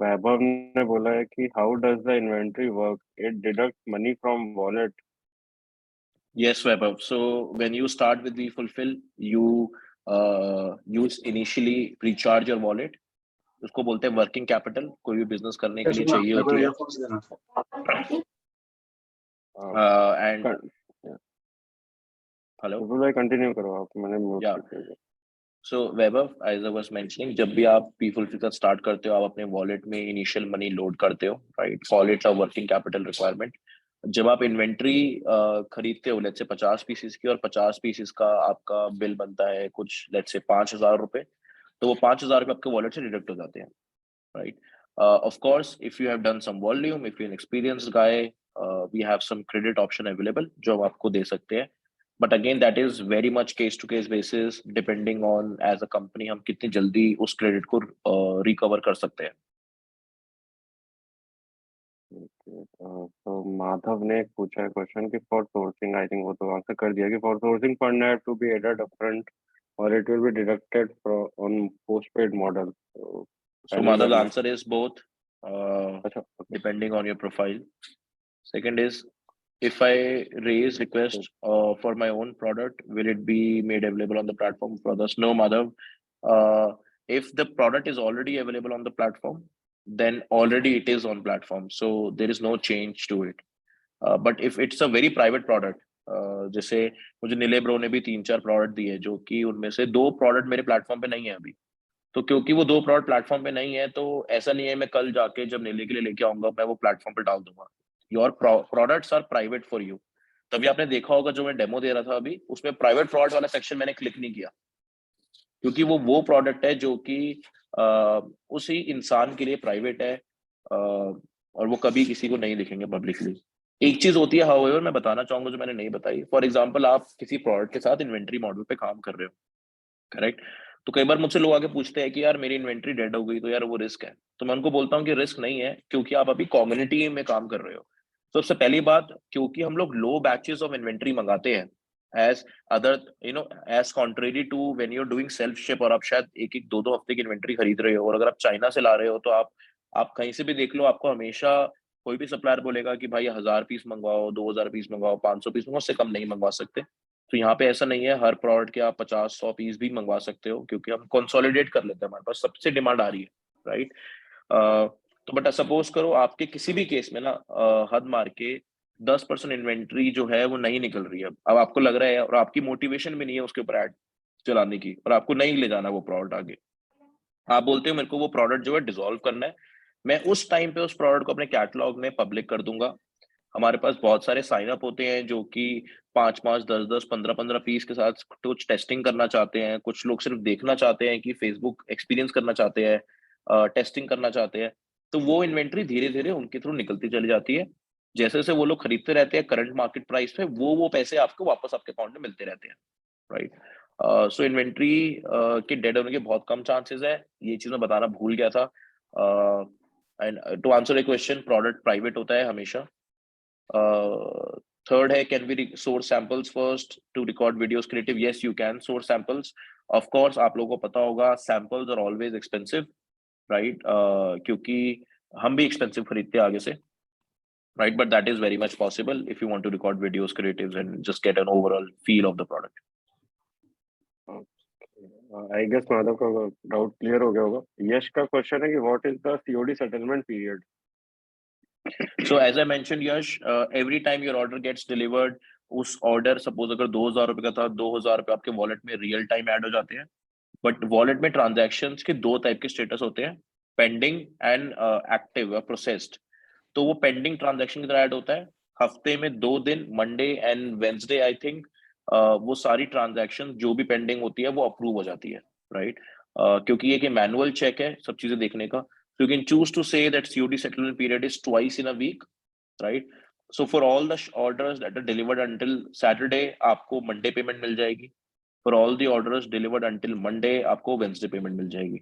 Vaibhav ने बोला है कि how does the inventory work, it deduct money from wallet. Yes, Vaibhav. So when you start with WeFulfill, you use initially recharge your wallet. उसको बोलते हैं वर्किंग कैपिटल, कोई भी business करने के लिए चाहिए होती है। एंड हेलो, कंटिन्यू करो आप, मैंने म्यूट या कर दिया। सो वैभव, एज आई वाज मेंशनिंग, जब भी आप WeFulfill का स्टार्ट करते हो, आप अपने वॉलेट में इनिशियल मनी लोड करते हो, right. Call it a working capital requirement. जब आप इन्वेंट्री खरीदते हो, लेट्स से 50 पीसेस की, और 50 पीसेस का आपका बिल बनता है कुछ लेट्स से 5,000 रुपए, तो वो 5,000 रुपए आपके वॉलेट से डिडक्ट हो जाते हैं, right. Of course, if you have done some volume, if you're an experienced guy, we have some credit option available जो हम आपको दे सकते हैं। But again, that is very much case to case basis, depending on as a company हम कितनी जल्दी उस credit को रिकवर कर सकते हैं। तो माधव ने पूछा है क्वेश्चन कि फॉर सोर्सिंग, आई थिंक वो तो आंसर कर दिया कि for sourcing fund have to be added upfront और it will be deducted on postpaid model. So Madhav, the answer is both, अच्छा, depending on your profile. Second is, if I raise request for my own product, will it be made available on the platform for others? No, Madhav. If the product is already available on the platform, then already it is on platform, so there is no change to it. But if it's a very private product, जैसे मुझे नीले bro ने भी 3-4 product दिए, जो कि उनमें से 2 प्रोडक्ट मेरे प्लेटफॉर्म पे नहीं है अभी। तो क्योंकि वो 2 प्रोडक्ट प्लेटफॉर्म पे नहीं है, तो ऐसा नहीं है मैं कल जाके जब नीले के लिए लेके आऊंगा मैं वो प्लेटफॉर्म पे डाल दूंगा। Your products are private for you. तभी आपने देखा होगा जो मैं डेमो दे रहा था अभी, उसमें प्राइवेट प्रोडक्ट वाला सेक्शन मैंने क्लिक नहीं किया, क्योंकि वो प्रोडक्ट है जो कि उसी इंसान के लिए प्राइवेट है, और वो कभी किसी को नहीं दिखेंगे पब्लिकली। एक चीज होती है हाउएवर, मैं बताना चाहूंगा जो मैंने नहीं बताई। फॉर एग्जांपल, आप किसी प्रोडक्ट के साथ इन्वेंट्री मॉडल पे काम कर रहे हो, करेक्ट? तो कई बार मुझसे लोग आके पूछते हैं कि यार मेरी इन्वेंट्री डेड हो गई, तो यार वो रिस्क है। तो मैं उनको बोलता हूँ कि रिस्क नहीं है, क्योंकि आप अभी कम्युनिटी में काम कर रहे हो। तो सबसे पहली बात, क्योंकि हम लोग लो बैचेस ऑफ इन्वेंट्री मंगाते हैं, as other as contrary to when you are doing self ship, और आप शायद एक एक 2-2 हफ्ते की इन्वेंट्री खरीद रहे हो, और अगर आप चाइना से ला रहे हो तो आप कहीं से भी देख लो, आपको हमेशा कोई भी सप्लायर बोलेगा कि भाई 1000 पीस मंगवाओ, 2000 पीस मंगवाओ, 500 पीस मंगवाओ, उससे कम नहीं मंगवा सकते। तो यहाँ पे ऐसा नहीं है, हर प्रोडक्ट के आप 50-100 पीस भी मंगवा सकते हो, क्योंकि हम कंसोलिडेट कर लेते हैं, हमारे पास सबसे डिमांड आ रही है, राइट? तो बट सपोज करो आपके किसी भी केस में ना, हद मार के 10% इन्वेंट्री जो है वो नहीं निकल रही है। अब आपको लग रहा है, और आपकी मोटिवेशन भी नहीं है उसके ऊपर एड चलाने की, और आपको नहीं ले जाना वो प्रोडक्ट आगे। आप बोलते हो मेरे को वो प्रोडक्ट जो है डिसॉल्व करना है, मैं उस टाइम पे उस प्रोडक्ट को अपने कैटलॉग में पब्लिक कर दूंगा। हमारे पास बहुत सारे साइन अप होते हैं जो कि 5-5, 10-10, 15-15 पीस के साथ कुछ टेस्टिंग करना चाहते हैं, कुछ लोग सिर्फ देखना चाहते हैं कि फेसबुक एक्सपीरियंस करना चाहते हैं, टेस्टिंग करना चाहते हैं। तो वो इन्वेंट्री धीरे धीरे उनके थ्रू निकलती चली जाती है। जैसे जैसे वो लोग खरीदते रहते हैं करंट मार्केट प्राइस पे, वो पैसे आपको वापस आपके अकाउंट में मिलते रहते हैं, राइट? सो इन्वेंट्री के डेड होने के बहुत कम चांसेस है, ये चीज मैं बताना भूल गया था। And to answer a question, product private होता है हमेशा। Third है, can we source samples first to record videos creative? Yes, you can source samples. Of course, आप लोगों को पता होगा samples are always expensive, right? क्योंकि हम भी expensive खरीदते हैं आगे से, right? But that is very much possible if you want to record videos creatives and just get an overall feel of the product. I guess Madhav का doubt clear हो गया होगा। यश का क्वेश्चन है कि what is the COD settlement period? So as I mentioned, Yash, every time your order gets delivered, उस order suppose अगर 2000 रुपए का था, 2000 रुपए आपके वॉलेट में रियल टाइम ऐड हो जाते हैं। बट वॉलेट में ट्रांजैक्शंस के 2 टाइप के स्टेटस होते हैं, पेंडिंग एंड एक्टिव या प्रोसेस्ड। तो वो पेंडिंग ट्रांजैक्शन की तरह ऐड होता है, हफ्ते में 2 दिन, Monday and Wednesday I think, वो सारी ट्रांजैक्शन जो भी पेंडिंग होती है वो अप्रूव हो जाती है, राइट? क्योंकि ये कि मैनुअल चेक है सब चीजें देखने का, so you can choose to say that COD settlement period is twice in a week, right? So for all the orders that are delivered until Saturday, आपको Monday payment मिल जाएगी। For all the orders delivered until Monday, आपको Wednesday payment मिल जाएगी।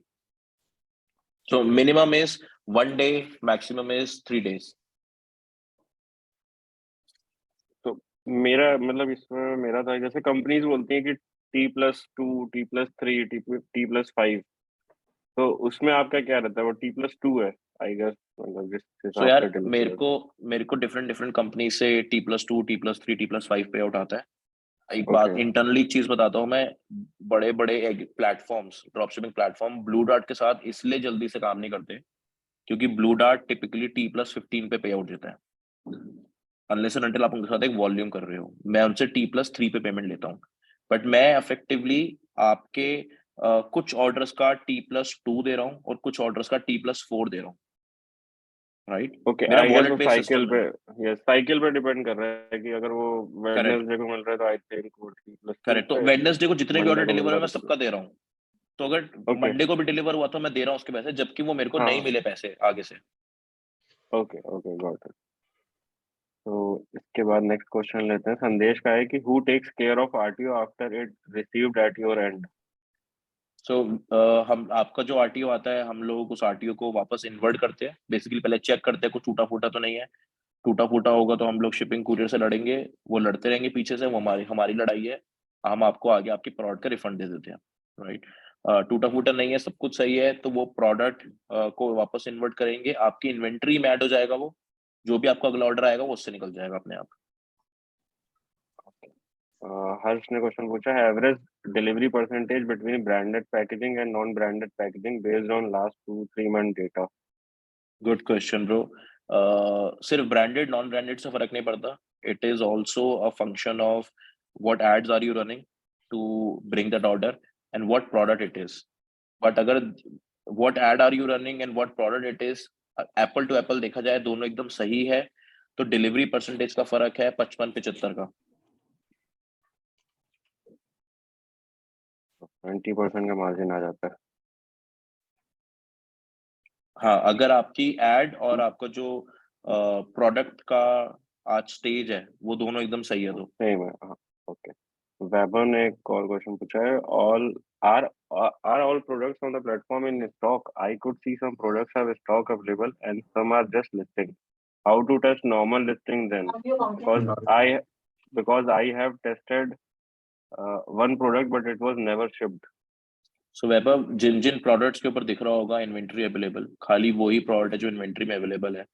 So minimum is 1 day, maximum is 3 days. तो मेरा मतलब इसमें मेरा था, जैसे कंपनीज बोलती हैं कि T+2, T+3, T+5, तो उसमें आपका क्या रहता है? वो T+2 है आई गेस, मतलब जिस So हिसाब यार से मेरे को डिफरेंट कंपनी से T+2, T+3, T+5 पे आउट आता है। एक Okay. बात इंटरनली चीज बताता हूँ मैं, बड़े बड़े platforms, dropshipping platform blue dart के साथ इसलिए जल्दी से काम नहीं करते, क्योंकि ब्लू डार्ट टिपिकली T+15 पे पे आउट देता है, अनलेस एंड अनटिल आप उनके साथ एक वॉल्यूम कर रहे हो। मैं उनसे T+3 पे पेमेंट लेता हूँ, बट मैं इफेक्टिवली आपके कुछ ऑर्डर्स का T+2 दे रहा हूँ और कुछ ऑर्डर्स का T+4 दे रहा हूँ, राइट? ओके, मेरा आई गेस वॉलेट वो बेस्ड साइकिल सिस्टम पे, यस, साइकिल पे डिपेंड कर रहा है कि अगर वो करेक्ट वेडनेसडे को मिल रहा है तो आई थिंक वो T+2 करेक्ट। तो पे, वेडनेसडे को जितने भी मंडे ऑर्डर को मिल डिलीवर रहा है मैं है तो सबका दे रहा हूँ। तो अगर ओके मंडे को भी डिलीवर हुआ तो मैं दे रहा हूँ उसके पैसे, जबकि वो मेरे को नहीं हाँ, मिले पैसे आगे से। Okay okay, got it. तो इसके बाद नेक्स्ट क्वेश्चन लेते हैं। संदेश का है कि who takes care of RTO after it received at your end? So हम आपका जो आरटीओ आता है, हम लोग उस आरटीओ को वापस इन्वर्ट करते हैं। बेसिकली पहले चेक करते हैं कुछ टूटा फूटा तो नहीं है, टूटा फूटा होगा तो हम लोग शिपिंग कुरियर से लड़ेंगे, वो लड़ते रहेंगे पीछे से, वो हमारी हमारी लड़ाई है। हम आपको आगे आपकी प्रोडक्ट का रिफंड दे देते हैं, राइट? टूटा फूटा नहीं है, सब कुछ सही है, तो वो प्रोडक्ट को वापस इन्वर्ट करेंगे, आपकी इन्वेंट्री में ऐड हो जाएगा, वो जो भी आपका अगला ऑर्डर आएगा वो उससे निकल जाएगा अपने आप। हर्ष ने क्वेश्चन पूछा है, average delivery percentage between branded packaging and non branded packaging based on last 2-3 month data. Good question bro. सिर्फ ब्रांडेड नॉन ब्रांडेड से फर्क नहीं पड़ता, it is also a function of what ads are you running to bring that order and what product it is. But अगर what ad are you running and what product it is, apple to apple देखा जाए दोनों एकदम सही है, तो delivery percentage का फर्क है 55-75 का। 20% का मार्जिन आ जाता है। हाँ, अगर आपकी एड और आपका जो प्रोडक्ट का आज स्टेज है वो दोनों एकदम सही है तो। सेम है, हाँ, ओके। वैभव ने एक और क्वेश्चन पूछा है, all are all products on the platform in stock? I could see some products have stock available and some are just listed. How to test normal listing then? because I have tested one product but it was never shipped. So Vaibhav, जिन जिन products के ऊपर दिख रहा होगा inventory available, खाली वही product है जो इन्वेंट्री में अवेलेबल है।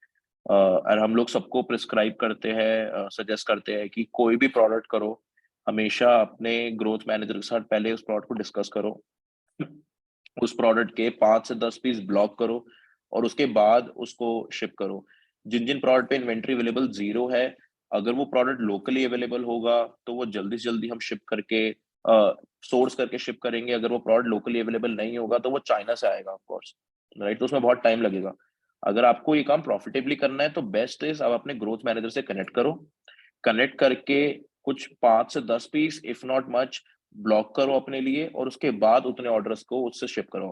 और हम लोग सबको प्रिस्क्राइब करते हैं, सजेस्ट करते हैं कि कोई भी प्रोडक्ट करो, हमेशा अपने ग्रोथ मैनेजर के साथ पहले उस प्रोडक्ट को डिस्कस करो, उस प्रोडक्ट के 5 से 10 पीस ब्लॉक करो और उसके बाद उसको शिप करो। जिन जिन प्रोडक्ट पे इन्वेंट्री अवेलेबल 0 है, अगर वो प्रोडक्ट लोकली अवेलेबल होगा तो वो जल्दी से जल्दी हम शिप करके सोर्स करके शिप करेंगे। अगर वो प्रोडक्ट लोकली अवेलेबल नहीं होगा तो वो चाइना से आएगा ऑफ कोर्स, राइट, तो उसमें बहुत टाइम लगेगा। अगर आपको ये काम प्रॉफिटेबली करना है तो बेस्ट इज आप अपने ग्रोथ मैनेजर से कनेक्ट करो, कनेक्ट करके कुछ 5 से 10 piece if not much block करो अपने लिए और उसके बाद उतने ऑर्डर्स को उससे शिप करो।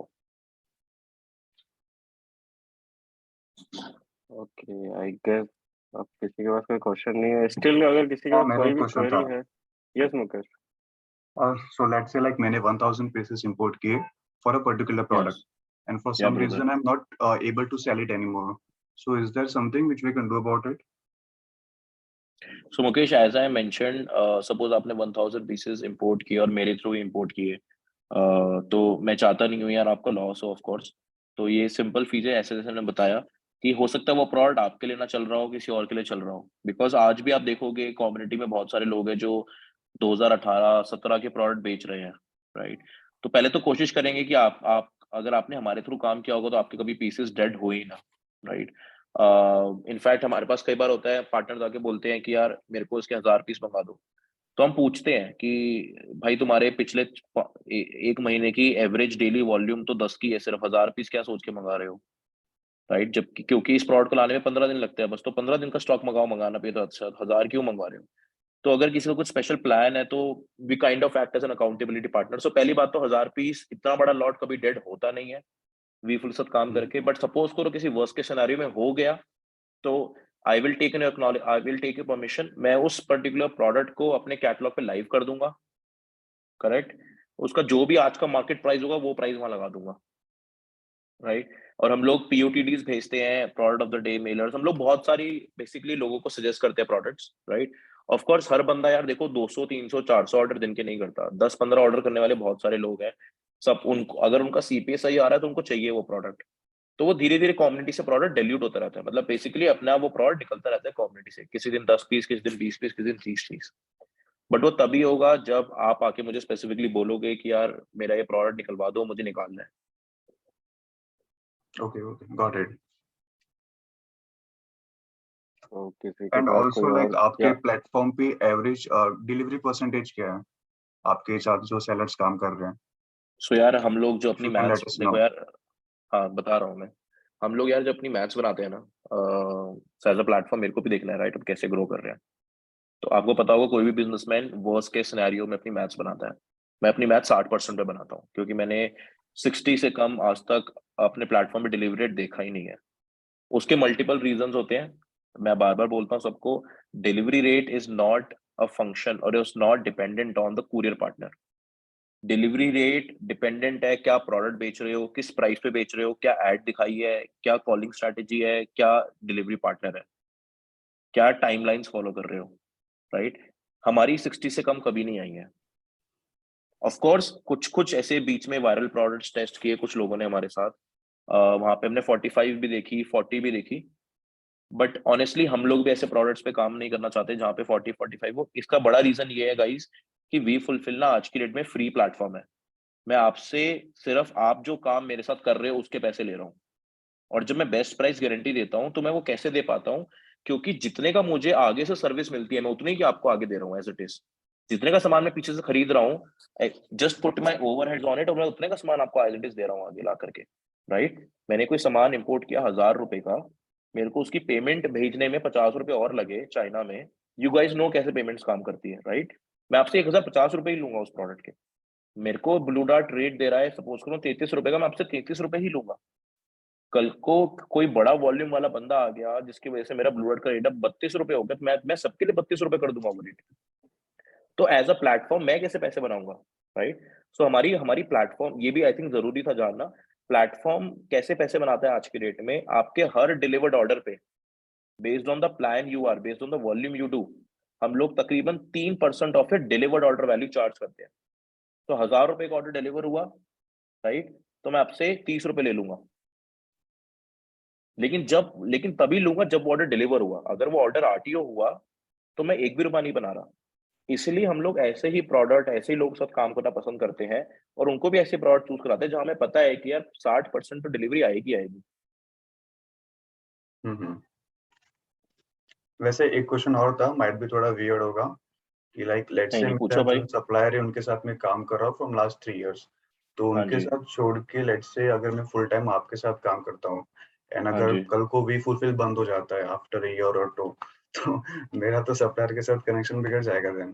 ओके, आई गेस अब किसी के पास कोई क्वेश्चन नहीं है स्टिल। अगर किसी के पास मेरा कोई एक भी क्वेश्चन क्वेरी था। है। Yes Mukesh. So let's say like मैंने 1000 pieces import किए for a particular product, and for Yeah, some brother. reason I'm not able to sell it anymore. So is there something which we can do about it? So Mukesh, as I mentioned, suppose आपने 1000 pieces import किए और मेरे through import किए, तो मैं चाहता नहीं हूँ यार आपका लॉस हो ऑफ कोर्स। तो ये सिंपल फीचर ऐसे जैसे मैंने बताया कि हो सकता है वो प्रोडक्ट आपके लिए ना चल रहा हो, किसी और के लिए चल रहा हो। बिकॉज आज भी आप देखोगे कम्युनिटी में बहुत सारे लोग हैं जो 2018-17 के प्रोडक्ट बेच रहे हैं, राइट। तो पहले तो कोशिश करेंगे कि आप अगर आपने हमारे थ्रू काम किया होगा तो आपके कभी पीसेस डेड हो ही ना, राइट। इनफैक्ट हमारे पास कई बार होता है पार्टनर आके बोलते हैं कि यार मेरे को इसके 1000 पीस मंगा दो। तो हम पूछते हैं कि भाई तुम्हारे पिछले एक महीने की एवरेज डेली वॉल्यूम तो 10 की है, सिर्फ 1000 पीस क्या सोच के मंगा रहे हो, राइट। जबकि क्योंकि इस प्रोडक्ट को लाने में 15 दिन लगते हैं बस, तो 15 दिन का स्टॉक मंगाओ, मंगाना पे तो अच्छा 1000 क्यों मंगवा रहे हो। तो अगर किसी को कुछ स्पेशल प्लान है तो we kind of act as an accountability partner. So पहली बात तो 1000 पीस इतना बड़ा लॉट कभी डेड होता नहीं है वी फुल साथ काम करके। बट सपोज करो किसी वर्स्ट के सिनेरियो में हो गया तो I will take a permission, मैं उस पर्टिकुलर प्रोडक्ट को अपने कैटलॉग पे लाइव कर दूंगा, करेक्ट। उसका जो भी आज का मार्केट प्राइस होगा वो प्राइस वहां लगा दूंगा, राइट। और हम लोग पीओटीडीज भेजते हैं, product of the day Mellors, हम लोग बहुत सारी बेसिकली लोगों को सजेस्ट करते हैं प्रोडक्ट्स, राइट। ऑफ कोर्स हर बंदा यार देखो 200 300 400 ऑर्डर दिन के नहीं करता, 10-15 ऑर्डर करने वाले बहुत सारे लोग हैं। सब उनको अगर उनका सीपीए सही आ रहा है तो उनको चाहिए वो प्रोडक्ट, तो वो धीरे धीरे कम्युनिटी से प्रोडक्ट डिल्यूट होता रहता है। मतलब बेसिकली अपना वो प्रोडक्ट निकलता रहता है कम्युनिटी से, किसी दिन 10 पीस, किसी दिन 20 पीस, किसी दिन 30 पीस। बट वो तभी होगा जब आप आके मुझे स्पेसिफिकली बोलोगे कि यार मेरा ये प्रोडक्ट निकलवा दो, मुझे निकालना है। Okay, got it. तो किसी के And पास also कोई like और आपके या प्लेटफॉर्म पे एवरेज डिलीवरी परसेंटेज क्या है आपके साथ जो सेलर्स काम कर रहे हैं? सो यार हम लोग जो If अपनी you can maths, let us देखो know. यार, हाँ बता रहा हूँ मैं। हम लोग यार जो अपनी मैथ्स बनाते हैं ना, एज अ प्लेटफॉर्म मेरे को भी देखना है, राइट, हम कैसे ग्रो कर रहे हैं। तो आपको पता होगा कोई भी बिजनेसमैन वर्स्ट के सिनेरियो में अपनी मैथ्स बनाता है। मैं अपनी मैथ 60% पे बनाता हूँ क्योंकि मैंने 60 से कम आज तक अपने प्लेटफॉर्म पे डिलीवरी रेट देखा ही नहीं है। उसके मल्टीपल रीजंस होते हैं, मैं बार बार बोलता हूँ सबको, delivery rate is not a function और is not dependent on the courier partner. Delivery rate dependent है क्या प्रोडक्ट बेच रहे हो, किस प्राइस पे बेच रहे हो, क्या एड दिखाई है, क्या कॉलिंग स्ट्रैटेजी है, क्या डिलीवरी पार्टनर है, क्या टाइमलाइंस फॉलो कर रहे हो, राइट। हमारी 60 से कम कभी नहीं आई है। ऑफ कोर्स कुछ कुछ ऐसे बीच में वायरल प्रोडक्ट्स टेस्ट किए कुछ लोगों ने हमारे साथ, वहां पे हमने 45 भी देखी, 40 भी देखी। बट ऑनेस्टली हम लोग भी ऐसे प्रोडक्ट्स पे काम नहीं करना चाहते जहाँ पे 40-45 हो। इसका बड़ा रीजन ये है गाइस कि वी फुलफिल ना आज की डेट में फ्री प्लेटफॉर्म है। मैं आपसे सिर्फ आप जो काम मेरे साथ कर रहे हो उसके पैसे ले रहा हूँ, और जब मैं बेस्ट प्राइस गारंटी देता हूँ तो मैं वो कैसे दे पाता हूँ, क्योंकि जितने का मुझे आगे से सर्विस मिलती है मैं उतने की आपको आगे दे रहा हूँ एज इट इज। जितने का सामान मैं पीछे से खरीद रहा हूँ, just put my overheads on it, और मैं उतने का सामान आपको एज इट इज दे रहा हूँ आगे ला करके। राइट, मैंने कोई सामान इंपोर्ट किया 1000 रुपए का, मेरे को उसकी पेमेंट भेजने में 50 रुपए और लगे चाइना में। यू गाइज नो कैसे पेमेंट्स काम करती है, राइट? मैं आपसे 1050 रुपए ही लूंगा उस प्रोडक्ट के। मेरे को ब्लू डार्ट रेट दे रहा है सपोज करो 33 रुपए का, मैं आपसे 33 रुपए ही लूंगा। कल को कोई बड़ा वॉल्यूम वाला बंदा आ गया जिसकी वजह से मेरा ब्लू डार्ट का रेट अब 32 रुपए हो गया, तो मैं सबके लिए 32 रुपए कर दूंगा वो रेट। तो एज अ प्लेटफॉर्म मैं कैसे पैसे बनाऊंगा, राइट? सो हमारी हमारी प्लेटफॉर्म, ये भी आई थिंक जरूरी था जानना, प्लेटफॉर्म कैसे पैसे बनाता है आज की डेट में। आपके हर डिलीवर्ड ऑर्डर पे, based on the plan you are, based on the volume you do, हम लोग तकरीबन 3% of a delivered order value charge करते हैं। तो 1000 रुपए का ऑर्डर डिलीवर हुआ, राइट, तो मैं आपसे 30 रुपए ले लूंगा। लेकिन तभी लूंगा जब वो ऑर्डर डिलीवर हुआ। अगर वो ऑर्डर आरटीओ हुआ तो मैं एक भी रुपया नहीं बना रहा। इसलिए हम लोग ऐसे ही प्रोडक्ट, ऐसे ही लोगों के साथ काम करना पसंद करते हैं, और उनको भी ऐसे प्रोडक्ट चूज कराते हैं जहां हमें पता है कि यार 60% तो डिलीवरी आएगी आएगी। हम्म। वैसे एक क्वेश्चन और था, माइट भी थोड़ा वियर्ड होगा, कि लाइक लेट्स नहीं से नहीं, मेरा पूछो भाई। जो सप्लायर है उनके साथ मैं काम कर रहा हूँ फ्रॉम लास्ट 3 इयर्स, तो हाँ उनके जी, साथ छोड़ के लेट्स से अगर मैं फुल टाइम आपके साथ काम करता हूँ, एंड हाँ अगर जी कल को वी फुलफिल बंद हो जाता है आफ्टर अ ईयर और टू, तो मेरा तो सप्लायर के साथ कनेक्शन बिगड़ जाएगा देन।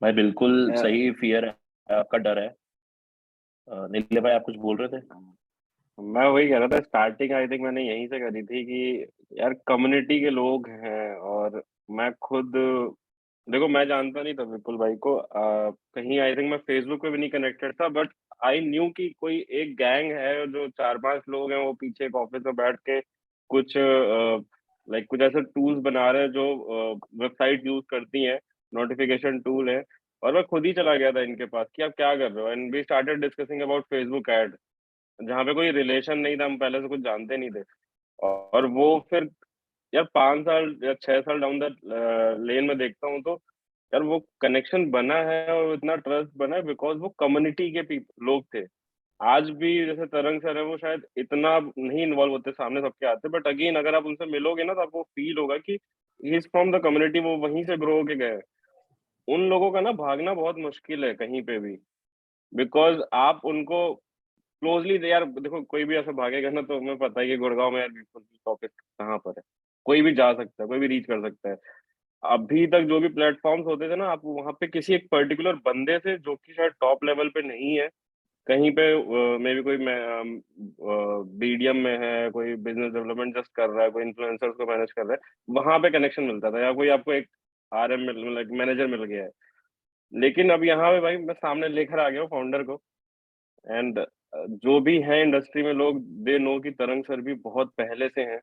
भाई, बिल्कुल मैं सही फियर है, आपका डर है। नीले भाई, आप कुछ बोल रहे थे? मैं वही कह रहा था, स्टार्टिंग आई थिंक मैंने यहीं से करी थी कि यार कम्युनिटी के लोग हैं। और मैं खुद, देखो मैं जानता नहीं था विपुल भाई को, कहीं आई थिंक मैं फेसबुक पे भी नहीं कनेक्टेड था, बट आई न्यू कि कोई एक गैंग है जो 4-5 लोग हैं, वो पीछे एक ऑफिस में बैठ के कुछ लाइक कुछ ऐसे टूल्स बना रहे हैं जो वेबसाइट यूज करती हैं, नोटिफिकेशन टूल है। और मैं खुद ही चला गया था इनके पास कि आप क्या कर रहे हो, and we started discussing about Facebook ad, जहाँ पे कोई रिलेशन नहीं था, हम पहले से कुछ जानते नहीं थे। और वो फिर यार 5 साल या 6 साल डाउन द लेन में देखता हूँ तो यार वो कनेक्शन बना है और इतना ट्रस्ट बना है बिकॉज वो कम्युनिटी के लोग थे। आज भी जैसे तरंग सर है, वो शायद इतना नहीं इन्वॉल्व होते, सामने सबके आते, बट अगेन अगर आप उनसे मिलोगे ना तो आपको फील होगा कि he is from the community, वो वहीं से ग्रो होके गए। उन लोगों का ना भागना बहुत मुश्किल है कहीं पे भी, बिकॉज आप उनको क्लोजली, यार देखो कोई भी ऐसा भागेगा ना तो हमें पता है कि गुड़गांव में यार ऑफिस कहाँ पर है, कोई भी जा सकता है, कोई भी रीच कर सकता है। अभी तक जो भी प्लेटफॉर्म्स होते थे ना, आप वहां पे किसी एक पर्टिकुलर बंदे से जो कि शायद टॉप लेवल पे नहीं है, कहीं पे मे भी कोई बीडीएम में है, कोई बिजनेस डेवलपमेंट जस्ट कर रहा है, कोई इन्फ्लुएंसर्स को मैनेज कर रहा है, वहां पे कनेक्शन मिलता था, या कोई आपको एक आरएम मिल, मैनेजर मिल गया है। लेकिन अब यहाँ पे भाई मैं सामने लेकर आ गया हूँ फाउंडर को, एंड जो भी है इंडस्ट्री में लोग, दे नो कि तरंग सर भी बहुत पहले से हैं,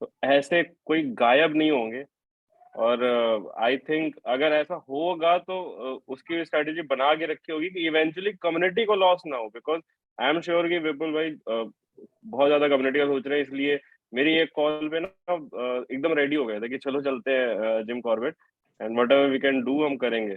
तो ऐसे कोई गायब नहीं होंगे। और आई थिंक अगर ऐसा होगा तो उसकी स्ट्रेटेजी बना के रखी होगी कि इवेंचुअली कम्युनिटी को लॉस ना हो, बिकॉज आई एम श्योर कि विपुल भाई बहुत ज्यादा कम्युनिटी का सोच रहे हैं, इसलिए मेरी एक कॉल पे ना एकदम रेडी हो गए थे कि चलो चलते हैं Jim Corbett, and whatever we can do हम करेंगे।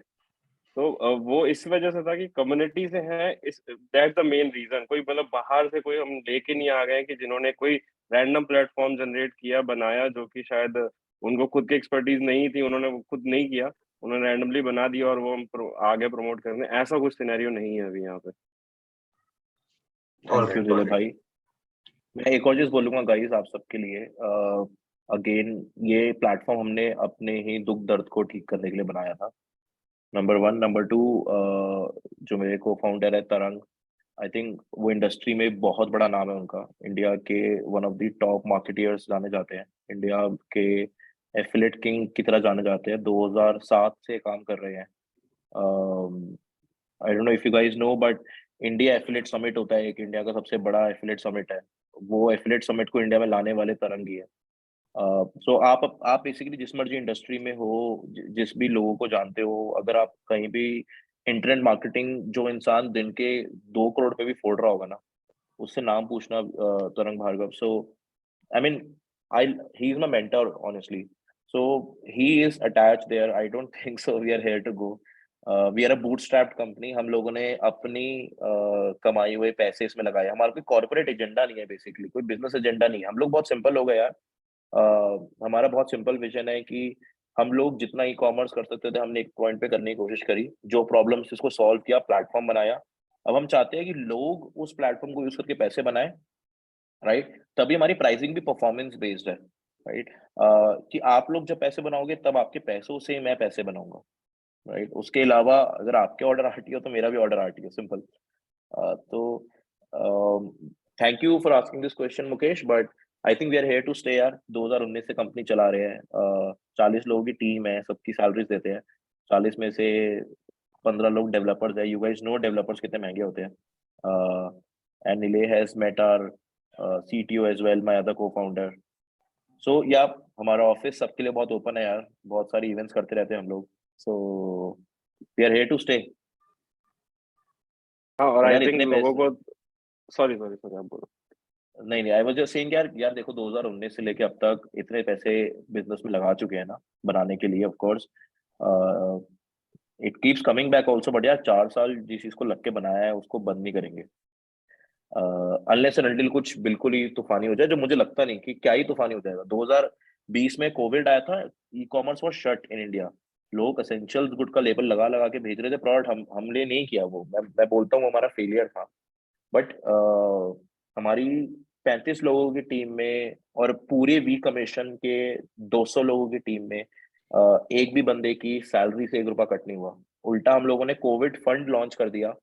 तो वो इस वजह से था कि कम्युनिटी से है, इस दैट द मेन रीजन। कोई मतलब बाहर से कोई हम लेके नहीं आ गए कि जिन्होंने कोई रैंडम प्लेटफॉर्म जनरेट किया, बनाया, जो कि शायद उनको खुद की एक्सपर्टीज नहीं थी, उन्होंने वो खुद नहीं किया, उन्होंने रैंडमली बना दिया और वो हम आगे प्रमोट करने, ऐसा कुछ सिनेरियो नहीं है अभी यहाँ पे। थैंक यू ऑलराइट, नीले गॉट इट। भाई। मैं एक और चीज बोलूंगा गाइस आप सबके लिए। अगेन, ये प्लेटफॉर्म हमने अपने ही दुख दर्द को ठीक करने के लिए बनाया था, नंबर वन। नंबर टू, जो मेरे को फाउंडर है तरंग, आई थिंक वो इंडस्ट्री में बहुत बड़ा नाम है उनका, इंडिया के one of the top marketeers जाने जाते हैं, इंडिया के एफिलेट किंग की तरह जाने जाते हैं, 2007 से काम कर रहे हैं। I don't know if you guys know, but India affiliate summit होता है एक, इंडिया का सबसे बड़ा एफिलेट समिट है, वो एफिलेट समिट को इंडिया में लाने वाले तरंग ही है। सो आप बेसिकली जिस मर्जी इंडस्ट्री में हो, जिस भी लोगों को जानते हो, अगर आप कहीं भी इंटरनेट मार्केटिंग, जो इंसान दिन के 2 करोड़ पे भी फोड़ रहा होगा ना, उससे नाम पूछना Tarang Bhargav. So I mean, he is my mentor honestly, so he is attached there. I don't think so we are here to go. We are a bootstrapped company. हम लोगों ने अपनी कमाई हुए पैसे इसमें लगाए, हमारा कोई कॉर्पोरेट एजेंडा नहीं है, बेसिकली कोई बिजनेस एजेंडा नहीं है, हम लोग बहुत सिंपल हो गए यार। हमारा बहुत सिंपल विजन है कि हम लोग जितना ई कॉमर्स कर सकते थे हमने एक पॉइंट पे करने की कोशिश करी, जो प्रॉब्लम्स इसको सॉल्व किया, प्लेटफॉर्म बनाया। अब हम चाहते हैं कि लोग उस प्लेटफॉर्म को यूज करके पैसे बनाए, राइट? तभी हमारी प्राइसिंग भी परफॉर्मेंस बेस्ड है, राइट? कि आप लोग जब पैसे बनाओगे तब आपके पैसों से मैं पैसे बनाऊंगा, राइट? उसके अलावा अगर आपके ऑर्डर आरटी हो तो मेरा भी ऑर्डर आरटी हो, सिंपल। तो thank you for asking this question Mukesh, but I think we are here to stay यार। 2019 से कंपनी चला रहे हैं, 40 लोगों की टीम है, सबकी सैलरीज देते हैं। 40 में से 15 लोग डेवलपर्स है। यू गाइस नो डेवलपर्स कितने महंगे होते हैं। And Nilay has met our CTO as well, my other co-founder. So या हमारा ऑफिस सबके लिए बहुत ओपन है यार, बहुत सारी इवेंट्स करते रहते हैं हम लोग। So we are here to stay. हाँ, और आई यार थिंक इतने लोगों पैसे, को सॉरी सॉरी सॉरी आप बोलो। नहीं आई वाज जस्ट सेइंग यार, देखो 2019 से लेके अब तक इतने पैसे बिजनेस में लगा चुके हैं ना बनाने के लिए। Of course it keeps coming back also, but यार 4 साल जिस चीज को लग के बनाया है उसको बंद नहीं करेंगे अनलेस एंड अनटिल कुछ बिल्कुल ही तूफानी हो जाए, जो मुझे लगता नहीं कि क्या ही तूफानी हो जाएगा। 2020 में कोविड आया था, e commerce was shut in India. लोग एसेंशियल गुड का लेबल लगा लगा के भेज रहे थे प्रोडक्ट, हमने नहीं किया वो। मैं बोलता हूँ हमारा फेलियर था। बट हमारी 35 लोगों की टीम में और पूरे वी कमीशन के 200 लोगों की टीम में एक भी बंदे की सैलरी से 1 रुपया कट नहीं हुआ। उल्टा हम लोगों ने कोविड फंड लॉन्च कर दिया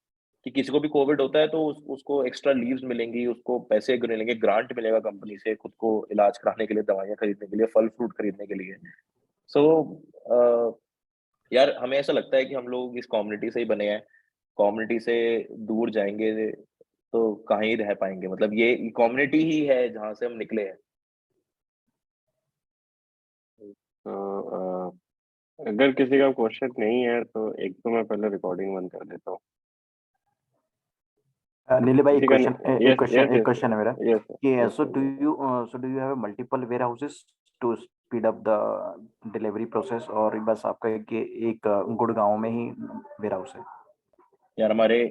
कि किसी को भी कोविड होता है तो उसको एक्स्ट्रा लीव्स मिलेंगी, उसको पैसे मिलेंगे, ग्रांट मिलेगा कंपनी से खुद को इलाज कराने के लिए, दवाइयाँ खरीदने के लिए, फल फ्रूट खरीदने के लिए। सो यार हमें ऐसा लगता है कि हम लोग इस कम्युनिटी से ही बने हैं। कम्युनिटी से दूर जाएंगे तो कहाँ ही रह पाएंगे, मतलब ये कम्युनिटी ही है जहां से हम निकले हैं। तो अगर किसी का क्वेश्चन नहीं है तो एक तो मैं पहले रिकॉर्डिंग बंद कर देता हूँ। नीले भाई, किसी का एक क्वेश्चन है मेरा यस कि so do you have multiple warehouses to speed up the delivery process, और बस आपका एक गुड़गांव में ही वेयर हाउस है? यार हमारे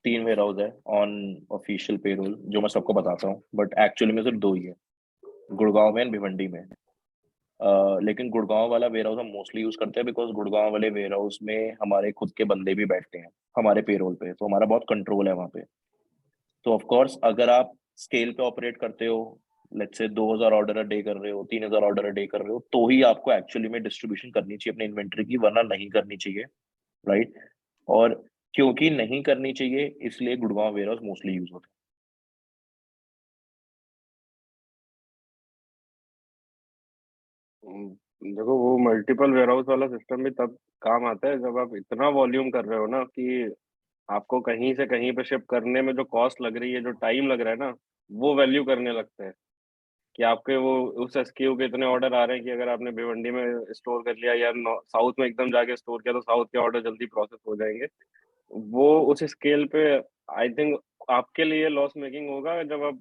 3 वेयर हाउस है ऑन ऑफिशियल पेरोल, जो मैं सबको बताता हूँ, बट एक्चुअली में सिर्फ 2 ही है, गुड़गांव में और भिवंडी में। लेकिन गुड़गांव वाला वेयर हाउस हम मोस्टली यूज करते हैं बिकॉज गुड़गांव वाले वेयर हाउस में हमारे खुद के बंदे भी बैठते हैं हमारे पेरोल पे, तो हमारा बहुत कंट्रोल है वहाँ पे। तो ऑफ कोर्स अगर आप स्केल पे ऑपरेट करते हो, let's say 2000 order a day कर रहे हो, 3000 ऑर्डर अ डे कर रहे हो, तो ही आपको एक्चुअली में डिस्ट्रीब्यूशन करनी चाहिए अपने इन्वेंटरी की, वरना नहीं करनी चाहिए, राइट? और क्योंकि नहीं करनी चाहिए इसलिए Gurgaon warehouse mostly use होता है। देखो, वो मल्टीपल वेयरहाउस वाला सिस्टम भी तब काम आता है जब आप इतना वॉल्यूम कर रहे हो ना कि आपको कहीं से कहीं पे शिप करने में जो कॉस्ट लग रही है, जो टाइम लग रहा है ना, वो वैल्यू करने लगते हैं। कि आपके वो उस एसक्यू के इतने ऑर्डर आ रहे हैं कि अगर आपने भिवंडी में स्टोर कर लिया या साउथ में एकदम जाके स्टोर किया तो साउथ के ऑर्डर जल्दी प्रोसेस हो जाएंगे। वो उस स्केल पे आई थिंक आपके लिए लॉस मेकिंग होगा जब आप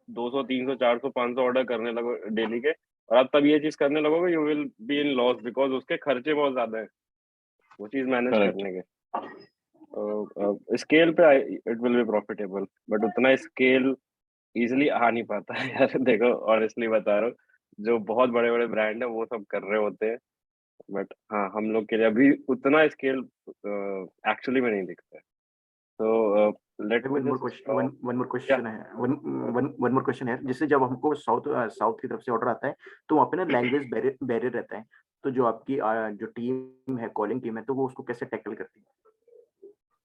200 300 400 500 ऑर्डर करने लगो डेली के, और आप तब ये चीज करने लगोगे, you will be in loss because उसके खर्चे बहुत ज्यादा है वो चीज मैनेज करेक्ट। करने के। स्केल पे it will be profitable, but उतना स्केल इजिली आ नहीं पाता है यार। देखो ऑनेस्टली बता रहा हूँ, जो बहुत बड़े बड़े ब्रांड है वो सब कर रहे होते हैं, बट हाँ हम लोग के लिए अभी उतना स्केल एक्चुअली में नहीं दिखता है। तो let me just one more question है, जिससे जब हमको साउथ की तरफ से ऑर्डर आता है तो वहाँ पे ना लैंग्वेज बैरियर रहता है, तो जो आपकी जो टीम है, कॉलिंग टीम है, तो वो उसको कैसे टैकल करती है?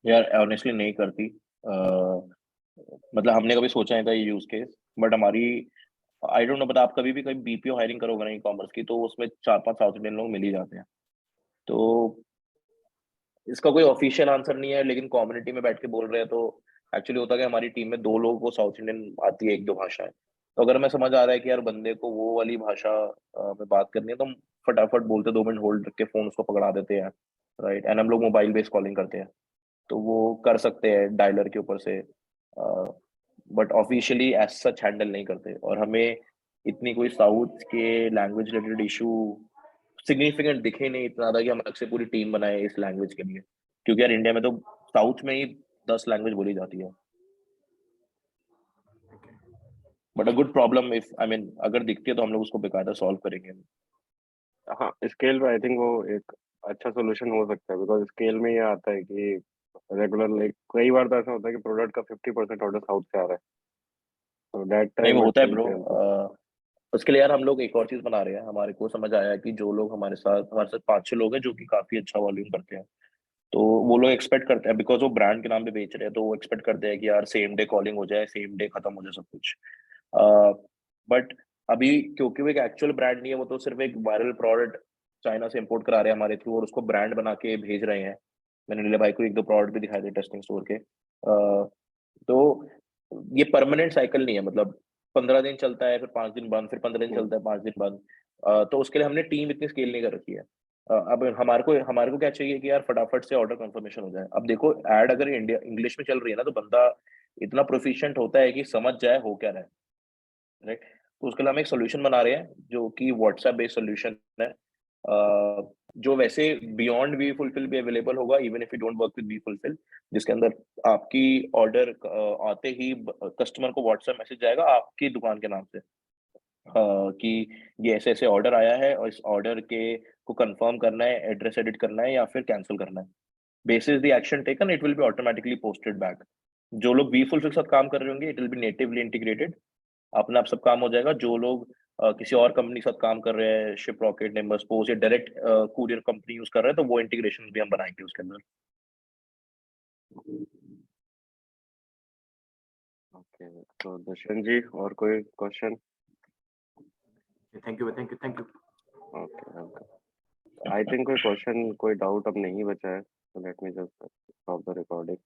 यार ऑनेस्टली नहीं करती। मतलब हमने कभी सोचा नहीं था ये यूज केस, बट हमारी आई डोंट नो, बट आप कभी भी कभी बीपीओ हायरिंग करोगे ना ई कॉमर्स की, तो उसमें 4-5 साउथ इंडियन लोग मिल ही जाते हैं। तो इसका कोई ऑफिशियल आंसर नहीं है, लेकिन कम्युनिटी में बैठ के बोल रहे हैं तो एक्चुअली होता है कि हमारी टीम में 2 लोगों को साउथ इंडियन आती है, 1-2 भाषाएं। तो अगर हमें समझ आ रहा है कि यार बंदे को वो वाली भाषा में बात करनी है, तो हम फटाफट बोलते 2 मिनट होल्ड रख के फोन उसको पकड़ा देते हैं, राइट? एंड हम लोग मोबाइल बेस्ड कॉलिंग करते हैं, तो वो कर सकते हैं डायलर के ऊपर से, but officially as such handle नहीं करते। और हमें इतनी कोई साउथ के लैंग्वेज रिलेटेड इशू सिग्निफिकेंट दिखे नहीं इतना ज्यादा कि हम अलग से पूरी टीम बनाए इस लैंग्वेज के लिए, क्योंकि यार इंडिया में तो साउथ में ही 10 लैंग्वेज बोली जाती है। But a good problem, if I mean अगर दिखती है तो हम लोग उसको बेकायदा सॉल्व करेंगे। हाँ, स्केल पे आई थिंक वो एक अच्छा सोल्यूशन हो सकता है, बिकॉज स्केल में ये आता है कि रेगुलर लाइक कई बार तो ऐसा होता है कि प्रोडक्ट का 50% ऑर्डर साउथ से आ रहा है, तो दैट नहीं टाइम वो इट होता है विल ब्रो। Be helpful. उसके लिए यार हम लोग एक और चीज बना रहे हैं। हमारे को समझ आया है कि जो लोग हमारे साथ 5-6 लोग हैं जो कि काफी अच्छा वॉल्यूम करते हैं, तो वो लोग एक्सपेक्ट करते हैं, बिकॉज वो ब्रांड के नाम पे बेच रहे हैं, तो वो एक्सपेक्ट करते हैं कि यार सेम डे कॉलिंग हो जाए, सेम डे खत्म हो जाए सब कुछ। बट अभी क्योंकि वो एक एक्चुअल ब्रांड नहीं है, वो तो सिर्फ एक वायरल प्रोडक्ट चाइना से इंपोर्ट करा रहे हैं हमारे थ्रू और उसको ब्रांड बना के भेज रहे हैं। मैंने नीले भाई को 1-2 प्रोडक्ट भी दिखाए थे टेस्टिंग स्टोर के। तो ये परमानेंट साइकिल नहीं है, मतलब 15 दिन चलता है, फिर 5 दिन बंद, फिर 15 दिन चलता है, 5 दिन बंद। तो उसके लिए हमने टीम इतनी स्केल नहीं कर रखी है। अब हमारे को क्या चाहिए कि यार फटाफट से ऑर्डर कंफर्मेशन हो जाए। अब देखो एड अगर इंडिया इंग्लिश में चल रही है ना, तो बंदा इतना प्रोफिशिएंट होता है कि समझ जाए हो क्या रहा है, राइट। तो उसके लिए हम एक सोल्यूशन बना रहे हैं जो कि व्हाट्सएप बेस्ड सोल्यूशन है, जो वैसे बियॉन्ड वी फुलफिल भी अवेलेबल होगा, even if you don't work with we fulfil, जिसके अंदर आपकी ऑर्डर आते ही कस्टमर को व्हाट्सएप मैसेज जाएगा आपकी दुकान के नाम से, कि ये ऐसे ऐसे ऑर्डर आया है और इस ऑर्डर के को कंफर्म करना है, एड्रेस एडिट करना है या फिर कैंसिल करना है। Basis the action taken it will be automatically posted back. जो लोग वी फुलफिल के साथ काम कर रहे होंगे it will B natively integrated, अपने आप सब काम हो जाएगा। जो लोग किसी और कंपनी के साथ काम कर रहे हैं, शिप रॉकेट, निम्बस पोस्ट या डायरेक्ट कुरियर कंपनी यूज कर रहे हैं, तो वो इंटीग्रेशन भी हम बनाएंगे उसके अंदर। ओके, तो दुष्यंत जी और कोई question? Thank you, thank you, thank you. Okay, I think कोई क्वेश्चन कोई डाउट अब नहीं बचा है, so let me just stop the recording.